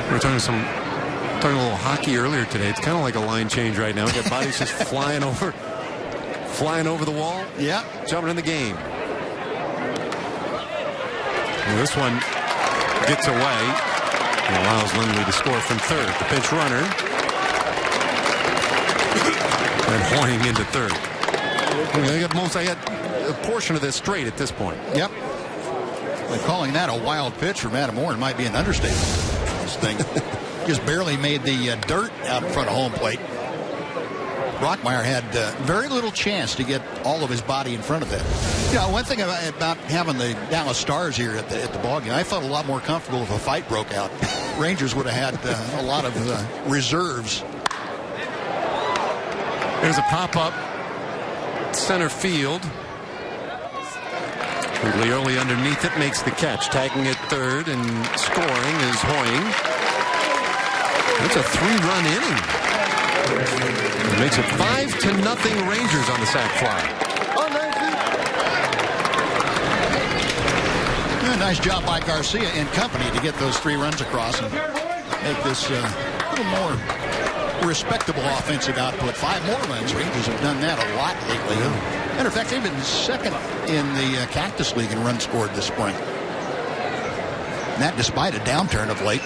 We were talking a little hockey earlier today. It's kind of like a line change right now. We got bodies just flying over the wall. Yeah, jumping in the game. And this one gets away and allows Lindley to score from third. The pinch runner. And Hoying into third. I got a portion of this straight at this point. Yep. Like calling that a wild pitch from Adam Warren might be an understatement. This thing just barely made the dirt out in front of home plate. Brockmeyer had very little chance to get all of his body in front of that. You know, one thing about having the Dallas Stars here at the ball game, I felt a lot more comfortable if a fight broke out. Rangers would have had a lot of reserves. There's a pop-up center field. Early underneath it makes the catch. Tagging at third and scoring is Hoying. That's a 3-run inning. It makes it 5-0 Rangers on the sac fly. Yeah, nice job by Garcia and company to get those 3 runs across and make this a little more respectable offensive output. 5 more runs. Rangers have done that a lot lately. Yeah. Matter of fact, they've been second in the Cactus League in runs scored this spring. And that despite a downturn of late.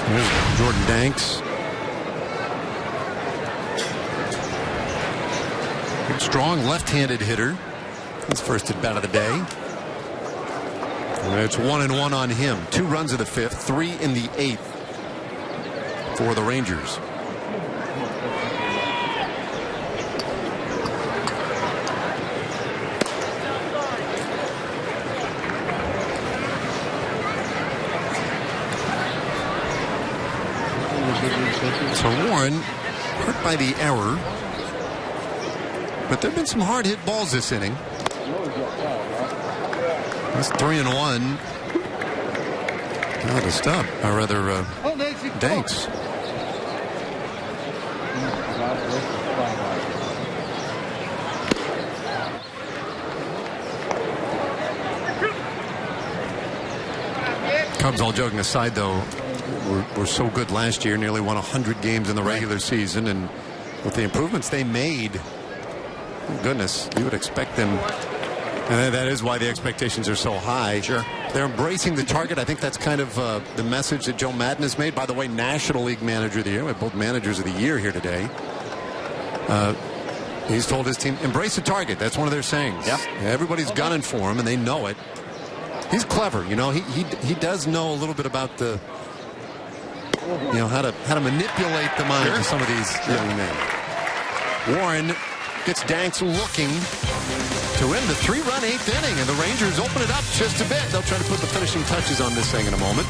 Here's Jordan Danks. Good, strong left-handed hitter. His first at bat of the day. And it's 1-1 on him. 2 runs in the 5th, 3 in the 8th for the Rangers. So Warren hurt by the error, but there have been some hard hit balls this inning. That's 3-1. Not a stub, or rather, Danks. Cubs, all joking aside, though, were so good last year, nearly won 100 games in the regular season, and with the improvements they made, goodness, you would expect them, and that is why the expectations are so high. Sure. They're embracing the target. I think that's kind of the message that Joe Madden has made. By the way, National League Manager of the Year. We have both Managers of the Year here today. He's told his team, embrace the target. That's one of their sayings. Yep. Everybody's gunning for him, and they know it. He's clever, you know. He does know a little bit about the, you know, how to manipulate the minds of some of these young men. Warren gets Danks looking to end the 3-run 8th inning, and the Rangers open it up just a bit. They'll try to put the finishing touches on this thing in a moment.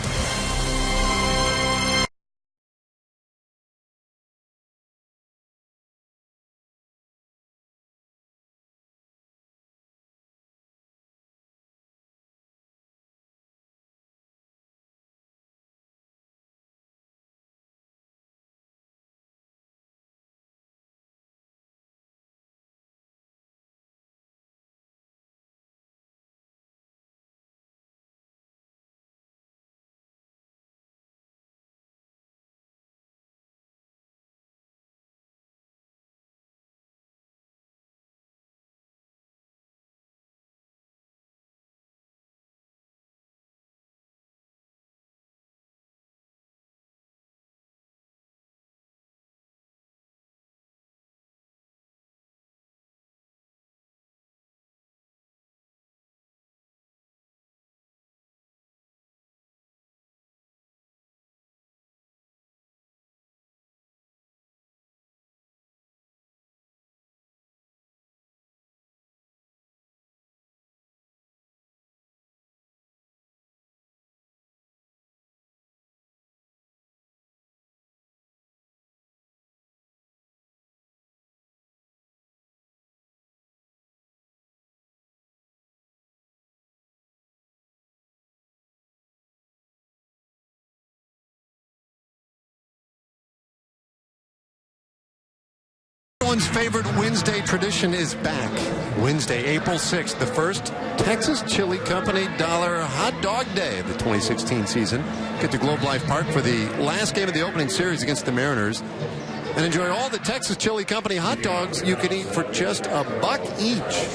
Everyone's favorite Wednesday tradition is back. Wednesday, April 6th, the first Texas Chili Company $1 Hot Dog Day of the 2016 season. Get to Globe Life Park for the last game of the opening series against the Mariners and enjoy all the Texas Chili Company hot dogs you can eat for just $1 each.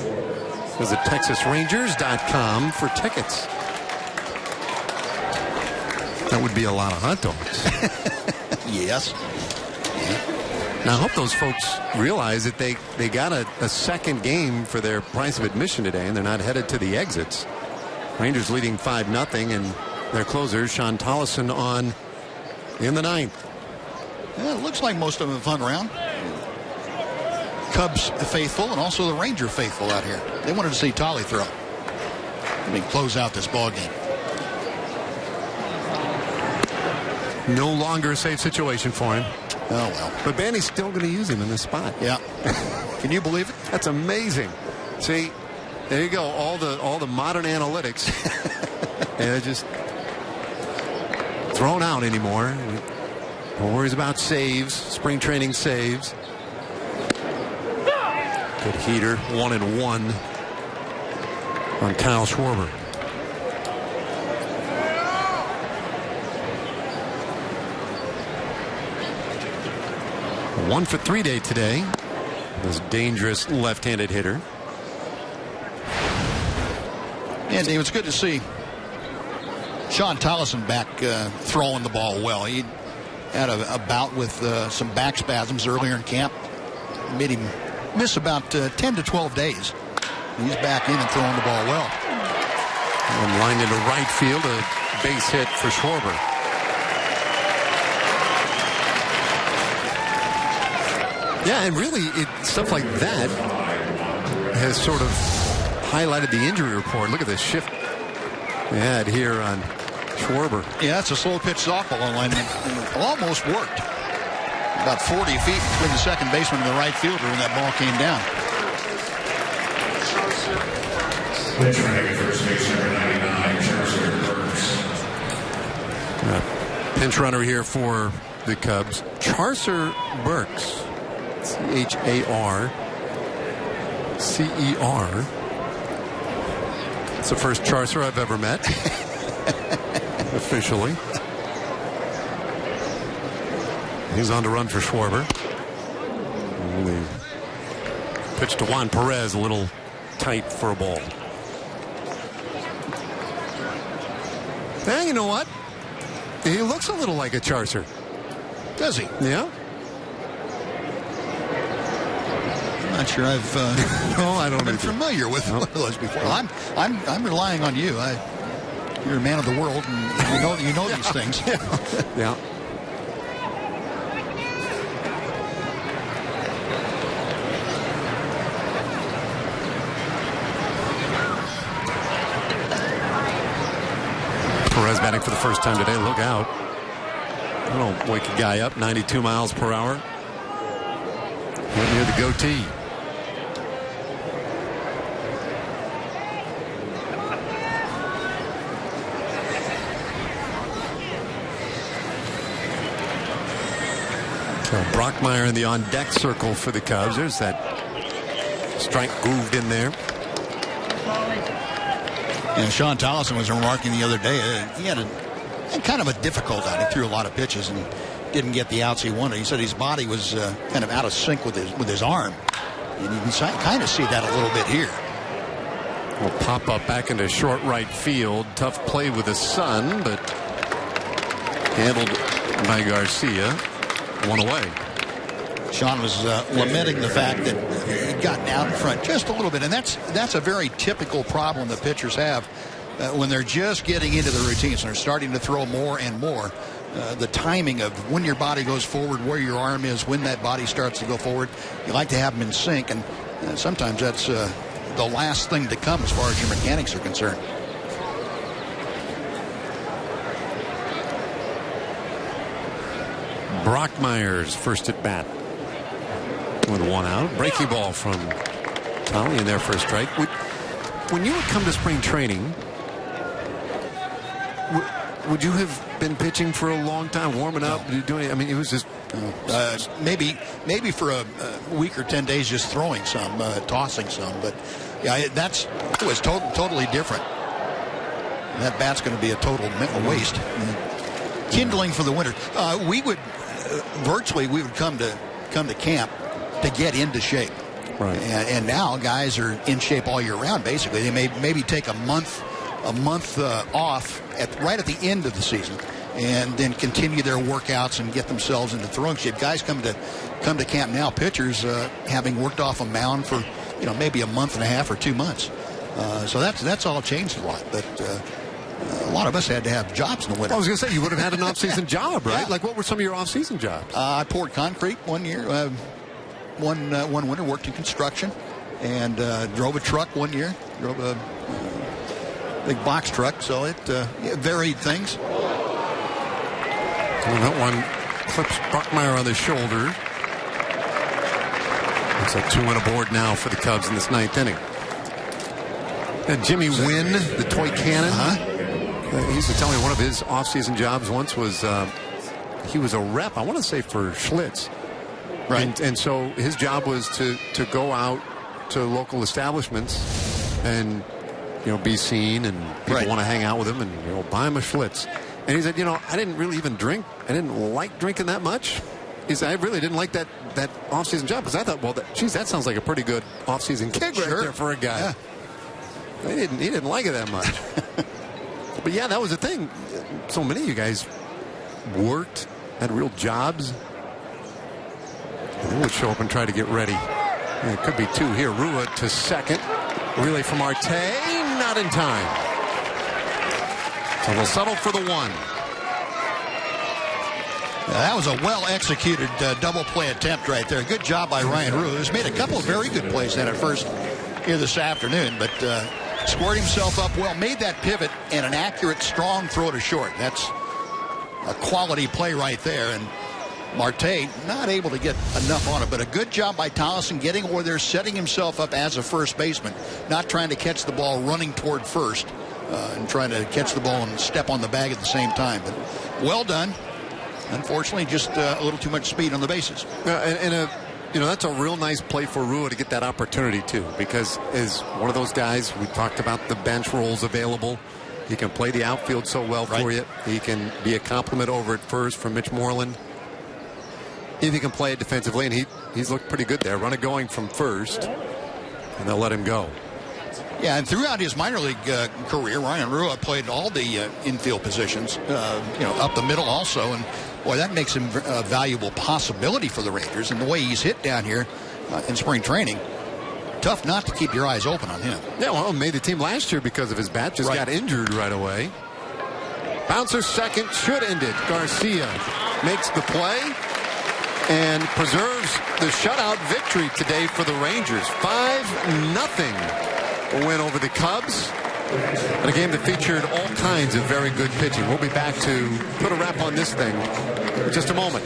Visit TexasRangers.com for tickets. That would be a lot of hot dogs. Yes. Now, I hope those folks realize that they got a second game for their price of admission today, and they're not headed to the exits. Rangers leading 5-0, and their closer, Sean Tollison, on in the 9th. Yeah, it looks like most of them have hung around. Cubs faithful and also the Ranger faithful out here. They wanted to see Tolly throw. I mean, close out this ball game. No longer a safe situation for him. Oh, well. But Banny's still going to use him in this spot. Yeah. Can you believe it? That's amazing. See, there you go. All the modern analytics. And they're just thrown out anymore. No worries about saves, spring training saves. Good heater, 1-1 on Kyle Schwarber. 1 for 3 day today. This dangerous left-handed hitter. Yeah, Dave, it's good to see Sean Tollison back throwing the ball well. He had a bout with some back spasms earlier in camp. Made him miss about 10 to 12 days. He's back in and throwing the ball well. And lined into right field, a base hit for Schwarber. Yeah, and really, stuff like that has sort of highlighted the injury report. Look at this shift they had here on Schwarber. Yeah, that's a slow pitch softball alignment. It almost worked. About 40 feet between the second baseman and the right fielder when that ball came down. Pinch runner here for the Cubs, Charcer Burks. C-H-A-R-C-E-R. It's the first Charcer I've ever met. Officially. He's on to run for Schwarber. Pitch to Juan Perez, a little tight for a ball. And you know what? He looks a little like a Charcer. Does he? Yeah. I'm not sure I've no, I don't been familiar with those before. Well, I'm relying on you. You're a man of the world, and you know these things. Yeah. Perez batting for the first time today. Look out. That'll wake a guy up. 92 miles per hour. Went near the goatee. So Brockmeyer in the on-deck circle for the Cubs. There's that strike grooved in there. And Sean Tollison was remarking the other day, he had kind of a difficult out. He threw a lot of pitches and didn't get the outs he wanted. He said his body was kind of out of sync with his arm. And you can kind of see that a little bit here. Will pop up back into short right field. Tough play with the sun, but handled by Garcia. One away. Sean was lamenting the fact that he'd gotten out in front just a little bit, and that's a very typical problem that pitchers have when they're just getting into the routines and they're starting to throw more and more. The timing of when your body goes forward, where your arm is, when that body starts to go forward, you like to have them in sync, and sometimes that's the last thing to come as far as your mechanics are concerned. Brockmeyer's first at bat with one out. Breaking ball from Tolly in there for a strike. When you would come to spring training, would you have been pitching for a long time, warming up, doing? I mean, it was just maybe for a week or 10 days, just throwing some, tossing some. But yeah, it was totally different. And that bat's going to be a total waste. Kindling for the winter. We would come to camp to get into shape. Right. And now guys are in shape all year round. Basically, they maybe take a month off right at the end of the season, and then continue their workouts and get themselves into throwing shape. Guys come to camp now. Pitchers having worked off a mound for maybe a month and a half or 2 months. So that's all changed a lot. But a lot of us had to have jobs in the winter. I was going to say, you would have had an off-season job, right? Yeah. Like, what were some of your off-season jobs? I poured concrete one year. One winter, worked in construction, and drove a truck one year. Drove a big box truck, so it varied things. Well, that one clips Buckmeyer on the shoulder. It's a 2 on a board now for the Cubs in this 9th inning. And Jimmy Wynn, the toy cannon. He used to tell me one of his off-season jobs once was he was a rep, I want to say, for Schlitz. Right. And so his job was to go out to local establishments and be seen, and people want to hang out with him and buy him a Schlitz. And he said, I didn't really even drink. I didn't like drinking that much. He said, I really didn't like that off-season job, because I thought, well, that sounds like a pretty good off-season gig right there for a guy. Yeah. He didn't like it that much. But yeah, that was the thing. So many of you guys worked, had real jobs. And they would show up and try to get ready. And it could be 2 here. Rua to second. Relay from Marte. Not in time. So they'll settle for the 1. That was a well-executed double play attempt right there. Good job by Ryan Rua, who's made a couple of very good plays then at first here this afternoon, but scored himself up well, made that pivot, and an accurate, strong throw to short. That's a quality play right there, and Marte not able to get enough on it, but a good job by Tollison getting over there, setting himself up as a first baseman, not trying to catch the ball running toward first, and trying to catch the ball and step on the bag at the same time. But well done. Unfortunately, just a little too much speed on the bases. That's a real nice play for Rua to get that opportunity too, because as one of those guys, we talked about the bench roles available. He can play the outfield so well for you. He can be a compliment over at first for Mitch Moreland. If he can play it defensively, and he's looked pretty good there. Running going from first, and they'll let him go. Yeah, and throughout his minor league career, Ryan Rua played all the infield positions, up the middle also, and boy, that makes him a valuable possibility for the Rangers. And the way he's hit down here in spring training, tough not to keep your eyes open on him. Yeah, well, made the team last year because of his bat. Just got injured right away. Bouncer second, should end it. Garcia makes the play and preserves the shutout victory today for the Rangers. 5-0 win over the Cubs. And a game that featured all kinds of very good pitching. We'll be back to put a wrap on this thing in just a moment.